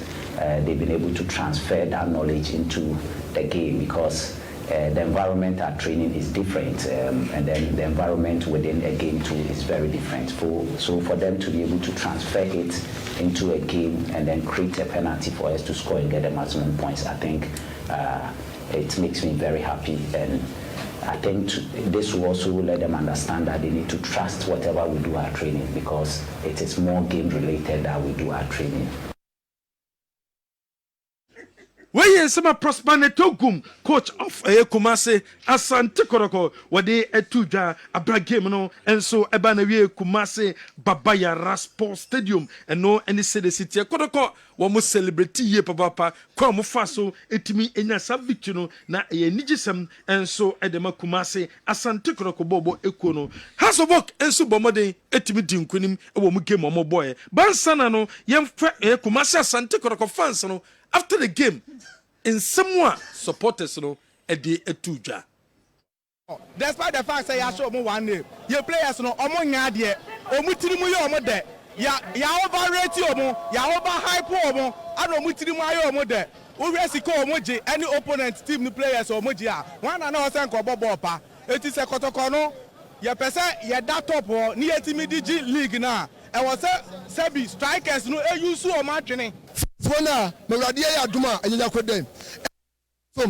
they've been able to transfer that knowledge into the game because the environment at training is different and then the environment within a game too is very different. So for them to be able to transfer it into a game and then create a penalty for us to score and get the maximum points, I think it makes me very happy, and I think this will also let them understand that they need to trust whatever we do our training because it is more game related that we do our training. When you some Prosper Netogum, coach of Kumasi Asante Kotoko, what they etuja abra game no, and so Ebanawi Kumasi Babaya Sports Stadium, and no any city Kotoko, one must celebrate ye papa, Kwamu Faso, etimi enya savictuno, na ye nijisem, and so Edema Kumasi Asante Kotoko Bobo Ekono. Has a walk and so bomade etimi dinkunim, a woman game or boy. Bansana no, young Kumasi Asante Kotoko fans no. After the game, in somewhat supporters no edi etuja. Despite the fact say I show mo one day, your players no omo nya de, omo tiri mu ye omo de. Ya overrate omo, ya over hype omo, and omo tiri mu aye omo de. Who resi ko omo je any opponent team ni players omo je a. One na o sen ko bobo pa. Eti se kotoko no, ye pese ye that top o ni etimi digi league na. E was Sebi strikers no e use o ma twene. Fona mewrade ya aduma anyanya kodem. So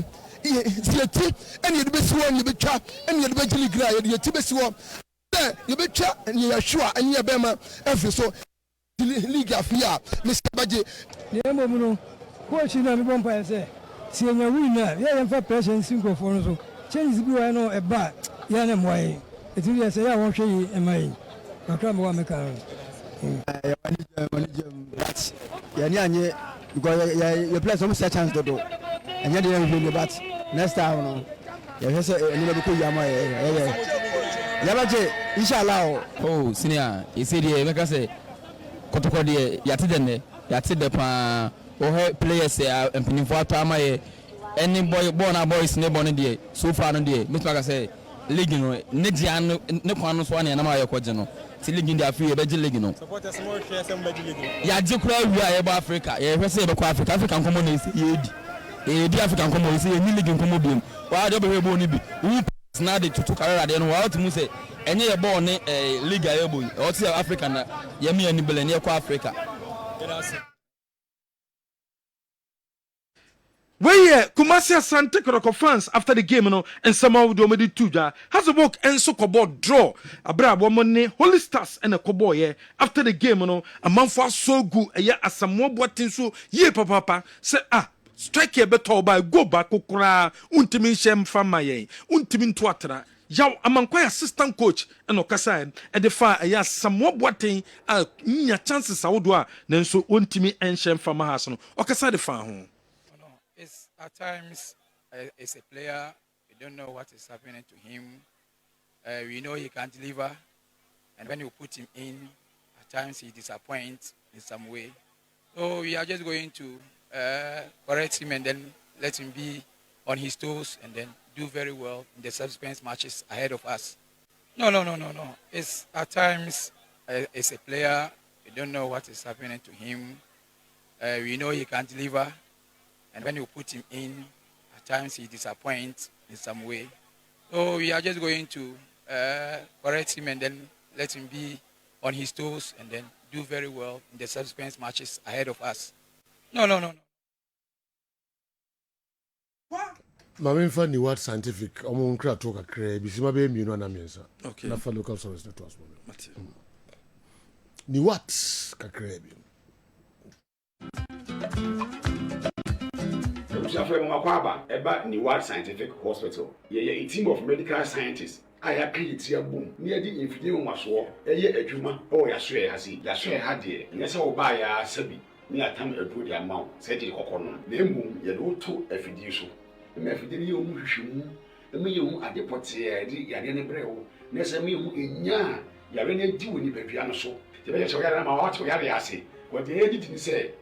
yeti eni ye be siwo ni be twa eni ye be gili gra ye yeti be siwo. Ye be twa eni ye sure eni ye be ma every so league afia Mr. Baje. Ne mo no coach na me bompa ese. Si enya win na ye yemfa pressure sinko for no so. Change bi wa no e ba ya na moye. Eti ye say ya won hwe yi e mai. Akra me wa me ka. Yeah, because you play some such chance to do, and you didn't win the bat. Next time, no, you say you never could Yama. Yabaje, inshallah. Oh, senior, you see the make us say, Kotokodi, Yatidene, Yatidepa, or players and Pinifua Tama, any boy born a boys neighbor in the so far on the Mr. say, Ligino, Nidian, Nequanos one and Amaya Quadino. Tilling in the Africa, Bedigino. Support small shares and Bedigino. Ya Jukra, we are about Africa. Yeah, we say about Africa. African communities, the African communities, a million communities. Why don't we born be? We snarled to Carrera, then what to say, and you're born a Liga Ebo, or see African, Yemi and Billionaire Africa. Where Kumasi Asante Koroko fans after the game, and somehow do made tuja has a walk and so called draw. Abra woman Holy Stars and a cowboy after the game, a month for so good a year as some more boating so ye papa say strike a better by go back okra untimin shem famaye untimin twatra. Yaw among quite assistant coach and Okasai and the fire a year some more boating chances I would do then so untimi and shem famahason Okasai the far home. It's at times as a player, we don't know what is happening to him. We know he can't deliver, and when you put him in, at times he disappoints in some way. So we are just going to correct him and then let him be on his toes and then do very well in the subsequent matches ahead of us. No. It's at times as a player, we don't know what is happening to him. We know he can't deliver. And when you put him in, at times he disappoints in some way. So we are just going to correct him and then let him be on his toes and then do very well in the subsequent matches ahead of us. No. Mama ni what scientific omo nkra to kakra bi sima be mienu na miensa. Okay. Na for local service to us. Ni what kakra bi. From Makwaba, about Niwad Scientific Hospital. A team of medical scientists. I have created a boom near the infidel was war. A year a juma, oh, Yasue has it. Yasue had it. Yes, I'll buy a sabi. Near time a good amount, said the coconon. Name boom, you two a fiducial. The Mephidium Mushimu, the meum at the potier, the Yadianebreo, Nesamium in Ya, Yarene Juni Pepiano so. The Venezuela, my watch, Yariasi. What the editing said.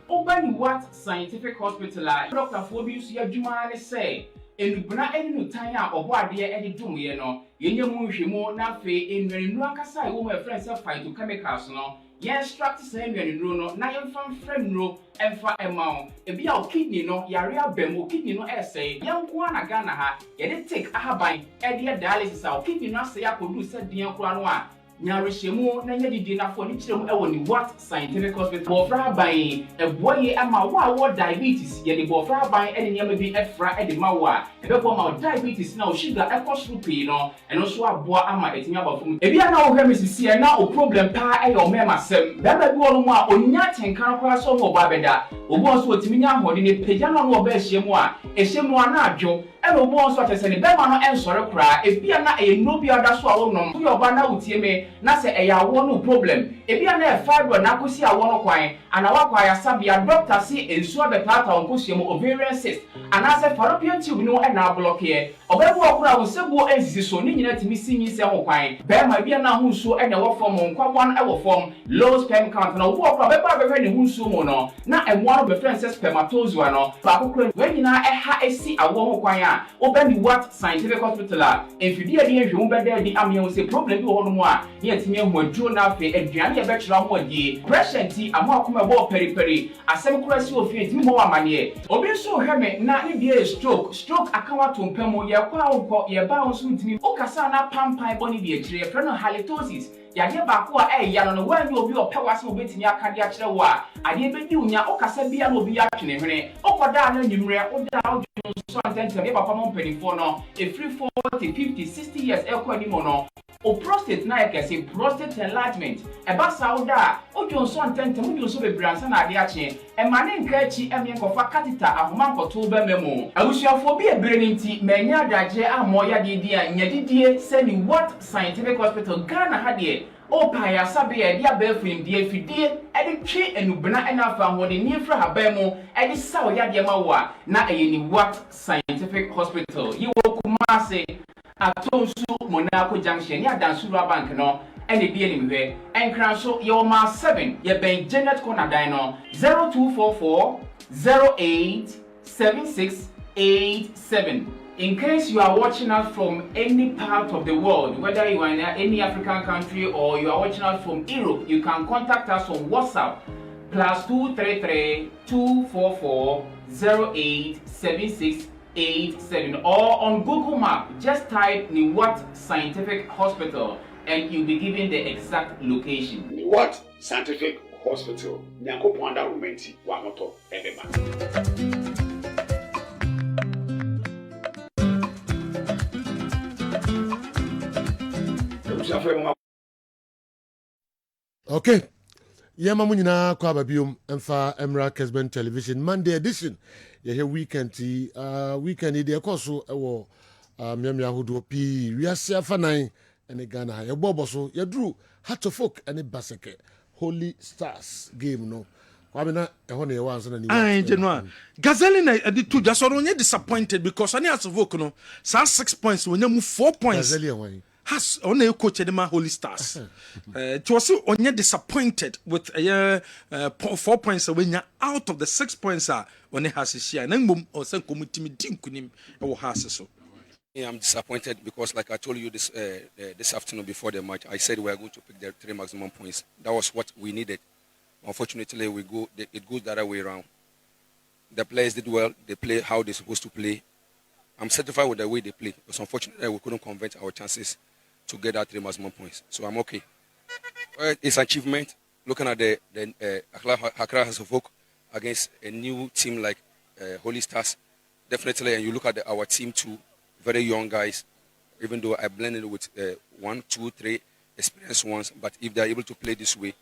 Open what scientific hospital Dr. Phobius Yajumani say, and Buna any Tanya or what dear Eddie Dumiano, Yenyamu na fe in Nuakasa, whom my friends have fight to chemicals no. Yes, structure same and no, Nayan from friend no, and for a mount. If you are kidney no, Yaria Bemo kidney no essay, young Kwana Ganaha, yet take a habine, Eddie dialysis, our kidney not say I could do said the Yanquanoa. Nyarishemu na nyadi dina for ni chiremu ewo ni what scientific hospital bofra ban eboye ama wa diabetes ye de bofra ban ene nyama bi efra e de mawa ebebo ma diabetes na o sugar e cost rupi no eno so aboa ama etimi abafum ebia na o hwemi sisi e na o problem pa e yo mema sem baba bi wonu mu a onya tenkan kwa so mo ba beda obu on so otimi nya hode ne pagya na no oba ehyemu a ehyemu ana adwo e no obu on so atese ne bema no ensore kra ebia na e no bi ada so a wonom yo ba na utie me na se e ya wo no problem ebia na e fibro na kosi a wo no kwan ana wa kwa ya sabia doctor si ensuo betata onkosi mu ovarian cyst ana se fallopian tube no e na block ye obebu okura wo sebu ensisi so ni nyina timi sinyi se ho kwan bema ebia na ho nsuo e na wo form nkwa e wo form low sperm count na wo okura beba beba ne ho nsuo mu no na emo no be friend se spermatozoa no ba kokura we nyina e ha esi awo ho kwan a obani what scientific hospital a enfidi ade ehwe be da di amia wo se problem bi wo no mu a ye timi hu aduro na afi aduane ye be kira ho adie pressure ti amo akoma bo periperi asem kura si ofi timi mo amane obi so hweme na ne bia stroke akawa to mpam ye kwa onko ye ba on so ntimi okasa na pampan boni bi akire frɛ no halitosis yade ba ko a ya no wanyi obi opewase obetimi akade akire wo a ade bedi unya okasa bia no obi atwene hwene okoda na nyimre oda so antente me papa mo mpanifo no e free 40 50 60 years ekwani mo no o prostate na yekese prostate enlargement e ba sauda o jonso antente mo jonso bebransa na ade ache e mane nka achi emye kofa catheter ahoma nkoto ba memo abusuafo bi ebere nti manya adaje amoya de a nyadidie seni what scientific hospital Ghana ha de o pa ya sabe ya dia ba fim die fidie e de twe enubena e na afa ho de ni fra haban mu e de saw ya de ma wo na eyeni what scientific hospital yi wo Kumasi atonsu Monaco junction ya dansuru bank no ene bi ene mhwe enkran so ye o ma 7 ye ben Janet Corner dan no 0244 087687. In case you are watching us from any part of the world, whether you are in any African country or you are watching us from Europe, you can contact us on WhatsApp +233 244 087687 or on Google Map. Just type Niwat Scientific Hospital and you'll be given the exact location. Niwat Scientific hospital nyankopɔn adawomenti wa moto ebeba. Okay. Yema mu nyinaa kwa babiom emfa Emra Kessben Television Monday edition. Ye here weekend weekend de ekoso ewo miamia hodo pi wiase afanan ene Ghana ha. Ye bobo so ye dru Heart of Folk ene Baseke Holy Stars game no. Kwa na eho na ye wan so na ni. Genoa. Gazelle na edi tu just onye disappointed because ani Heart of Folk no sa 6 points when you move 4 points. Gazelle wan has on a coach the Holy Stars. It was only disappointed with 4 points when you're out of the 6 points when it has a share. And then or some committee team kunim or has so. I'm disappointed because, like I told you this afternoon before the match, I said we are going to pick the 3 maximum points. That was what we needed. Unfortunately, it goes the other way around. The players did well. They play how they're supposed to play. I'm satisfied with the way they play. But unfortunately, we couldn't convert our chances to get that 3 maximum points. So I'm okay. It's an achievement looking at the Accra Hearts of Oak against a new team like Holy Stars. Definitely, and you look at our team too, very young guys, even though I blended with 1, 2, 3 experienced ones. But if they're able to play this way,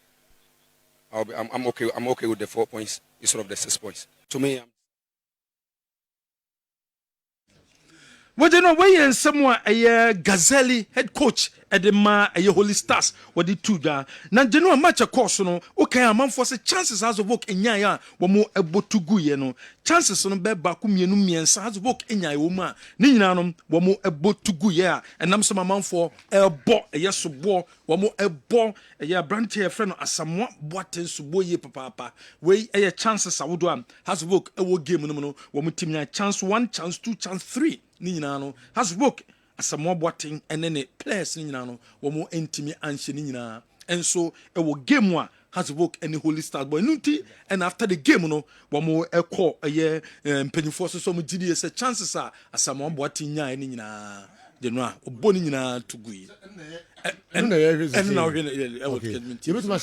I'm okay. I'm okay with the 4 points instead of the 6 points. To me, What you know, when someone a Gazelle head coach at the Holy Stars, what the two da. Now, you know, a match of course, no. Okay, a man for the chances as of work in ya, one more able to go, you know. Chances on bed back, and has work in ya, woman. Ninanum, one more able to go, yeah. And I'm some amount for a ball, a yes, war, one more a ball, a year branch here, friend, as somewhat buttons to boy, papa. Way a chances I would one has work a game, no, one team, chance 1, chance 2, chance 3. Ninano has work as a more boating and then a players Ninano, one more intimate and Shinina. And so a game one has work any Holy Stars boy Nuti, and after the game, no, one more a call a year penny forces so much GDS chances are as some more boating Nina. Genoa, or Bonina to Gui. And now, you bet my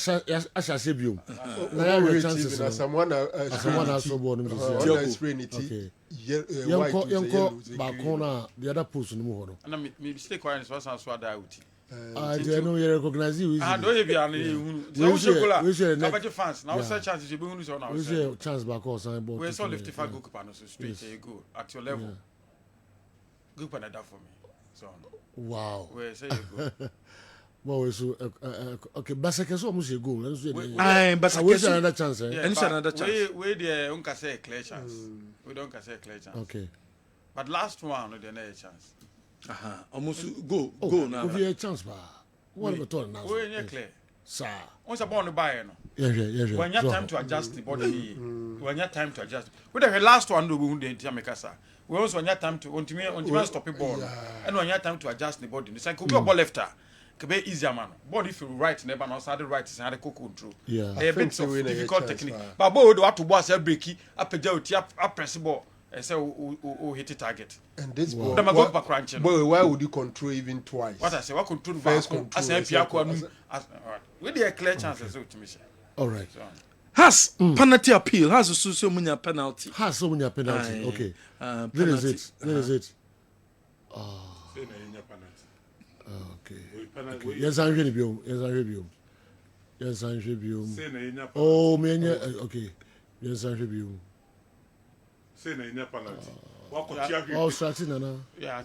Ashabium. Someone else born in Yanko Bakona, the other person who and I mistake one is also swad out. I know you recognize you. I don't have any fans. Now, such chances you bonus on our chance back or something. We're so lifted for good panos straight. You go at your level. Good panada for me. So, wow. Where say you go? Well, so okay, Basake so much go. But I wish another chance. Another chance. We the unka say clear chance. We don't say clear chance. Okay. But last one, no, there is chance. Almost go now. Give you a chance, ba. What about all now? We ain't clear. Sir. Once upon the buyer, no. Yeah. When you have time to adjust the body, when you have time to adjust. We the last one do we didn't make us. We also when you have time to on stop a ball, and when you have time to adjust the body. It's like could be a ball lefter. Could be easier man. But if you right, never know how to right is how to cook control. Yeah. A bit of difficult technique. But boy, do have to boss a breaky, up a jolt, up press the ball, and so hit the target. And this ball, boy, why would you control even twice? What I say, what control first control? As a Piaco, with the clear chances to me. All right. Has penalty appeal, has so many penalty. Has so many penalty. Okay. Where is it? Where is it? Okay. Yes, I'm ready. Yes, I'm ready. Oh, man. Okay. Yes, I'm ready. Say na penalty. Oh, starting now. Yeah, I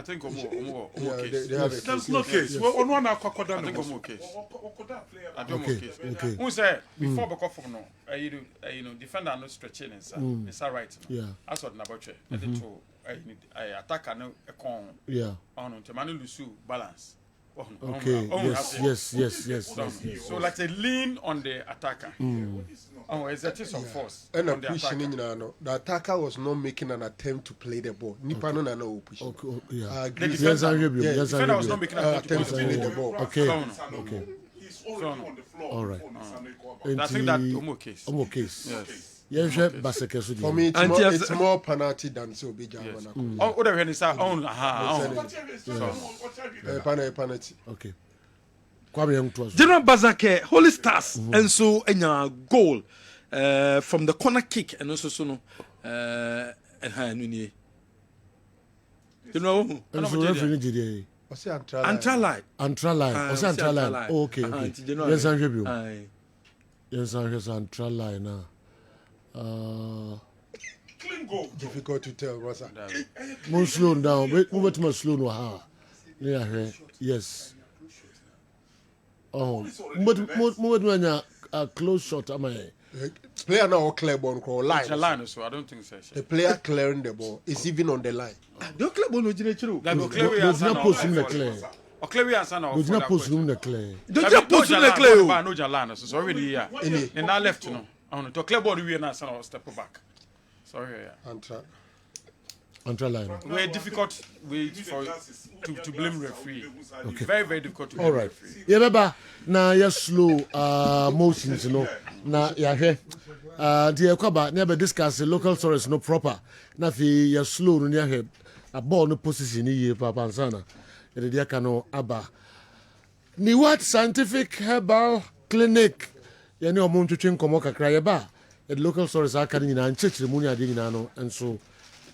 think more case. There's no case. On one akokoda. I think more case. I don't more case. Okay. Who say before beko for no? You know, defender no stretching inside. It's all right. Yeah. That's what Nabache. I think to attacker no a con. Yeah. On to manu lusu balance. Okay. Yes. So like they lean on the attacker. Oh, exerting some force. And I'm pushing in now. The attacker was not making an attempt to play the ball. Nipa no na no push. Okay. Yeah. The defender was not making an attempt to play the ball. Okay. He's on the floor. All right. I think that Omo case. Yes. Yes, for me, it's more penalty than so big. Oh, what the hell is that? Penalty. Okay. General Bazake, Holy Stars, and so a goal from the corner kick, and also so no, and Hanuni. You know, Antralai. Okay. Yes, I'm sure. Yes, I'm sure. Antralai now. Difficult to tell, what's that? More slow down. Move to my slow no. Yeah, yes. Oh, but when a close shot, am I? Player now clear ball call line. The line, so I don't think so. The player clearing the ball is even on the line. The clear ball no true. There's no post in the clear. There's no post in the clear. Don't you post in the clear? No Jalana, so already here. And I left, you know. I want to clear ball. We are not step back. Sorry, yeah. Antralai. Very difficult way to blame referee. Okay. Very, very difficult to blame all right. referee. Yeah, baba. Now you slow motions, you know. Now yeah, the kwaba never discuss the local stories no proper. Now fi you slow no near a ball no position ni papa ansana. The dia kano aba. Ni what scientific herbal clinic. Yani omo ntwetwe nkomo kakra ye ba. The local stories aka ni na nchechire mu ni ade nyina no enso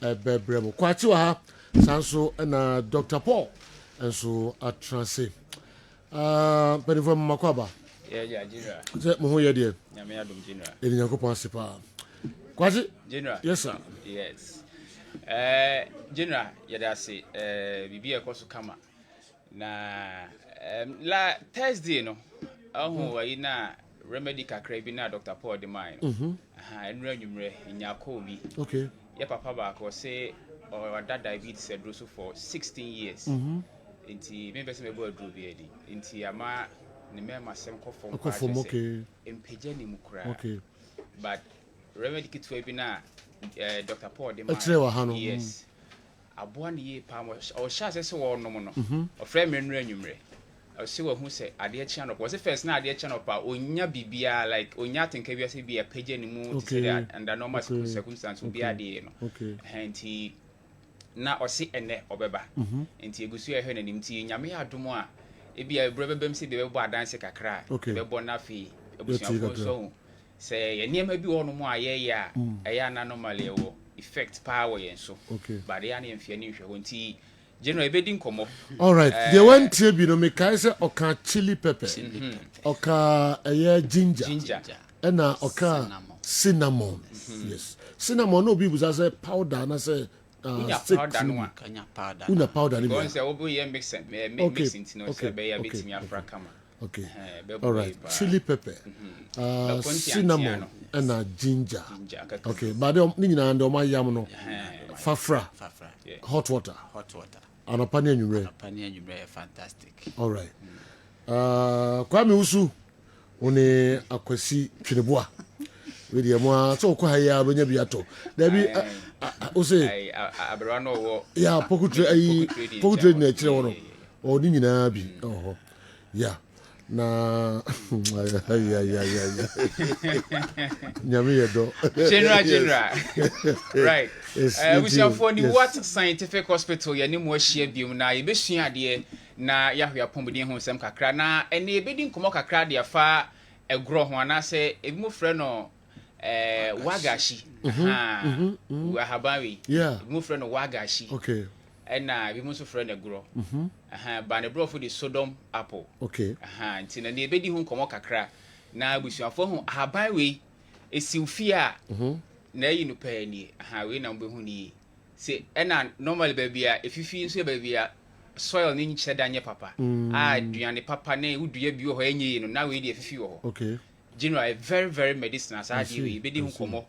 bebremo kwachi wa ha sanso na Dr. Paul enso atrance but from makwaba general je mo ho ye de nyame adom general eni yakopon sipa kwachi general yes sir yes general yada say bibi ekoso kama na la Thursday no ahu wa ina remedy kakra bi na Dr. Paul de mine enra nwumre nyako bi okay ya papa back was say or that diabetes edroso for 16 years inti me person me bo adro bi edi inti ama ne me masem kofom okay empeja ni mukura okay but remedy kitwa bi na Dr. Paul de yes aboa ne ye pa mo o sha se wo no mo no o frɛ me nra nwumre o se wo hu se ade chia no was first na ade chia no pa onya bibia like onya tenka bi ase bi peja ni mu to say under normal circumstances bi ade no enti na o se ene obeba enti egusu ehwe na nim ti nyame adomo a e bia ebre bebem se be bo adanse kakra be bo na fi ebusuafo so se ye niam bi wo no mu aye ya eya na normal ye wo effect power yen so but ya na emfia ni hwe ho nti general ebedi nkomo all right the one tie bi no me kai se oka chili pepper oka ginger na oka cinnamon yes cinnamon no bi buza se powder na se powder no kanya powder una powder ni go say obo ye mixing no se be ya betimi afra kama okay all right chili pepper cinnamon and ginger okay but ni nyina ndo ma yam no fafra hot water anapani anyumre fantastic all right kwame usu one akwasi twineboa we de mo so ko haya benya biato da bi o say abra no wo ya pokutre na kire wono o ni nyina bi yeah na nyame yedo general right we shall for the what scientific hospital ya ni mo ahia biom na ye besua ade na yahwe apomden ho sem kakra na ene ebedi nkomo kakra de afa egro ho anase ebi mo frɛ no wagashi wahabawi ebi mo frɛ no wagashi okay na ebi mo so frɛ no egro ba ne bro for the Sodom apple okay nti na ebedi ho nkomo kakra na busuafo ho ahabawi esiwfi a na yi no pa ni we na mbehu ni se na normal baby a efifi nso baby a soil ni nche danye papa aduane papa na udua bi ho enye no na we di efifi ho okay general very very medicinal sa di we bedi hu komo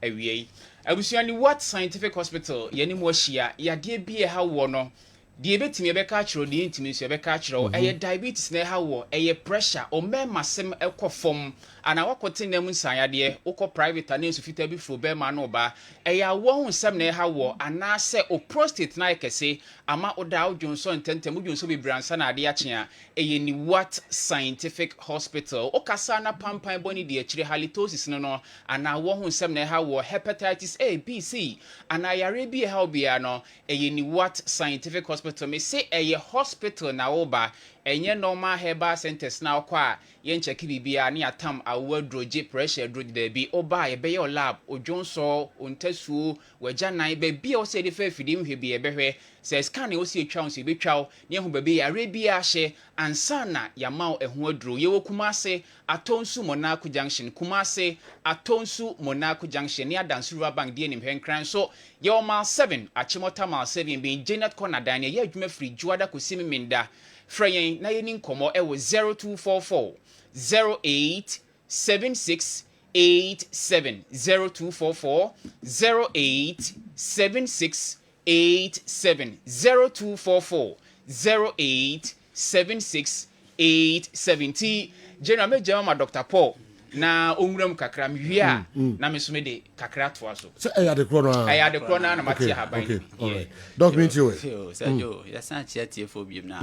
awie abusuani what scientific hospital yani mo hia ya de bi e ha wo no de betimi e be ka kiro de ntimi so e be ka kiro eye diabetes na ha wo eye pressure o mema sem ekofom ana wakote nam nsanyade ukọ private na enso fita bi fro be ma no ba eye awo hu sem na ha wo ana se o prostate na ekese ama oda odwonso ntentem odwonso be bransa na ade akye eye ni what scientific hospital o kasa na pampan boni de akire halitosis no ana wo hu sem na ha wo hepatitis A B C ana yare bi ha obia no eye ni what scientific hospital me say eye hospital na wo ba enye normal herbal centers na kwa yen check bibia na atam awadroje pressure droge da bi oba ye be your lab odwonso ontasuo wajanan be bia o se de fa fidi nhwe bi ebehwe se scan o se atwa o se betwa ne ho ba bi arabia hye ansana yamao eho adro ye wokumase atonsu Monaco junction kumase atonsu Monaco junction ne adansuru bank de nim henkran so ye o mal 7 achimota mal 7 be Janet corner dan ye adwuma free juada kosimi minda Freyen na yeni nkomo ewo 0244 08 76 87 0244 08 76 87 0244 08 76 870 General Major ma Dr. Paul na onwuram kakra mhia na mesume de kakra to aso se ayade krona ayade krona na matia haban okay all right document you Sergio yasa chia tie fo biem na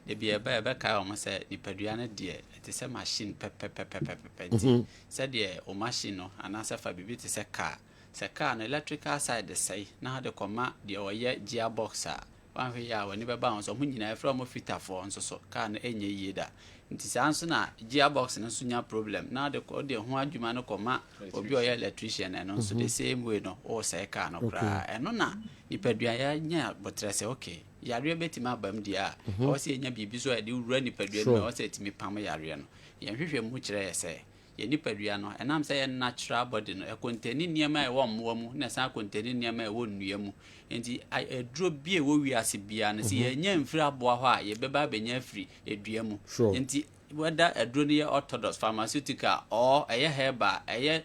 de bia ba ka o mo se nipadua na de te se machine pepepepepepe se de o machine no anasa fa bibi te se car no electrical side say na de koma de o ye gearbox a wan hwe ya wani beba on so hu nyina efra mo fitafo on so car no enye yida nti sanso na gearbox no sunya problem na de ko de ho adwuma no koma obi o ye electrician no so the same way no o say car no kra eno na nipadua ya nya botrese okay yare betima bam dia o se nya bibi so ade wura nipadua no o se timi pam yare no ye hwehwe mu kire ye se ye nipadua no enam se ye natural body no e konteni niema e wo mmo mu na sa konteni niema e wo nnua mu enti eduro bie wo wiase bia no se ye nya mfiri aboa ho a ye beba benya firi edua mu enti whether eduro ne orthodox pharmaceutical or herbal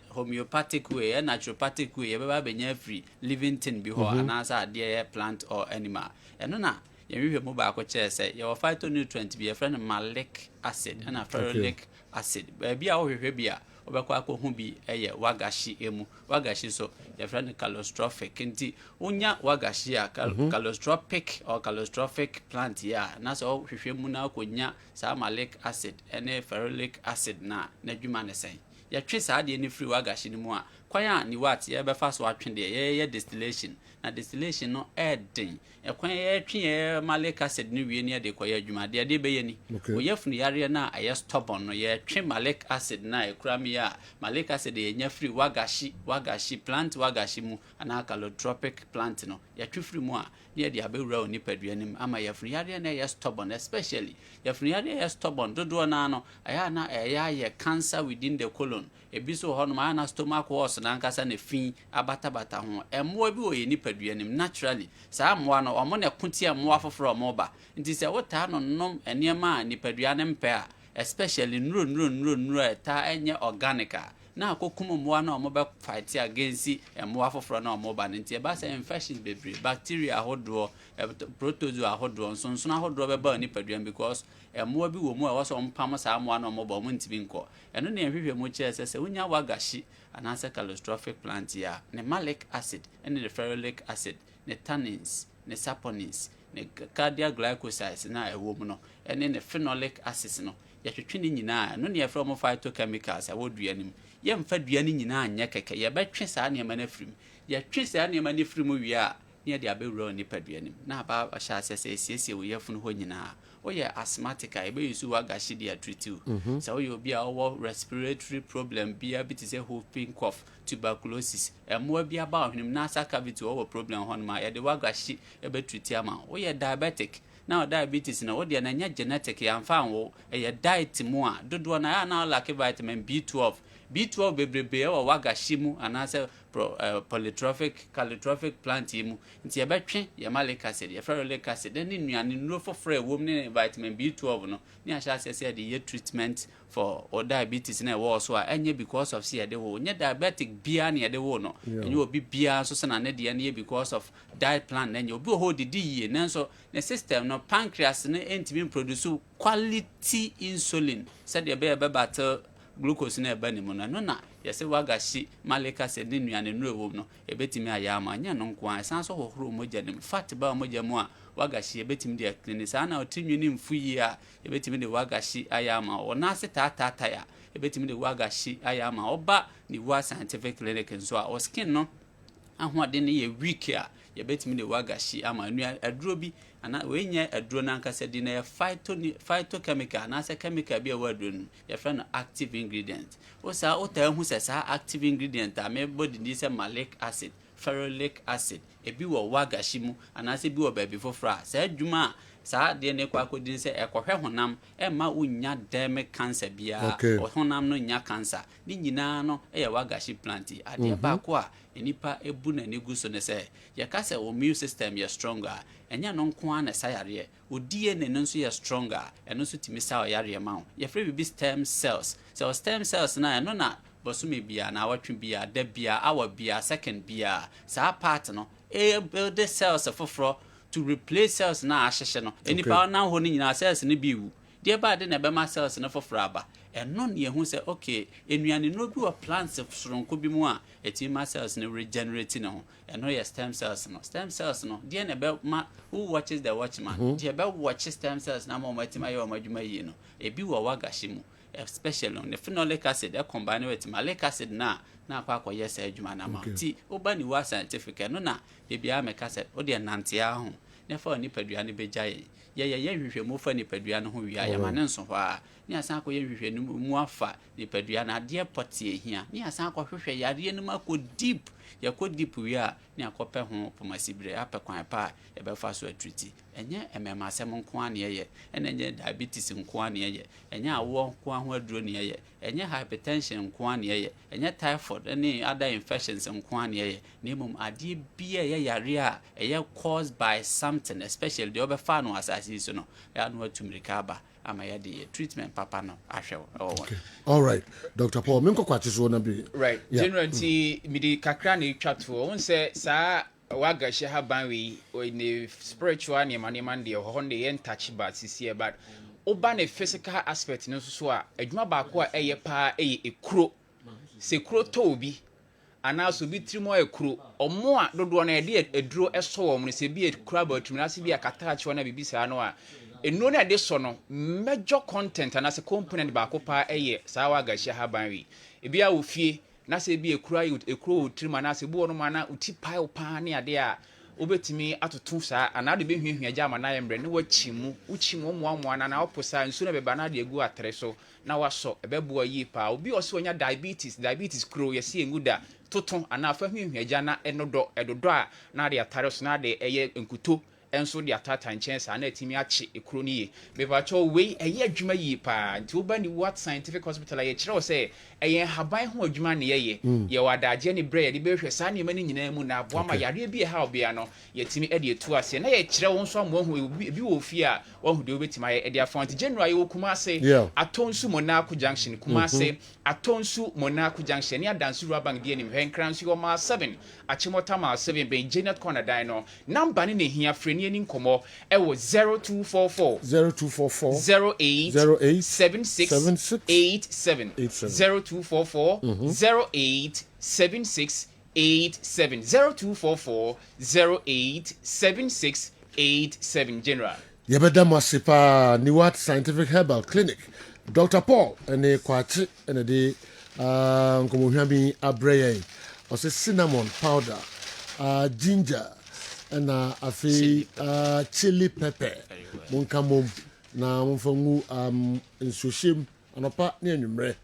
homeopathic way naturopathic way ye beba benya firi living thing bi ho anasa ade plant or animal eno na ye mu ba ko che se ye phytonutrient bi ye friend malic acid and ferulic acid bi a wo hwehwe bi a obekwa ko hu bi eye wagashi emu wagashi so ye friend calostrophic nti unya wagashi a calostrophic or calostrophic plant ya na so hwehwe mu na akonya sa malic acid ene ferulic acid na dwuma ne sen ye twe sa de ni free wagashi ni mu a kwan a ni wat ye befa so atwe de ye distillation na distillation no edin e kwan ye twe malic acid ni wie ni de koye adwuma de be ye ni oyefunu yare na aye stubborn no ye twe malic acid na e kura ya malic acid ye nya free wagashi plant wagashi mu ana calotrophic plant no ye twe free mu a ye de abewura oni padua nim ama yefunu yare na ye stubborn especially yefunu yare ye stubborn dodo na no aya na ye cancer within the colon ebiso ho no ma na stomach ulcer na nkasa na fin abatabata ho emmo bi o ye ni padua nim naturally sa amwa no omo na kuti amwa foforo omo ba nti se wota no nom eniema ni padua ne mpe a especially nro eta enye organica na akokum mwa na omo be fight against mwa foforo na omo ba nti e ba se infections bebre bacteria ahodo protozoa ahodo nsonso na ahodo be ba ni padua because mwa bi wo mu a waso mpam sa mwa na omo ba omo ntibi nko eno na ehwehwe mu che se unya wagashi anasa calostrophic plant ya ne malic acid and the ferulic acid ne tannins ne saponins ne cardiac glycosides na ewo mu no ene ne phenolic acids no ya twetwe ni nyina no ne from phytochemicals awodua nim ye mfa dua ni nyina anya keke ye betwe sa ne ma na frim ye twe sa ne ma na frim wi a ne de abewura ni padua nim na ba sha asese siesie wo ye funu ho nyina oye asthmatic a ebe yusu wagashi dia treat you so oye obi a owo respiratory problem bia bi te say whooping cough tuberculosis emmo bia ba hwenem na asa cavity owo problem ho ma ye de wagashi ebe treat ama oye diabetic now diabetes na wo de na nya genetic ya mfa wo eye diet mu a dodo na ya na lack vitamin B12 bebrebe wa wagashi mu anase polytrophic calotrophic plant mu nti ye betwe ye malic acid ye ferulic acid ni nuane nuro foforo ewom ni vitamin B12 no ni a sha say the ye treatment for or diabetes na wo so a enye because of say de wo nye diabetic bia na de wo no enye obi bia so se na ne de ye because of diet plan na enye obi ho didi ye nanso ne system no pancreas ne entimi produce quality insulin said ye be battle glucose na eba ni mu no na yese wagashi malic acid ni nuane nuro ewom no ebetimi ayama nya no nko an san so hohoro moja nim fat ba moja mu a wagashi ebetimi de clean sa na otinwi ni mfu yi a ebetimi de wagashi ayama ona se tata ya ebetimi de wagashi ayama oba ni wa scientific clinic nso a o skin no ahoɔden no yɛ weak a yɛbɛtumi de wagashi ama nua aduro bi ana wenye aduro nankasa di na phytochemical anaasɛ chemical bi a ɛwɔ aduro no yɛfrɛ no active ingredient wosaa wotaa hu sɛ saa active ingredient a mebɔ didi sɛ malic acid ferulic acid ebi wɔ wagashi mu anaasɛ bi wɔ baabi foforɔ a saa adwuma a saa deɛ ne kɔ akɔdin sɛ ɛkɔhwɛ honam ɛma wonya dermal cancer biara honam no nya cancer ne nyinaa no ɛyɛ wagashi plant adeɛ baako a enipa ebu na ne gu so ne sɛ yɛka sɛ wo immune system yɛ stronger ɛnya no nko a na sa yareɛ wo DNA no nso yɛ stronger ɛno nso timi sa yareɛ ma wo yɛfrɛ bibi stem cells sɛ stem cells na ɛno na bosome bia na awatwe bia da bia awa bia second bia saa part no build the cells foforɔ to replace cells na ahyehye no enipa na ho no nyina cells ne bi wu deɛ ba de na bɛma cells no foforɔ aba ɛno ne yɛhu sɛ okay enuane no bi wɔ plants soronko bi mu a etima cells no regenerate no ho ɛno yɛ stem cells no deɛ na bɛma who watches the watchman deɛ bɛ watch stem cells na ma ɔmatima yɛ ɔmadwuma yie no ebi wɔ wagashi mu especially on the phenolic acid combined with malic acid na akwa yes adwuma na ma ti oba ni wa scientific no na de bia meka se o de nantia ho na fa ni padua ne beja ye hwehwemu fa ni padua no ho wia ya ma ne nso hɔ a ni asan akɔ ye hwehwenu mu afa ni padua na de pɔte ehia ni asan akɔ hwehwɛ yare no makɔ deep yakɔ deep wia ni akɔpɛ ho pomasibre apɛ kwan pa e be fa so atriti enye emema asɛm nko a ne yɛ enye diabetes nko a ne yɛ enye awo nko a ho aduro ne yɛ enye hypertension nko a ne yɛ enye typhoid ne other infections nko a ne yɛ na mmom ade bia yɛ yare a ɛyɛ caused by something especially the obefa no asasi so no ya no atumrika aba ama yɛ de treatment papa no ahwɛ okay all right Dr. Paul menko kwachi so na bi right general ti midi kakra na etwato won sɛ saa wagashi haban we in spiritual ne man de ho ne yen touch ba sisi but oba ne physical aspect no so a adwuma baako a ɛyɛ pa ɛyɛ ekuro se kuro to bi ana so bi trimo ekuro omo a dodo na ɛde eduro ɛso wɔ mo se bi ekura ba tumi na se bi akata achi na bibi saa no a eno na de so no major content ana se component baako pa ɛyɛ saa wagashi haban we ebi a ofie na se bi ekuro trima na se bo no ma na uti pile pa ne ade a obetimi atoto saa ana de behwehwe agya ma na yembre ne wachimu uchimu moamoa na oposa nsu na beba na de egu atere so na waso ebebo yi pa obi oso nya diabetes kro yesi enguda toto ana afa hwehwe agya na enodo edodo a na de atare so na de eye enkuto enso de atata nkyɛnse ana atimi akye ekuro ni ye bebacho wei ɛyɛ adwuma yi pa nti oba ni what scientific hospital ayɛ kyerɛw sɛ ɛyɛ haban ho adwuma ne yɛ yɛ wadagye ne brɛ de behwɛ saa ne mani nyinaa mu na aboa ma yare bi ha obia no yɛtimi ɛde etu ase na yɛ kyerɛw nso amoa ho bi wɔ fie a wɔn de obetimi ayɛ ɛde afɔnti general yɛ okuma ase atonsu monako junction kuma ase atonsu monako junction ne adansu rubber de anim hɛnkranso yɛ ma 7 achimota ma 7 ben Janet corner dan no number ne hia frɛ ni nkomo ewo 0244 08 7687 0244 08 7687 0244 08 7687 general yebeda masipa Niwat Scientific Herbal Clinic Dr. Paul ene kwachi ene de nkomo hwami abreye o se cinnamon powder ginger and afi chili pepper monkamom na monfangu nsohyem anopa ne anwumre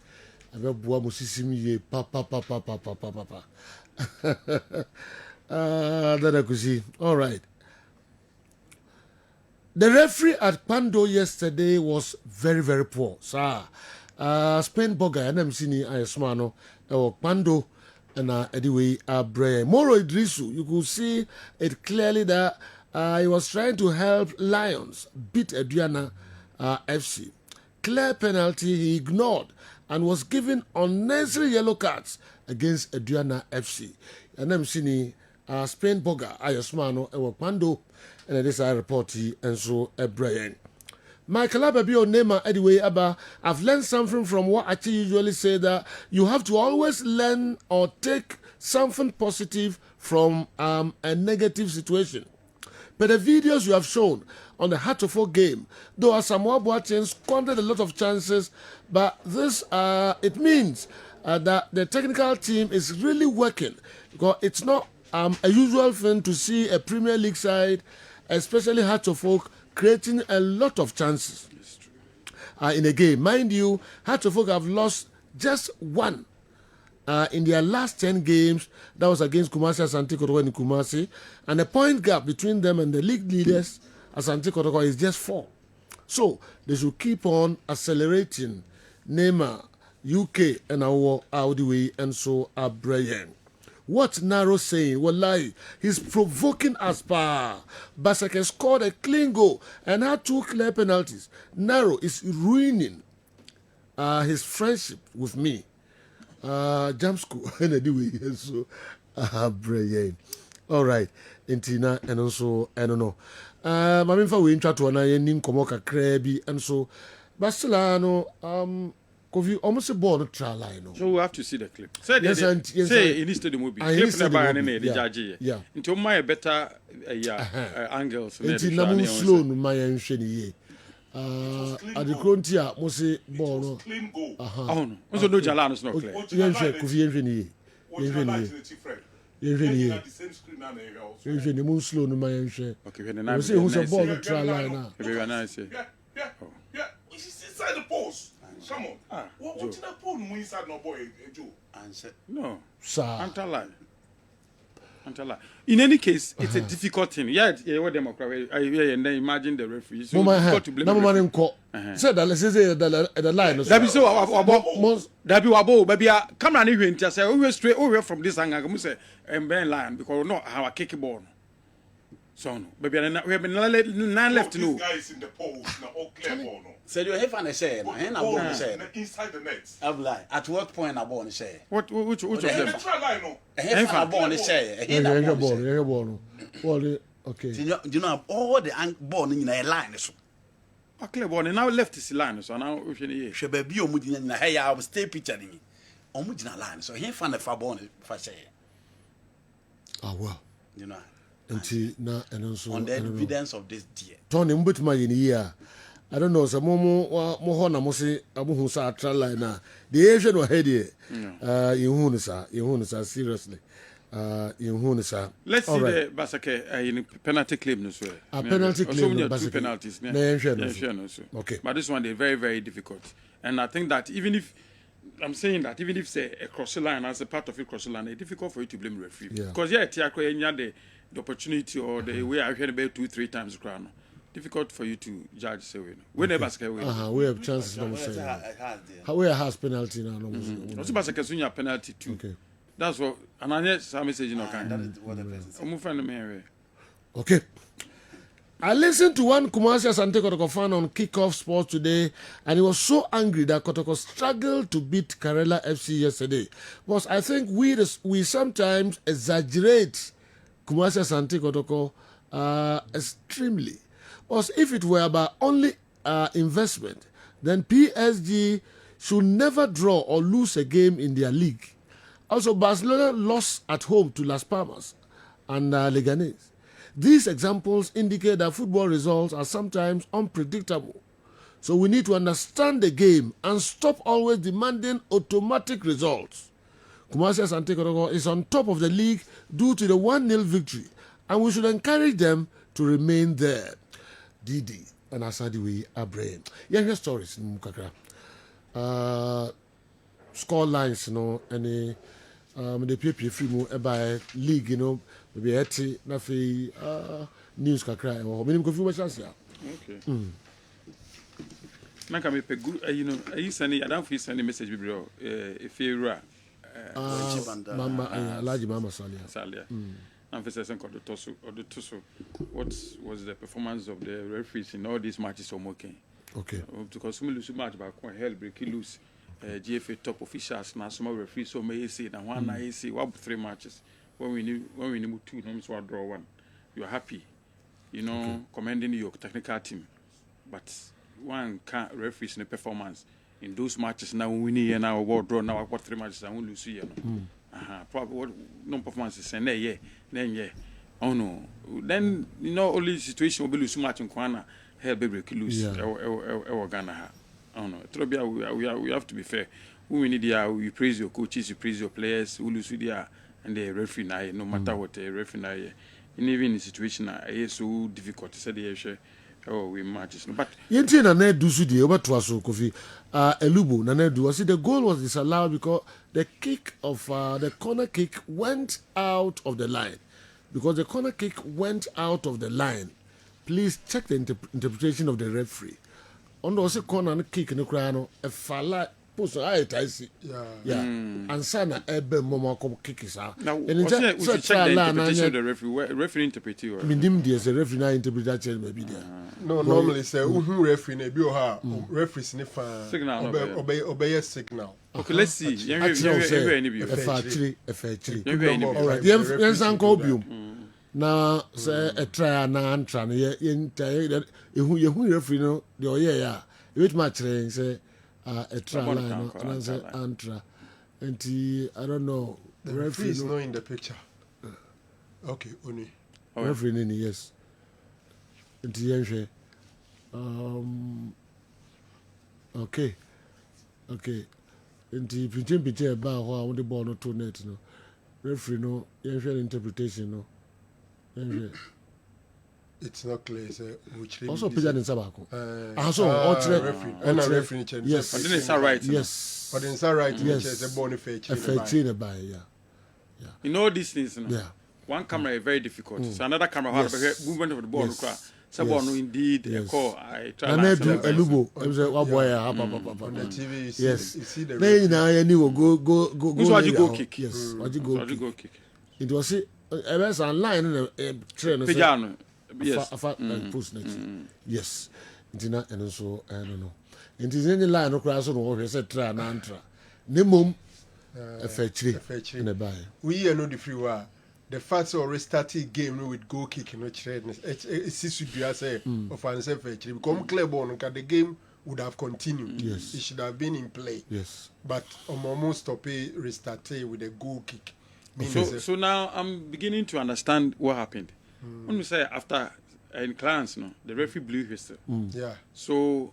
abeboa mosisim ye papa that I could see. All right. The referee at Pando yesterday was very, very poor. Sir, Spain Boga and MCNI Ayesmano, Pando, and anyway, Bre Moro Idrisu. You could see it clearly that he was trying to help Lions beat Adriana FC. Clear penalty he ignored and was given unnecessary yellow cards against Adriana FC. And MCNI Spain Boga Ayesmano, Pando. And this I report and so Brian. Michael Ababio Nema anyway, Abba, I've learned something from what I usually say that you have to always learn or take something positive from a negative situation. But the videos you have shown on the Hatofo game, though Asamoah Boateng squandered a lot of chances, but this it means that the technical team is really working because it's not a usual thing to see a Premier League side, especially Hearts of Oak, creating a lot of chances in a game. Mind you, Hearts of Oak have lost just one in their last 10 games. That was against Kumasi Asante Kotoko in Kumasi. And the point gap between them and the league leaders, Asante Kotoko, is just 4. So they should keep on accelerating Neymar, UK, and our Audi and so Brian. What Naro saying? Wallahi, he's provoking us. Basake scored a clean goal and had 2 clear penalties. Naro is ruining his friendship with me. Jam school anyway, so Brian. All right, Intina and also I don't know. Maminfa we intro to an nin komoka krebi and so Barcelona Kofi almost a born trial line. So we have to see the clip. Say it needs to the movie. Clip never any the judge. Yeah. Into my better angles. Into namu slow no my ensheni. At the frontier, Mose born. Clean goal. Oh no. Also no jalano no clear. Kofi ensheni. The same screen now. Ensheni mo slow no my ensheni. Okay, when the say who's a born trial line now. Very nice. Yeah. It's inside the post. Come on. What's in that phone inside no boy, Joe? Answer. No. Sir. Antalai. In any case, it's a difficult thing. Yeah, what democrat. And then imagine the referee. So got to blame the referee. Said that let's say the line. That be so that be wabo baby camera ni hwenti say we straight over from this angle come say ben line because no our kick ball. So no baby we have been nine left no. This guy is in the post now all clear ball no. Said you have an say na hen abon say inside the net. Have lie. At what point abon say? Which of them? Hen abon say. Hen ball. Well, okay. You know all the ball in a line so. A clear ball now left is line so now we finish. She be omu di na hey I will stay picture ni. Omu di na line so hen fan fa ball fa say. Ah well. You know. Until now and also on the evidence of this dear. Tony mbutuma yini here. I don't know. So mo hona mo se abuhu sa tra line na. The Asian no head here. You sa seriously. You sa. Let's see the Basake in penalty claim no so. A penalty claim no two penalties. Okay. But this one is very very difficult. And I think that even if I'm saying that even if say a cross line as a part of a cross line, it's difficult for you to blame referee because the opportunity or the way I heard about 2-3 times crown. Difficult for you to judge say when basket we have chances no say how we has penalty now no also basket sunya penalty too. Okay, that's what and I some message no kind that is what the person say. Okay, I listened to one Kumasi Asante Kotoko fan on Kickoff Sports today, and he was so angry that Kotoko struggled to beat Karela FC yesterday. Because I think we sometimes exaggerate Kumasi Asante Kotoko extremely. Because if it were about only investment, then PSG should never draw or lose a game in their league. Also, Barcelona lost at home to Las Palmas and Leganés. These examples indicate that football results are sometimes unpredictable. So we need to understand the game and stop always demanding automatic results. Kumasi Asante Kotoko is on top of the league due to the 1-0 victory, and we should encourage them to remain there. Didi and Asadiwe Abraham. Yeah, hear stories in Mukakra. Score lines, any the PP free mo by league, maybe 80 nafi news kakra or minimum confirm chance. Okay. Naka me pegu I send I don't feel send message bibro if you Mama Alaji Mama Salia. And for second or the Tosu, what was the performance of the referees in all these matches of Moking? Okay. Because we lose match back when hell break lose GFA top officials now some referees so may say that one I see 3 matches when we need 2 no so draw 1. You are happy, commending your technical team, but one can't referees in the performance in those matches now we need and now we draw now 3 matches and we lose probably what no performance is and then oh no then only situation will be lose match in Kwana hell baby lose Ghana. Oh no we have to be fair. We need we praise your coaches, you praise your players, we lose with and the referee na no matter what the referee na even in the situation is so difficult to say the we matches no but yenti na na do so die obeto aso Kofi Elubo na do I see the goal was disallowed because the kick of the corner kick went out of the line because the corner kick went out of the line. Please check the interpretation of the referee. On the corner kick no cry no a fala post I see. Yeah. And sana ebe momo ko kick is out. Now we check the interpretation of the referee. Referee interpret you. Mindim there the referee na interpret that change maybe there. No, normally say who referee na bi o ha referee snifa signal obey signal. Okay, let's see. F3. All right. Yes, Uncle Bium. Now, say a try and antra. You referee no the yeah. Which match say a try and say antra. And I don't know. The referee is not in the picture. Okay, only. Referee in yes. And okay. Nti pitchen ba ho a the ball no to net no referee no yenhwe interpretation no yenhwe it's not clear say which also pija den sabako so referee and referee change yes but it's right yes but it's right yes say ball no fair change by yeah you know these things no yeah one camera is very difficult so another camera has movement of the ball no indeed a call I try to do Elubo what boy on the TV you see the go kick yes what you go kick it was it was online in the train Pijano yes post net yes ntina eno so I don't know it is any line no cross no we say try na antra nemom efechiri in the buy we are no the free wa the fact or restarting game with goal kick no trade it should be say of answer efechiri become clear ball the game would have continued. Yes, it should have been in play. Yes, but almost stop it restart with a goal kick. So now I'm beginning to understand what happened. When we say after in Clarence, no, the referee blew whistle. Yeah. So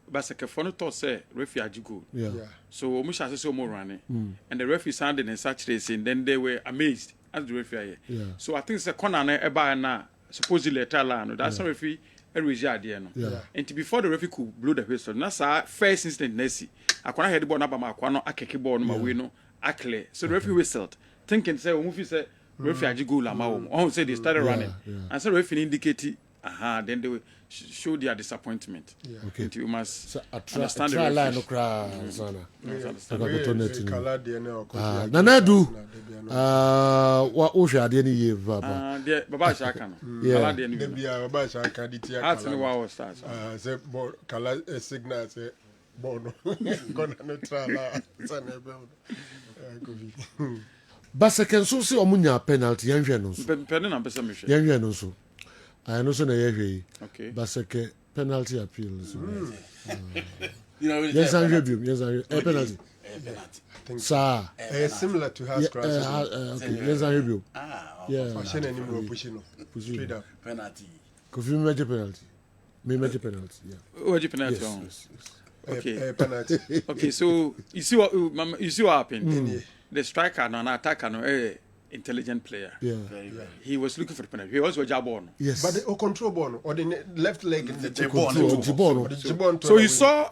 but the phone to say referee had goal. Yeah. So we should say more running, and the referee sounded in such racing. Then they were amazed as the referee. Yeah. So I think it's a corner now supposedly a Talano. That's not referee. And before the referee could blow the whistle, that's our first instant. Nessie, I can't hear the ball number. I can't akeki ball my window. Akle. So the referee whistled, thinking say, "Movie say referee aji goal amao." Oh, say they started running, and so the referee indicated, then they show their disappointment. Okay, and you must understand the referee. Nanadu, what Osha didn't give Baba. Baba Shaka. Yeah, Baba Shaka. That's the wow stars. Say, Kala signal say, Bono. Gonna no try. But second, so see Omunya penalty, young Janus. Young Janus. I know so na yewe. Okay. Baseke penalty appeal. Yes, I review. Yes, I penalty. Sir, similar to house cross. Okay. Yes, I review. Yeah. Pushing any more pushing. Straight up penalty. Could you make a penalty? Me make a penalty. Yeah. What a penalty? Yes. Okay. Penalty. Okay. So you see what happened. The striker and an attacker no intelligent player. Yeah. He was looking for the penalty. He also a jab on. Yes. But the control ball or the left leg in the jibon. So he saw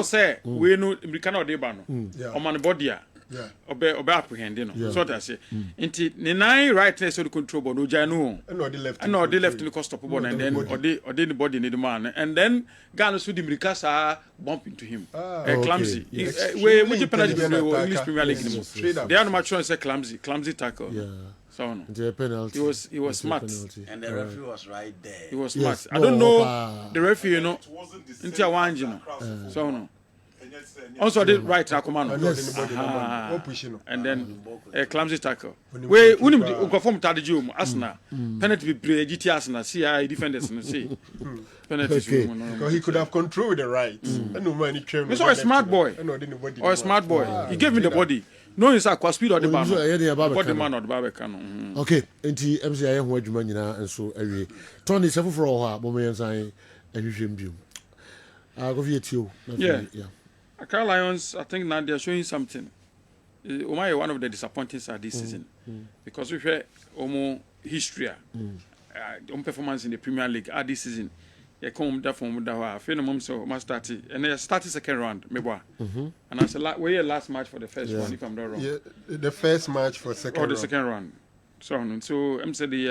say we know we cannot debano. On man body. Yeah. Obe apprehending no. So that say. Inti the nine right there so the control ball no janu. And or the left. And or the left to stop ball and then or the body need the man and then Ghana so the Mirikasa bump into him. Clumsy. We much penalty in English Premier League. They are not sure say clumsy tackle. Yeah. So no. The penalty. He was smart. And the referee was right there. He was smart. I don't know the referee, into a one, so no. Also did right tackle man. And then a clumsy tackle. We unim go from Tadijum Arsenal. Penalty play GT Arsenal. See defenders no see. Penalty. Because he could have controlled the right. No money train. He's a smart boy. Or a smart boy. He gave me the body. No, it's a speed or the body man or the Barbican. Okay, NT MCI who adwuma and so every Tony several for all her moment and you I'll go via you. Yeah. Car Lions, I think now they're showing something. Omar one of the disappointing side this season because we hear Omo history, performance in the Premier League this season. You come that from that I feel mom so must start and then started second round maybe. And I said we here last match for the first one if I'm not wrong. Yeah, the first match for second round. Or the second round. So I'm said the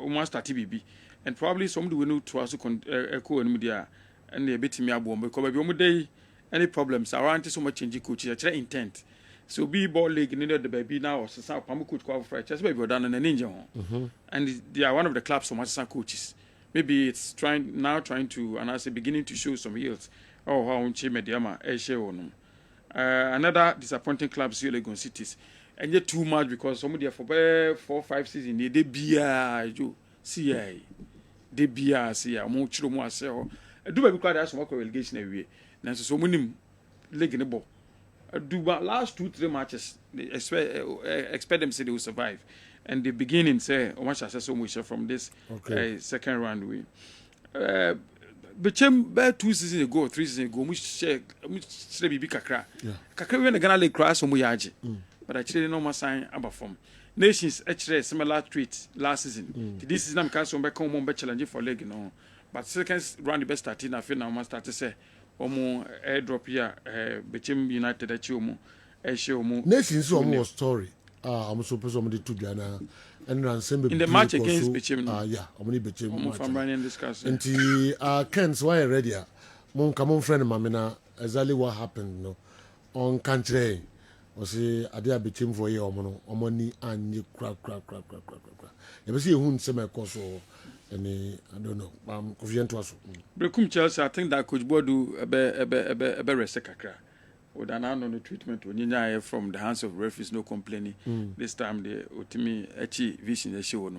almost start TBB and probably somebody will know to us echo and media and they bit me abom because we day any problems around so much change coach actually intent. So be ball league needed the baby now or some Pamu could qualify just baby done and a ninja and they are one of the clubs so much coaches. Maybe it's trying to and I say beginning to show some yields. Oh how unche mediama another disappointing club is Legon Cities. And yet too much because somebody for 4-5 seasons they be you see they be see mo chiro mo ase ho do baby quite as some relegation away. Now so many league in the ball. Do last 2-3 matches they expect them say they will survive. And the beginning say how much so much from this second round win. Became 2 seasons ago, 3 seasons ago, we share bibi kakra. Kakra we na Ghana League crash so yaji. But actually no more sign about form. Nations actually similar treat last season. This season I'm can't back home be challenge for league no. But second round the best starting I feel now must start to say omo airdrop here became United achi omo omo. Nations omo story. I'm supposed to do Ghana and in the match against Bechem. Yeah, I'm going to Bechem. From Ryan discuss. And Ken's why ready? Mon come on friend mamina exactly what happened no on country. O say ade Bechem for ye omo ni anye crack. You see who say my course any I don't know. Convenient to us. Brekum Chelsea I think that coach Bodu ebe resekakra. With an on the treatment when from the hands of referees, no complaining. This time the ultimate achi vision the show.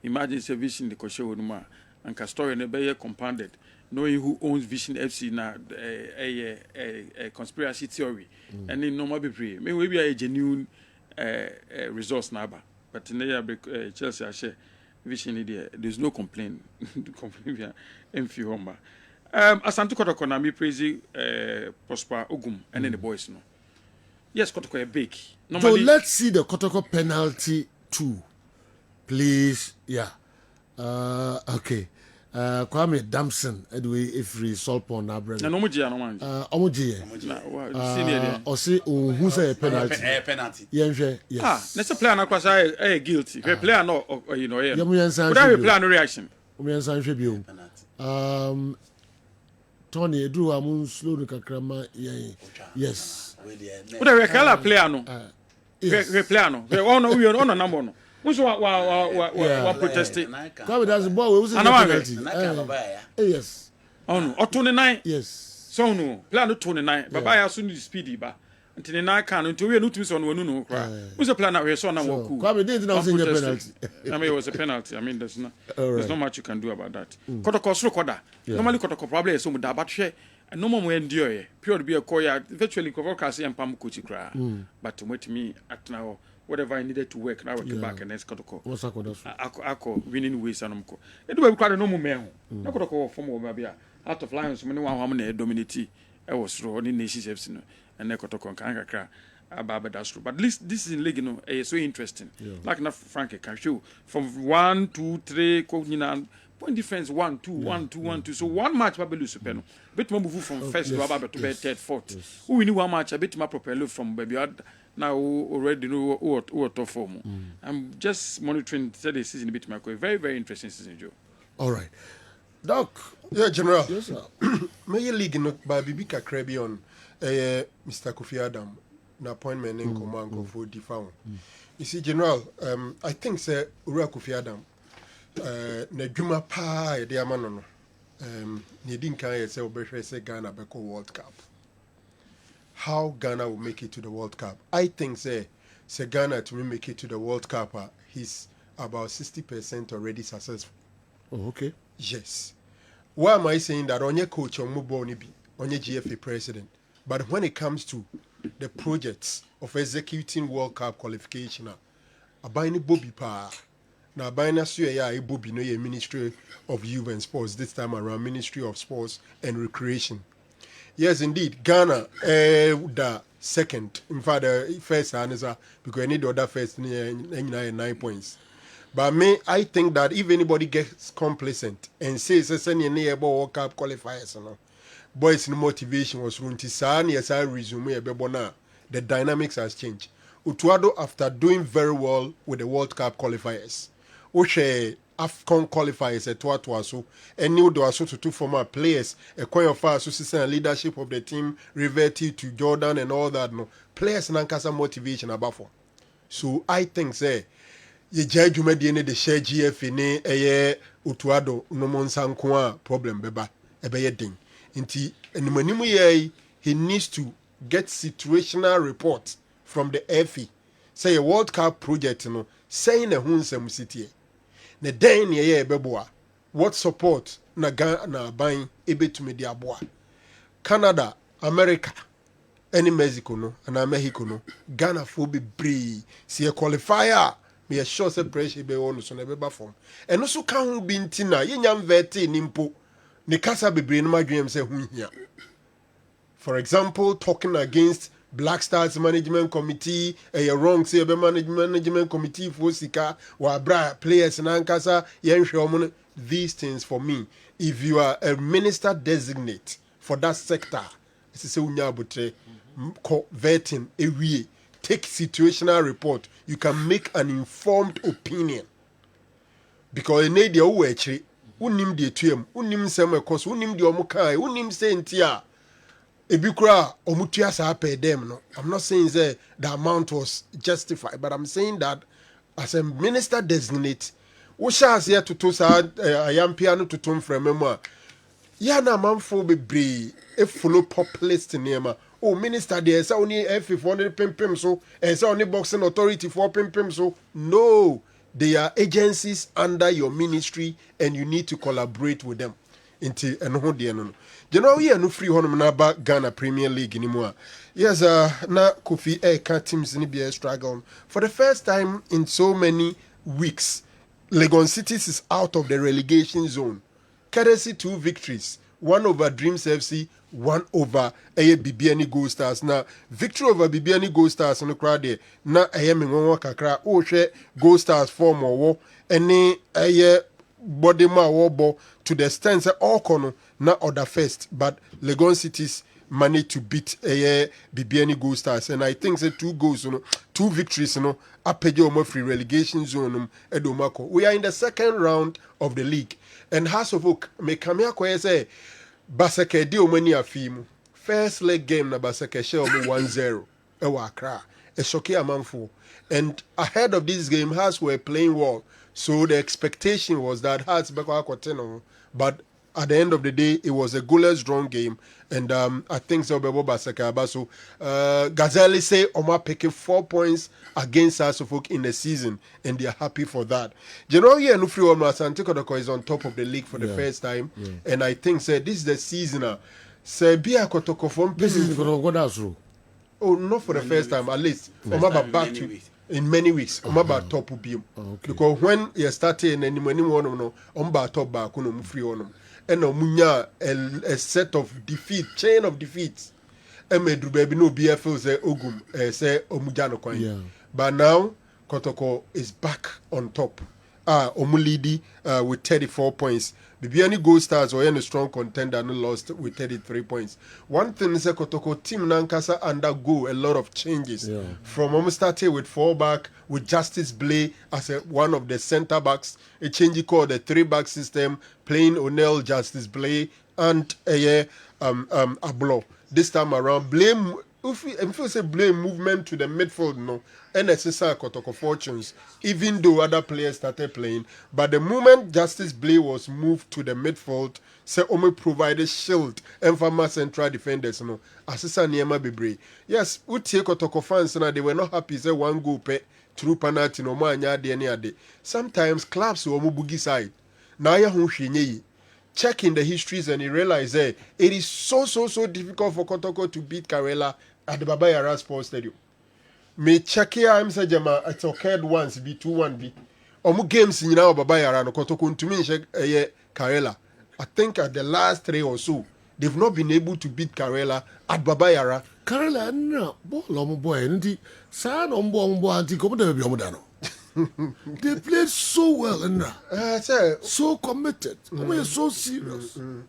Imagine the vision the show and Castor and a compounded, knowing who owns Vision FC now a conspiracy theory. And in normal be maybe a genuine resource number. But in the Chelsea I share Vision there's no complaint. Complain in few Asante Kotoko na me praise Prosper Ogum and then the boys no. Yes, Kotoko a big. So let's see the Kotoko penalty 2. Please. Yeah. Okay. Kwame Damson anyway if we Solpon na brother. Na omoji no man. Omoji. O say who say penalty. Penalty. Yes. Let's player na kwasa guilty. Player no you know here. Would player no reaction. Tony Edu amun slow no kakrama yes. What a recala player no. Player no. We on number no. Who's wa protesting. Come that's the ball we was penalty. Yes. Oh no. Or 29. Yes. So no. Player no 29. Baba ya so speedy ba. Until na can until we no tumi so no no cry. Who's the plan that we saw na wo cool. Come didn't know say penalty. I mean it was a penalty. I mean there's not much you can do about that. Kotoko sro koda. Normally Kotoko probably so muda but share and no more endure. Period be a koya virtually cover kasi and pam coach cry. But wait me at now whatever I needed to work now I work back and next Kotoko. What's ako winning ways anumko. It do we quite no more men. Na Kotoko form of bia out of Lions many one how many dominate. I was through only nations FC and Nekotoko and Kakra about that's true. But this is in league, you know, so interesting. Like na Frank can show from 1, 2, 3, point difference 1, 2, 1, 2, 1, 2. So one match probably supeno. Bit more move from first to about to third, fourth. Who we knew one match a bit more propel from baby now already know what top form. I'm just monitoring the season a bit more. Very, very interesting season, Joe. All right. Doc. Yeah, General. Yes, sir. May league no by Bibi Kakrebi on Mr. Kofi Adam, an appointment in command for the found. You see, General, I think say Ura Kofi Adam, na Juma pa e dia manono. Ni din kan say obehwe say Ghana beko World Cup. How Ghana will make it to the World Cup? I think say Ghana to make it to the World Cup, he's about 60% already successful. Oh, okay. Yes. Why am I saying that onye coach on Mubonibi, onye GFA president? But when it comes to the projects of executing World Cup qualification, abayni Bobby pa, na abayna suya ya Bobby no ye Ministry of Youth and Sports this time around Ministry of Sports and Recreation. Yes, indeed, Ghana second. In fact, the first answer because I need the other first 9 points. But me, I think that if anybody gets complacent and says any World Cup qualifiers, boys, no motivation was runti sani as I resume the dynamics has changed. Utuado, after doing very well with the World Cup qualifiers, Oshe AFCON qualifiers at Tuatuaso, and new Doaso to 2 former players, a coin of fire association leadership of the team reverted to Jordan and all that. No players nankasa motivation above. So I think say ye judge the share GF ne eye Utuado no monsankoa problem beba ebeye ding. Inti enimanimu ye he needs to get situational report from the FE. Say a World Cup project no saying a hunsem city. Ne den ye beboa. What support na Ghana buying ebe to me diaboa. Canada, America, any Mexico no, and Mexico no, Ghana for be bree. See a qualifier. Me a sure say pressure be on so never form. And also can be intina, yenyam vete nimpo. Ne kasa be brain my dream say here. For example, talking against Black Stars Management Committee, a wrong say management committee for Sika, or players and Ankasa, these things for me. If you are a minister designate for that sector, vetting a take situational report, you can make an informed opinion. Because in the way, unim de tuem, unim sema kos, unim de omukai, unim se ntia. Ebikura omutia sa pay them no. I'm not saying that the amount was justified, but I'm saying that as a minister designate, Ushas here to sa ayam piano to tom from memoir. Yana manfo bebre e follow populist nema. Oh minister there say only F400 pim so and say only boxing authority for pim so. No, they are agencies under your ministry and you need to collaborate with them. Into and hold the no. General here no free honum na ba Ghana Premier League anymore. Yes, na Kofi teams ni be struggle. For the first time in so many weeks, Legon Cities is out of the relegation zone. Courtesy 2 victories, 1 over Dreams FC, 1 over BBN Gold Stars. Now, victory over BBN Gold Stars in the crowd there. Now, kakra share Gold Stars form or any body ma wobo to the extent that all kono na other first, but Legon Cities managed to beat BBN Gold Stars, and I think 2 goals, 2 victories, apejo free relegation zone edomako. We are in the second round of the league, and House of Oak me kamia kwa say Basake di omani afimu. First leg game na Basake share 1-0 ewa Accra. A shocky amanfo, and ahead of this game, Hearts were playing well. So the expectation was that Hearts Beko Akoteno, but at the end of the day, it was a goalless drawn game, and I think so. Bebo Basaka so Gazelle say Oma picking 4 points against Suffolk in the season, and they are happy for that. Generally, Nufri Oma Santikodoko is on top of the league for the first time, and I think say this is the season. Say Bia Kotoko from this is the oh, not for the first time, at least. Oma back to. In many weeks, I'm about top of him. Because when you started and any one no, I'm about top back on free on them. And munya a set of defeat, chain of defeats. And me do baby no BFL say Ogum say Omujano coin. But now Kotoko is back on top. Omulidi with 34 points. Bibiani Gold Stars were in a strong contender and lost with 33 points. One thing is that Kotoko team Nankasa undergo a lot of changes. From almost started with 4 back with Justice Blay as one of the center backs, a change called the 3-back system, playing O'Neill, Justice Blay, and Ablo. This time around, blame. If you say blame movement to the midfield, no, and necessary Kotoko fortunes, even though other players started playing. But the moment Justice Blay was moved to the midfield, say Omo provided shield and former central defenders, no, Asisa Niema Bebre. Yes, Utie Kotoko fans, they were not happy, say 1 goal pe through penalty, no man, ade. Sometimes clubs will move bugi side. Now ya hun checking the histories and you realize it is so difficult for Kotoko to beat Karela at the Baba Yara Sports Stadium. Me check here, I'm saying it's occurred once, be 2-1 be. Omu games in now Baba Yara no Kotoko to me check Karela. I think at the last 3 or so, they've not been able to beat Karela at Babayara. Karela na ball on boy and san on boy anti come to they played so well and so committed. So serious. And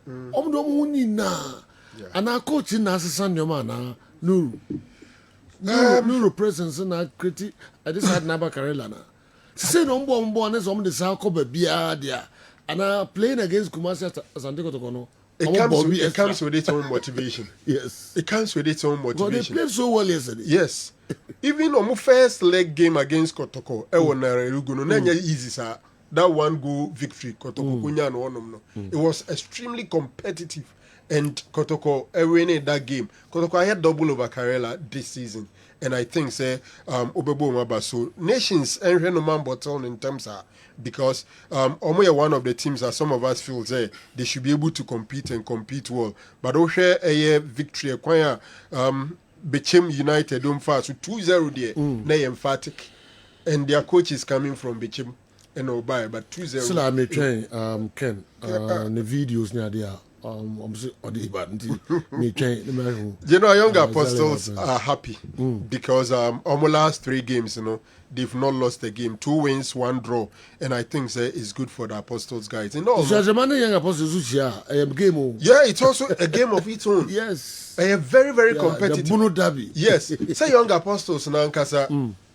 our coach in Assistant Yomana no presence in our critic. I just had Naba Karela. Say no more on the South Kobe Bia and playing against Kumasi Santiago Tokono. It comes with its own motivation. Yes. It comes with its own motivation. But they played so well yesterday. Yes. Even on my first leg game against Kotoko, easy, sir. That 1-goal victory, Kotoko, it was extremely competitive. And Kotoko winning that game. Kotoko I had double over Karela this season. And I think say Obebo Mabaso nations and no bottle in terms of because Omoya one of the teams that some of us feel say they should be able to compete and compete well. But Oshe a victory acquire Bechem United don't fast so 2-0 there. They emphatic. And their coach is coming from Bechem and Obai, but 2-0. Still I may train Ken the videos near there. You know, young apostles are happy because almost last 3 games, they've not lost a game, 2 wins, 1 draw, and I think it's good for the apostles guys. So as a man, young apostles, game. Yeah, it's also a game of its own. Yes, a very, very competitive. The Bruno Derby. Yes, say young apostles now, Kasa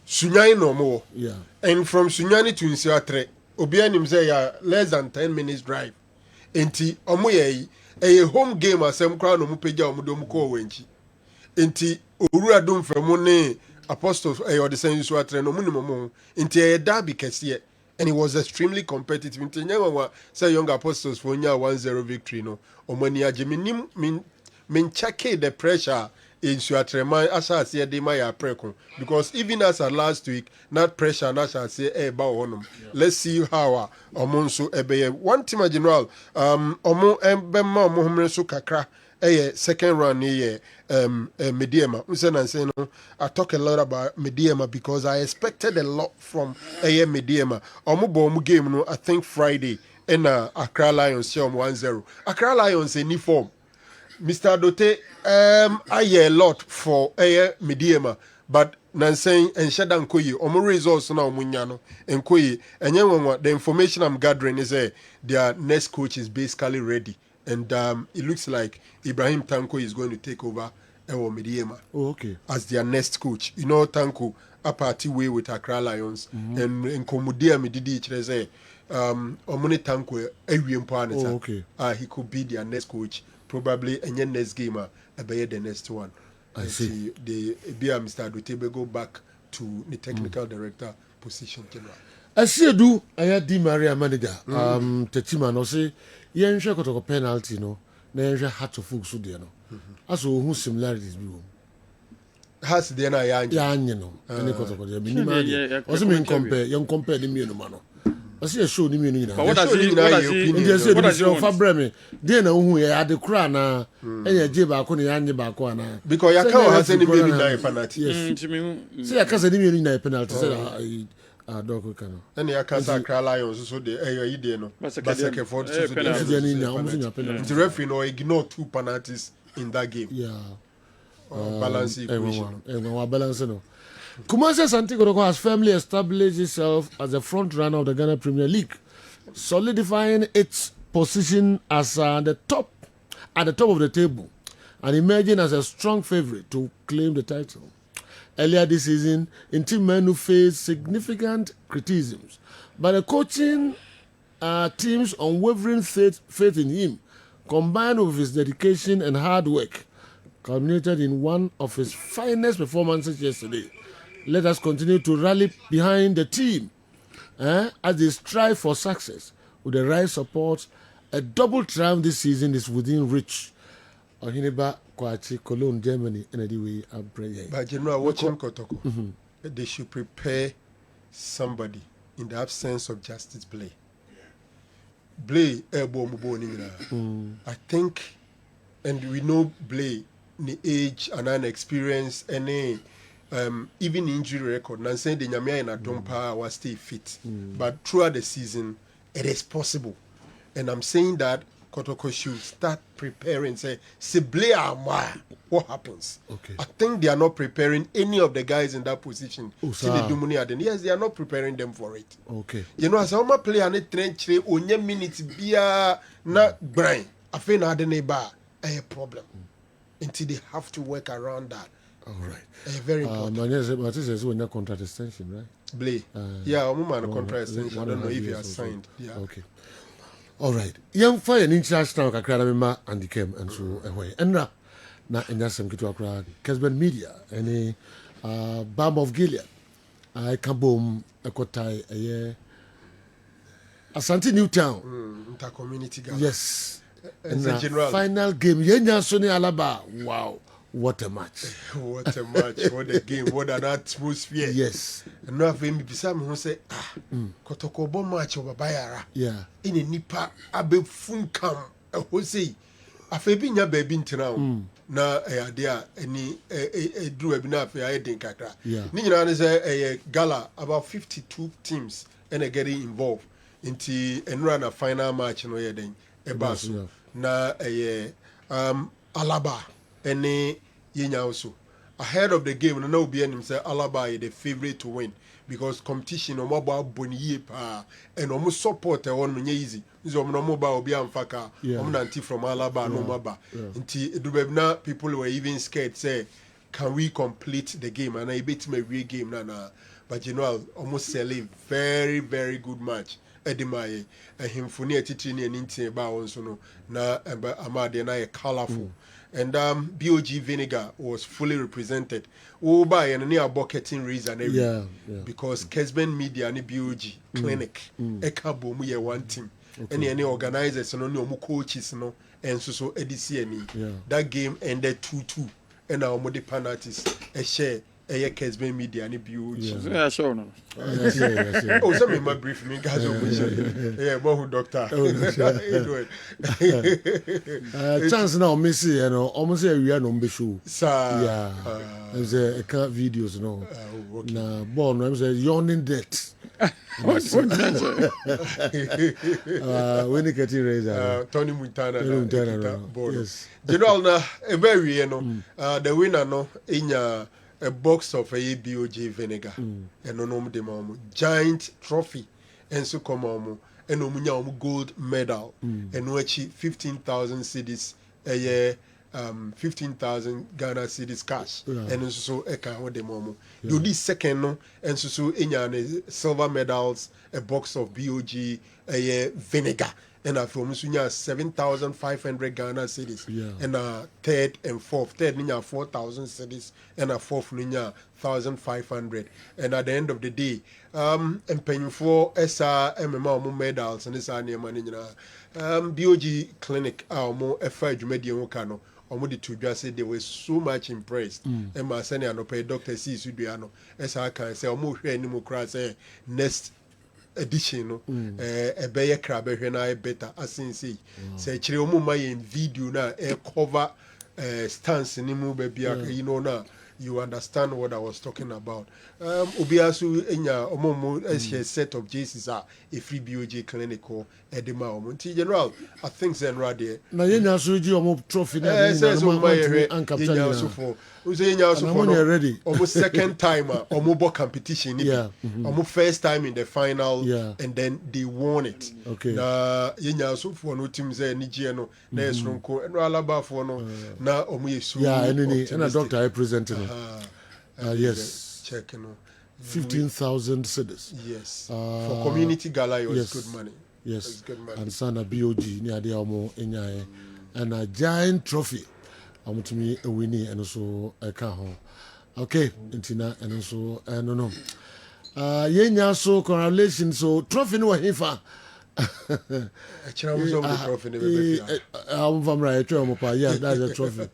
Sunyani no more. Yeah, and from Sunyani to Insiatre, Obianim say less than 10 minutes drive. Enti omoye a home game asem kra no mupeja omudom ko wenchi enti owura dom famo ne apostles or the same so atre no munimo enti e derby kese and it was extremely competitive enti nyawa say young apostles for nya 1-0 victory no omani ageminim min check the pressure in Suatreman as I say they my preko because even as last week not pressure not shall say let's see how omonso ebeye one team general omo embema mohumre so kakra second round here Mediema say no I talk a lot about Mediema because I expected a lot from Mediema omo game no I think Friday and Accra Lions show 1-0 Accra Lions in form Mr. Dote, I hear a lot for Mediema, but Nansen and Shadan Koyi, Omo results now Munyano and Koyi, and the information I'm gathering is their next coach is basically ready, and it looks like Ibrahim Tanko is going to take over Mediema. Oh, okay. As their next coach. You know, Tanko, a party way with Accra Lions, and Komudia Medidi, say, Omone Tanko, okay. He could be their next coach. Probably and then next game be the next one. I see. The Mr. Dutebe go back to the technical director position general. I see do I Di Maria manager Tetima no say yen hwe kotoko penalty no na yen hwe hat of folks there no. Aso who similarities bi wo. Has there na ya anye no. Any kotoko there bi ni ma. Also mean compare the me no ma no. I see a show ni me no. What does he Fabreme dey na hu ya ade kura na enye je ba ko ne anye ba ko ana because ya ka has any me na penalty. Yes. See ya ka say ni me na penalty say dog kan. And ya ka say Accra Lions so dey you dey no. Basake for so the referee no ignore 2 penalties in that game. Yeah. Balance equation. Balance no. Kumasi Santiago has firmly established itself as the front runner of the Ghana Premier League, solidifying its position as at the top of the table and emerging as a strong favorite to claim the title. Earlier this season, Inti Menu faced significant criticisms, but the coaching team's unwavering faith in him, combined with his dedication and hard work, culminated in one of his finest performances yesterday. Let us continue to rally behind the team as they strive for success. With the right support, a double triumph this season is within reach. Ohineba Kwachi, Cologne, Germany, and anyway, I'm praying. But you know, watching Kotoko, they should prepare somebody in the absence of Justice Blay. Blay, I think, and we know Blay, the age and inexperience, and even injury record, and saying the Nyamia in a dompa was stay fit. But throughout the season, it is possible. And I'm saying that Kotoko should start preparing. Say what happens? Okay. I think they are not preparing any of the guys in that position. Yes, they are not preparing them for it. Okay. You know, as a player, on onye minutes bia na brain. I feel na a problem. Until they have to work around that. All right. Very important. But this is when your contract extension, right? Blay. Yeah, I'm on a contract extension. I don't know if he has signed. Yeah. Okay. All right. Young fire in international kakra mema and came and so away. And na enyasem kitu akra Kessben Media any Balm of Gilead. I kabom ekotai eye Asante Newtown. Inter-community gala. Yes. And the general final game yenya so ni Alaba. Wow. What a match. What a match. What a game. What an atmosphere. Yes. And now for me, Bisam who say, Kotoko bon match over Bayara. Yeah. In a nipa abe funkam. Who say, a fabinya baby now. Na idea any drew a bina for a kakra. Yeah. Nina is a gala about 52 teams and a getting involved into and run a final match no yeding. A bus. Na a Alaba. Any yenya also ahead of the game, and no be any say Alaba is the favorite to win because competition on mobile boni pa and almost support on easy. So on mobile obi amfaka nanti from Alaba no maba. Until people were even scared say, can we complete the game? And I bet me real game na. But you know, almost selling very very good match. Edimaye him funi atitini and inti ba onso no na amade na colorful. And BOG Vinegar was fully represented. By and near bucketing reason because Kessben Media and BOG Clinic Ekabo mu one team. Any organizers and only coaches no and so EDC that game ended 2-2 and our modi penalties a share a Kessben Media and BOG. Yeah, sure no. Oh, some in my brief me guys doctor. Chance now Messi almost we are no show. Yeah. There's a car videos no. Na born I'm say yawning death. When you get razor. Tony Montana. Yes. General na very the winner no in a box of a BOG vinegar and no giant trophy and so come and no gold medal and which 15,000 cedis a year 15,000 Ghana cedis cash and so eka what the momo you this second no and so in silver medals a box of BOG a year vinegar and from 7,500 Ghana cedis and third and fourth ninya 4,000 cedis and a fourth ninya 1,500 and at the end of the day and paying for MMA medals and this BOG clinic more effort medium kano to just say they were so much impressed and my senior no pay doctor sees Sudiano as I can say almost any more cross next edition no a better crab na better as in say chire omo my in video na cover stance ni mu baby you know na you understand what I was talking about. Obiasu enya omo a set of Jesus a free BOG clinical edema omo. General, I think Zenra there. Na yenya so ji omo trophy na yenya so for. Yenya so for ready. Almost second time omo competition omo first time in the final and then they won it. Okay. Na yenya so for no team say Nigeria no na esronko no Alaba for no na omo yesu. Yeah, and a doctor I presented. Yes. Check, 15,000 cedis. Yes. For community gala, it was good money. Yes. It was good money. And Sana BOG near the Amo and a giant trophy. I'm to me a winnie and also a car. Okay, Intina and also no. Yenya so correlation so trophy no hifa. I'm from right. Yeah, that's a trophy.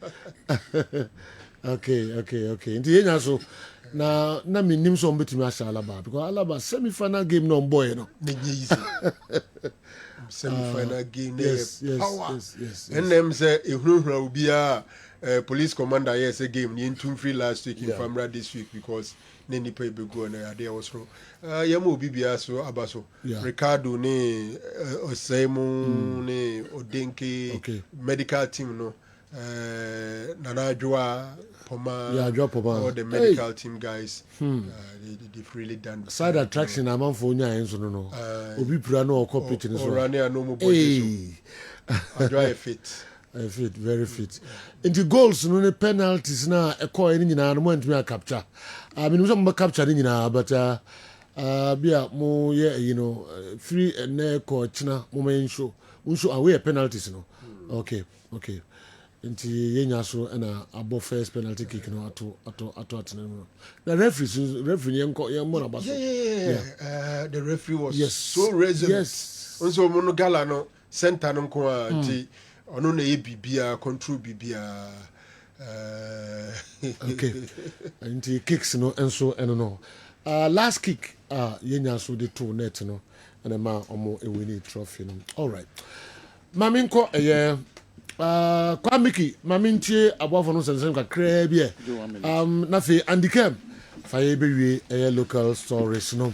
Okay. Inti yenya so na me nim so mbetimi asha Alaba because Alaba semi-final game no boy no. Easy. Semi-final game yes. And them say ehunhura obi police commander yes a game ni free last week in Famra this week because ne nipa ebegu na ade was ro yam obi bia so abaso Ricardo ne Osemu ne Odenke medical team no Nana Joa Poma all the medical team guys they've really done side attraction among for nya enso no obi pura no okọ pitch ni so Orania no mo body so Joa fit very fit into goals no ne penalties na ekọ eni nyina no mo ntumi capture I mean we capture ni nyina but bia mo free and ekọ china mo men show away penalties no okay nti yenya so na abo first penalty kick no ato no the referee yenko na baso the referee was so reasonable onso mo no gala no center no ko nti ono na e bibia control bibia okay nti kicks no enso eno no last kick yenya so the two net no and ma omo e win trophy no all right maminko kwa miki mamintie abofo no sensen kakra bi na fe andicam fa ye bewie local stories no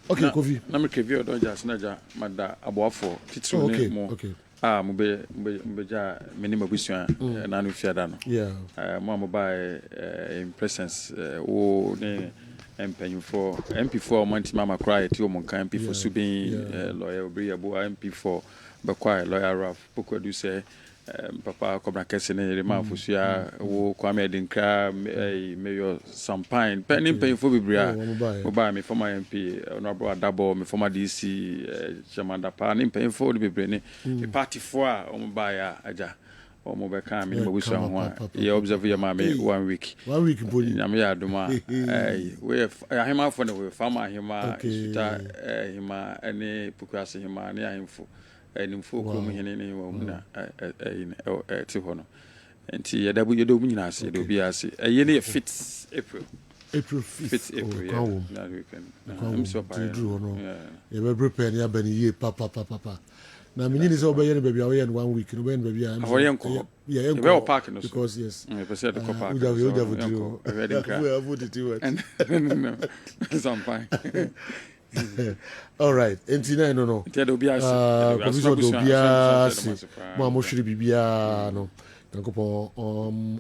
okay kofi na me kevi odoja sinaja mada abofo titru ne mo mbe ja minima busua na no fiada no mo ba in presence wo ne MP4 month mama cry ti o mon kan MP4 subin lawyer obri abo MP4 bakwa lawyer Raf poko do say papa Kobna Kessben ne ma fusua wo Kwame Dinkra mayor Sampain penny for bibria mo ba me former MP honorable Adabo me former DC chairman da pa ne pen for bibre ne party for o mo ba ya aja o mo be kan me mo busua ho ye observe ya ma me 1 week boli na me ya duma we ahema for ne we farmer ahema isuta ahema ene pukwase ahema ne ahemfo enimfo ko mu hene ne wa mu na ti ho no enti ya dabu yedo mu nyina ase yedo bi ase ye ne fit April 5th na weekend I'm so tired ye be prepare ya bani ye papa na me nyini so be ye ne baby away in 1 week no be ne baby am yeah be o park no because yes me pese de ko park we have voted to it some fine all right entina no do bia mo shiri bibia no nakopo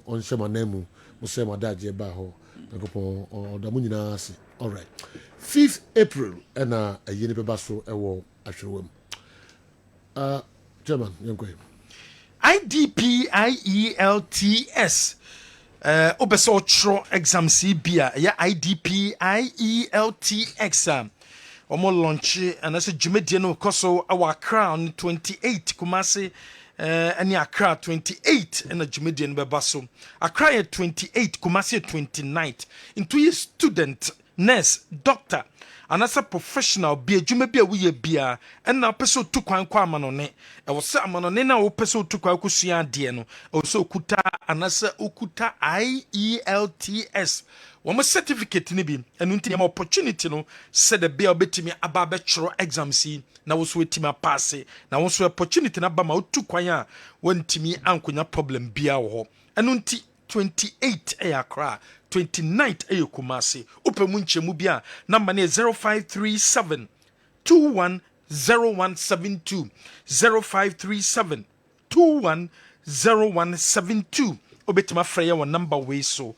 on shema nemu mo se ma daje ba ho nakopo da mu nyina ase all right 5th April na ayeni beba so ewo ahwewam German yankwe IDPIELTS obeso tro exam CBA ya IDPIELTX omo launch and as a Jumedie no koso our crown 28 Kumasi any Accra 28 and a Jumedie no bebaso Accra 28 Kumasi 29th into a student nurse doctor and as a professional be a Jumebia we bia and now person to kwa manone e was say manone na o person to kwa kusua de no also kuta and as ukuta IELTS one certificate ni bi enu nti ma opportunity no said the bill betimi aba be chro exam si na wo so wetima pass na wo so opportunity na ba ma otu kwan a wantimi ankonya problem bia wo ho enu nti 28 Accra 29th Kumasi upemu nchemu bia number ne 0537 210172 0537 210172 obetima fraya wa number we so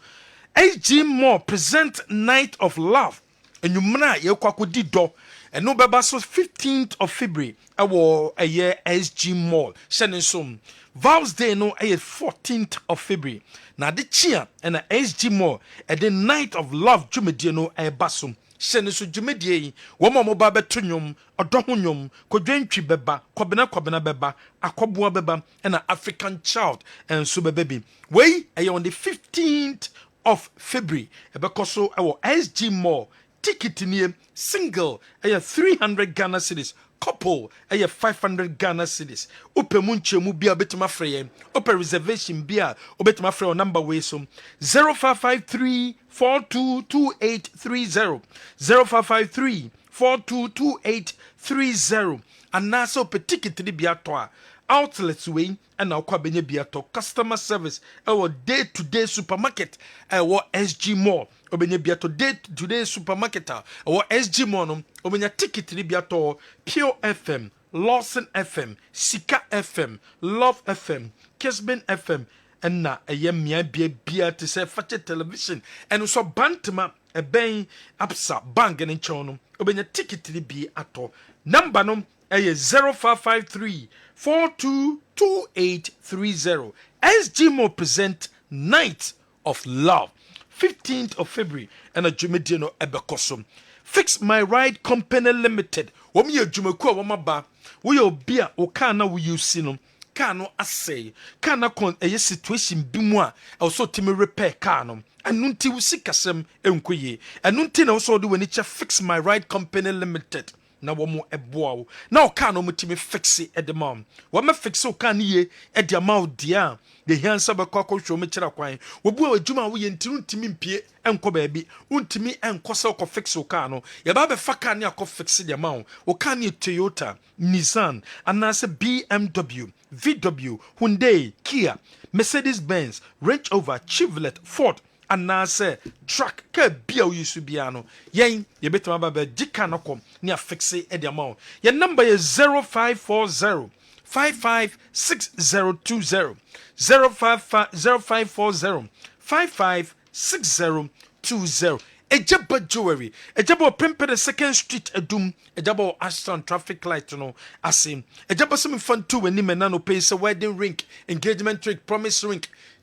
HG More present Night of Love enyumna ye kwakodi do eno beba so 15th of February awo eye SG Mall sheninsom Vows Day no eye 14th of February na de chia na SG Mall e the Night of Love jumedie no e basum sheninso jumedie yi wo mo ba beto nwom odoho nwom kodwantwi beba kwabena beba akoboa beba na African Child enso beba bi we eye on the 15th of February ebekoso ewo SG Mall ticket nie single 300 Ghana cedis couple 500 Ghana cedis upemu nchemu bia betima freye open reservation bia obetima freye number we so 0553 422830 0553 422830 and na so pe ticket ni bia to a outlets way and now kwabenya biato customer service our day to day supermarket our SG Mall obenya biato day to day supermarket our SG Mall no obenya ticket ni biato Pure FM, Lawson FM, Sika FM, Love FM, Kessben FM and na mia bia to say fetch television and so bantama a ben absa bank and chono obenya ticket ni bi ato number no 0553 422830. SGMO present Night of Love 15th of February and a Jumediano Ebekosom. Fix My Ride Company Limited. Womi ya Jumeko wamaba. Wo bia okana wo usino. Kano asay. Kana kon eye situation bimwa. Also timi repair kano. Anunti wusikasem enkoye. Anunti na also do wenicha Fix My Ride Company Limited. Na womo eboa na oka no mutimi fixe edemam wo me fixe oka ne ye edema dia de hiansa be kwakwo hwo me kira kwan wo bu adwuma wo ye ntiru ntimi mpie enko baabi untimi enko se ko fixe oka no ye ba be faka ne akọ fixe de ma oka ne Toyota, Nissan, anase BMW, VW, Hyundai, Kia, Mercedes-Benz, Range Rover, Chevrolet, Ford anase truck ka bia wo yusu bia no yen ye betama ba ba dika no kom ne afixe e de amount your number is 0540 556020 0540 556020 Ejaba jewelry ejaba Pempere 2nd Street Edum ejaba Ashton traffic light no asim ejaba some fun to when ni no pay say wedding ring engagement ring promise ring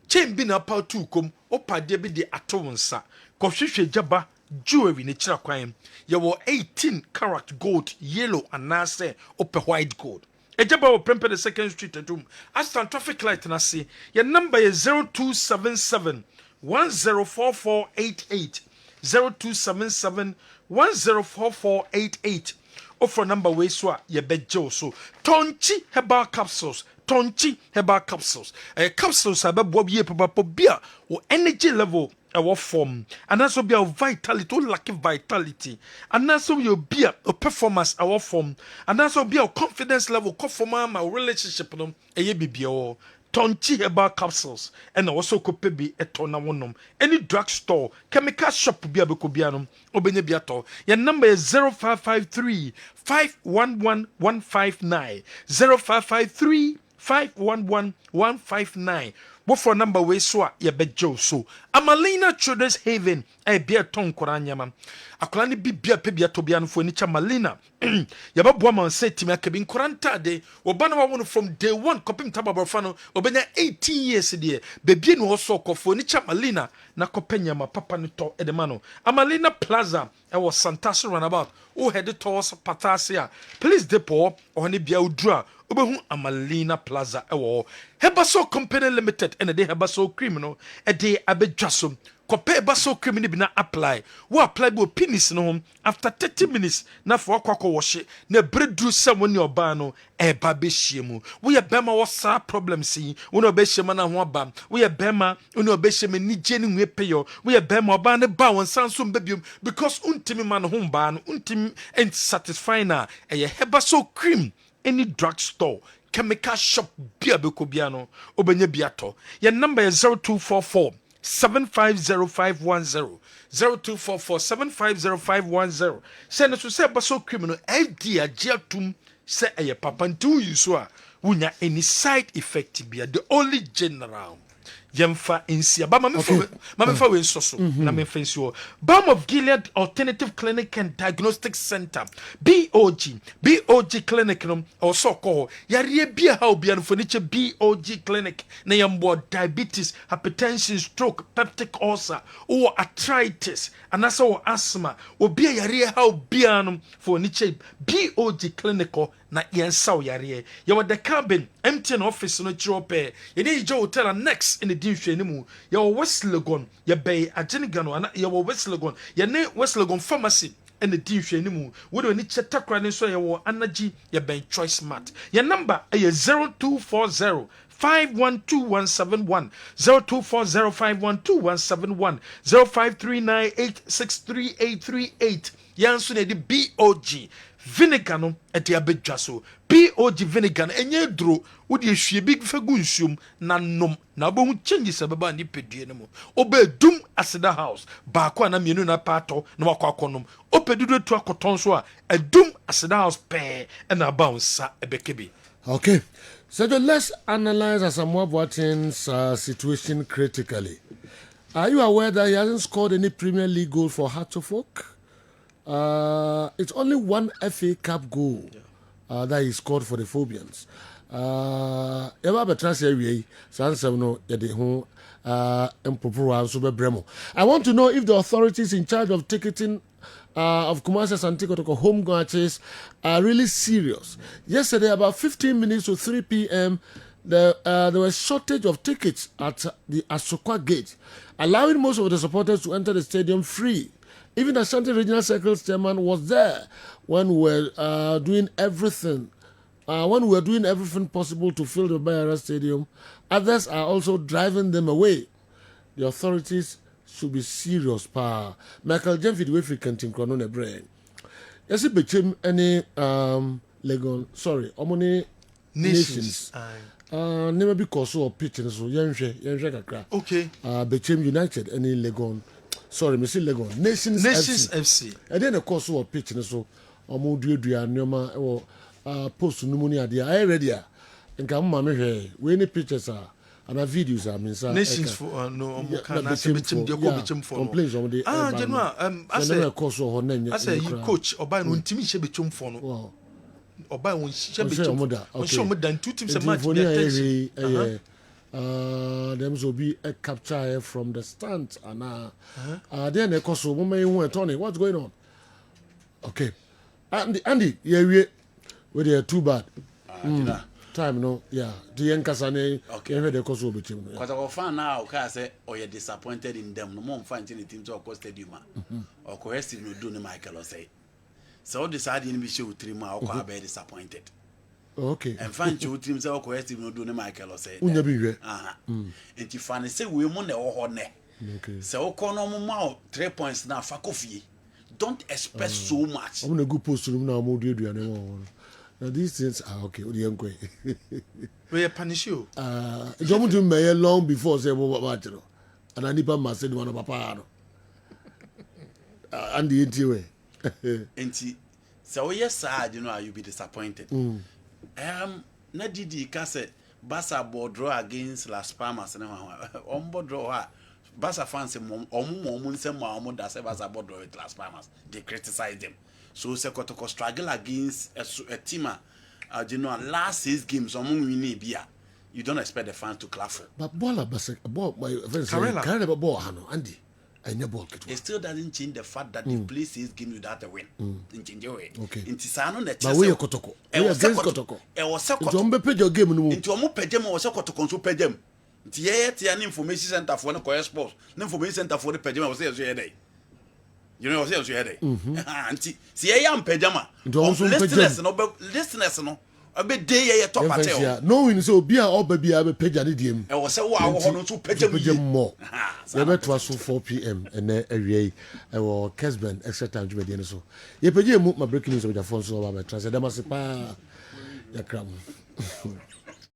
chain bi na pa tu kom opade bi de atonsa kohwehwe jaba jewelry ne kira kwan ye wo 18 karat gold yellow anase ope white gold ejaba wo Pempere 2nd Street Edum Ashton traffic light na say your number is 0277 104488 0277 104488 offer number we so ye bejo so Tonchi herbal capsules capsules ababo ye papa bia o energy level our form and also be our vitality o lack vitality and also your bia a performance our form and also be our confidence level conform my relationship no eye bibia Tonchi herbal capsules and also could be a tona one any drugstore chemical shop be a becobianum obene biato your number is 0553 511 159 0553 511 159 what for number we so ye bejo so Amalina Children's Haven e bia ton koranyama akola ne bibia pebia to bia no fo ni Chamalina ya babua man setimi akabi nkoranta de oba na wawo from day 1 kopim tababrofa no obenya 18 years de bebie no so kofo ni Chamalina na kopanyama papa no to edema no Amalina Plaza e was Santaso runabout o head towards Patasia please depo ohne bia udura obehu Amalina Plaza ewo Hebaso Company Limited and de Hebaso criminal e de abedwaso kope baso criminal bi na apply wo apply bo penis no after 30 minutes na for kwakọ washe na bredu se woni oba no e ba be hyiemu wo ye bema wo sa problems yi wo no be hyema na ho aba wo ye bema wo no be hyema ni je ni nwe peyo wo ye bema oba ne ba won sanso mbabiom because untimi man ho ba no untimi and satisfy na e ye Hebaso cream any drugstore chemical shop bia be ko bia no obenya biato your number is 0244 750510 0244 750510 send us to say baso criminal idea jiatum say a papa ntu yuso a wunya any side effect bia the only general yemfa insia ba mama fa we so na me fancy Balm of Gilead Alternative Clinic and Diagnostic Center BOG clinic no also call yare bia ha obi an foniche BOG clinic na yambo diabetes, hypertension, stroke, peptic ulcer or arthritis and also asthma obi yare ha obi an foniche BOG clinic na yensaw yare yawa the cabin empty office no chirope ye dey jo hotel next in the dinhwe ni mu yawa West Legon ye bay agenigano ana yawa West Legon ye ne West Legon pharmacy in the dinhwe ni mu wo do ni chetakra ni so yawa anaji ye ben choice mart your number is 0240 512-171, 0240-512-171, 0539-863-838. Yansu ne di BOG vinegar no eti abedwa so. BOG vinegar no enye duro wo de ehwie big fagu nsuom na nom na bo hu changes ababa ni pedue no mo. Obedum aseda house ba ko na mienu na pato na wakọ akonom. Opedudo to akoton so a edum aseda house pe na bounce ebekebe. Okay. So let's analyze Asamoah Boateng's situation critically. Are you aware that he hasn't scored any Premier League goal for Hearts of Oak? It's only one FA Cup goal that he scored for the Phobians. I want to know if the authorities in charge of ticketing of Kumasi Asante Kotoko home matches are really serious. Yesterday, about 15 minutes to 3 p.m., there was shortage of tickets at the Asokwa gate, allowing most of the supporters to enter the stadium free. Even the Ashanti Regional Circle's chairman was there when we were doing everything. When we were doing everything possible to fill the Bayara Stadium, others are also driving them away. The authorities should be serious, pa. Michael Jemfid we frequenting Krono Nebre. Yes, it became any Legon. Sorry, omoni nations. Never because of pitching so Yanshe. Okay. Became United any Legon. Sorry, Mr. Legon. Nations FC. And then of course we pitching so omo duadua nneoma or post pneumonia dia. I ready a. Nka mama me hwe. We any pictures are and videos are mean nations for no bechem for complaints on the general as a coach oba no ntimi hye bechem for no oba won hye bechem on show me dan two teams a match be them so be a capture from the stand and then e koso mo me hu Tony, what's going on? Okay, Andy yeah we they are too bad. Time no, yeah. The Enkasane, okay. The Koso between. Because I found now, okay, say, or you're disappointed in them. No more finding the team to a stadium or cohesive no do Michael or say. So deciding to be show 3 months, I'll be disappointed. Okay. And find two teams or cohesive no do Michael or say. And you find say we money or honor. Okay. So, Kono 3 points now, Fakofi. Don't expect so much. I'm going to go post to them now, more do you. Now these things are okay. We punish you. Don't do me long before say what and I need must say one of papa. And the NTA. NT. So yes, sir, you know you'll be disappointed. Nadidi Cassette Bassa board draw against Las Palmas and on board draw. Bassa fans that's Bassa board draw with Las Palmas. They criticize them. So Sekotoko struggle against a team. You know, last 6 games, you don't expect the fans to clap for. But ball, my friend, carry the ball, Andy, and your ball. It still doesn't change the fact that they play 6 games without a win. In change your way. Okay. In Tisano, the but we are Kotoko. We are against Kotoko. It was Sekotoko. Don't be your game. Into a more pedem or Sekotoko to pedem. Tia information center for the Koya Sports. No information center for the pedem was there day. You know what else you had? See, I am pajama. Listeners, no. A bit day a top at no, so be a baby, I will pay Janidium. I was so I want to pay more. Never was 4 p.m. and then every I will Kessben extra time to be so. You pay my breaking news with your phone so about my translator. There must be a cram.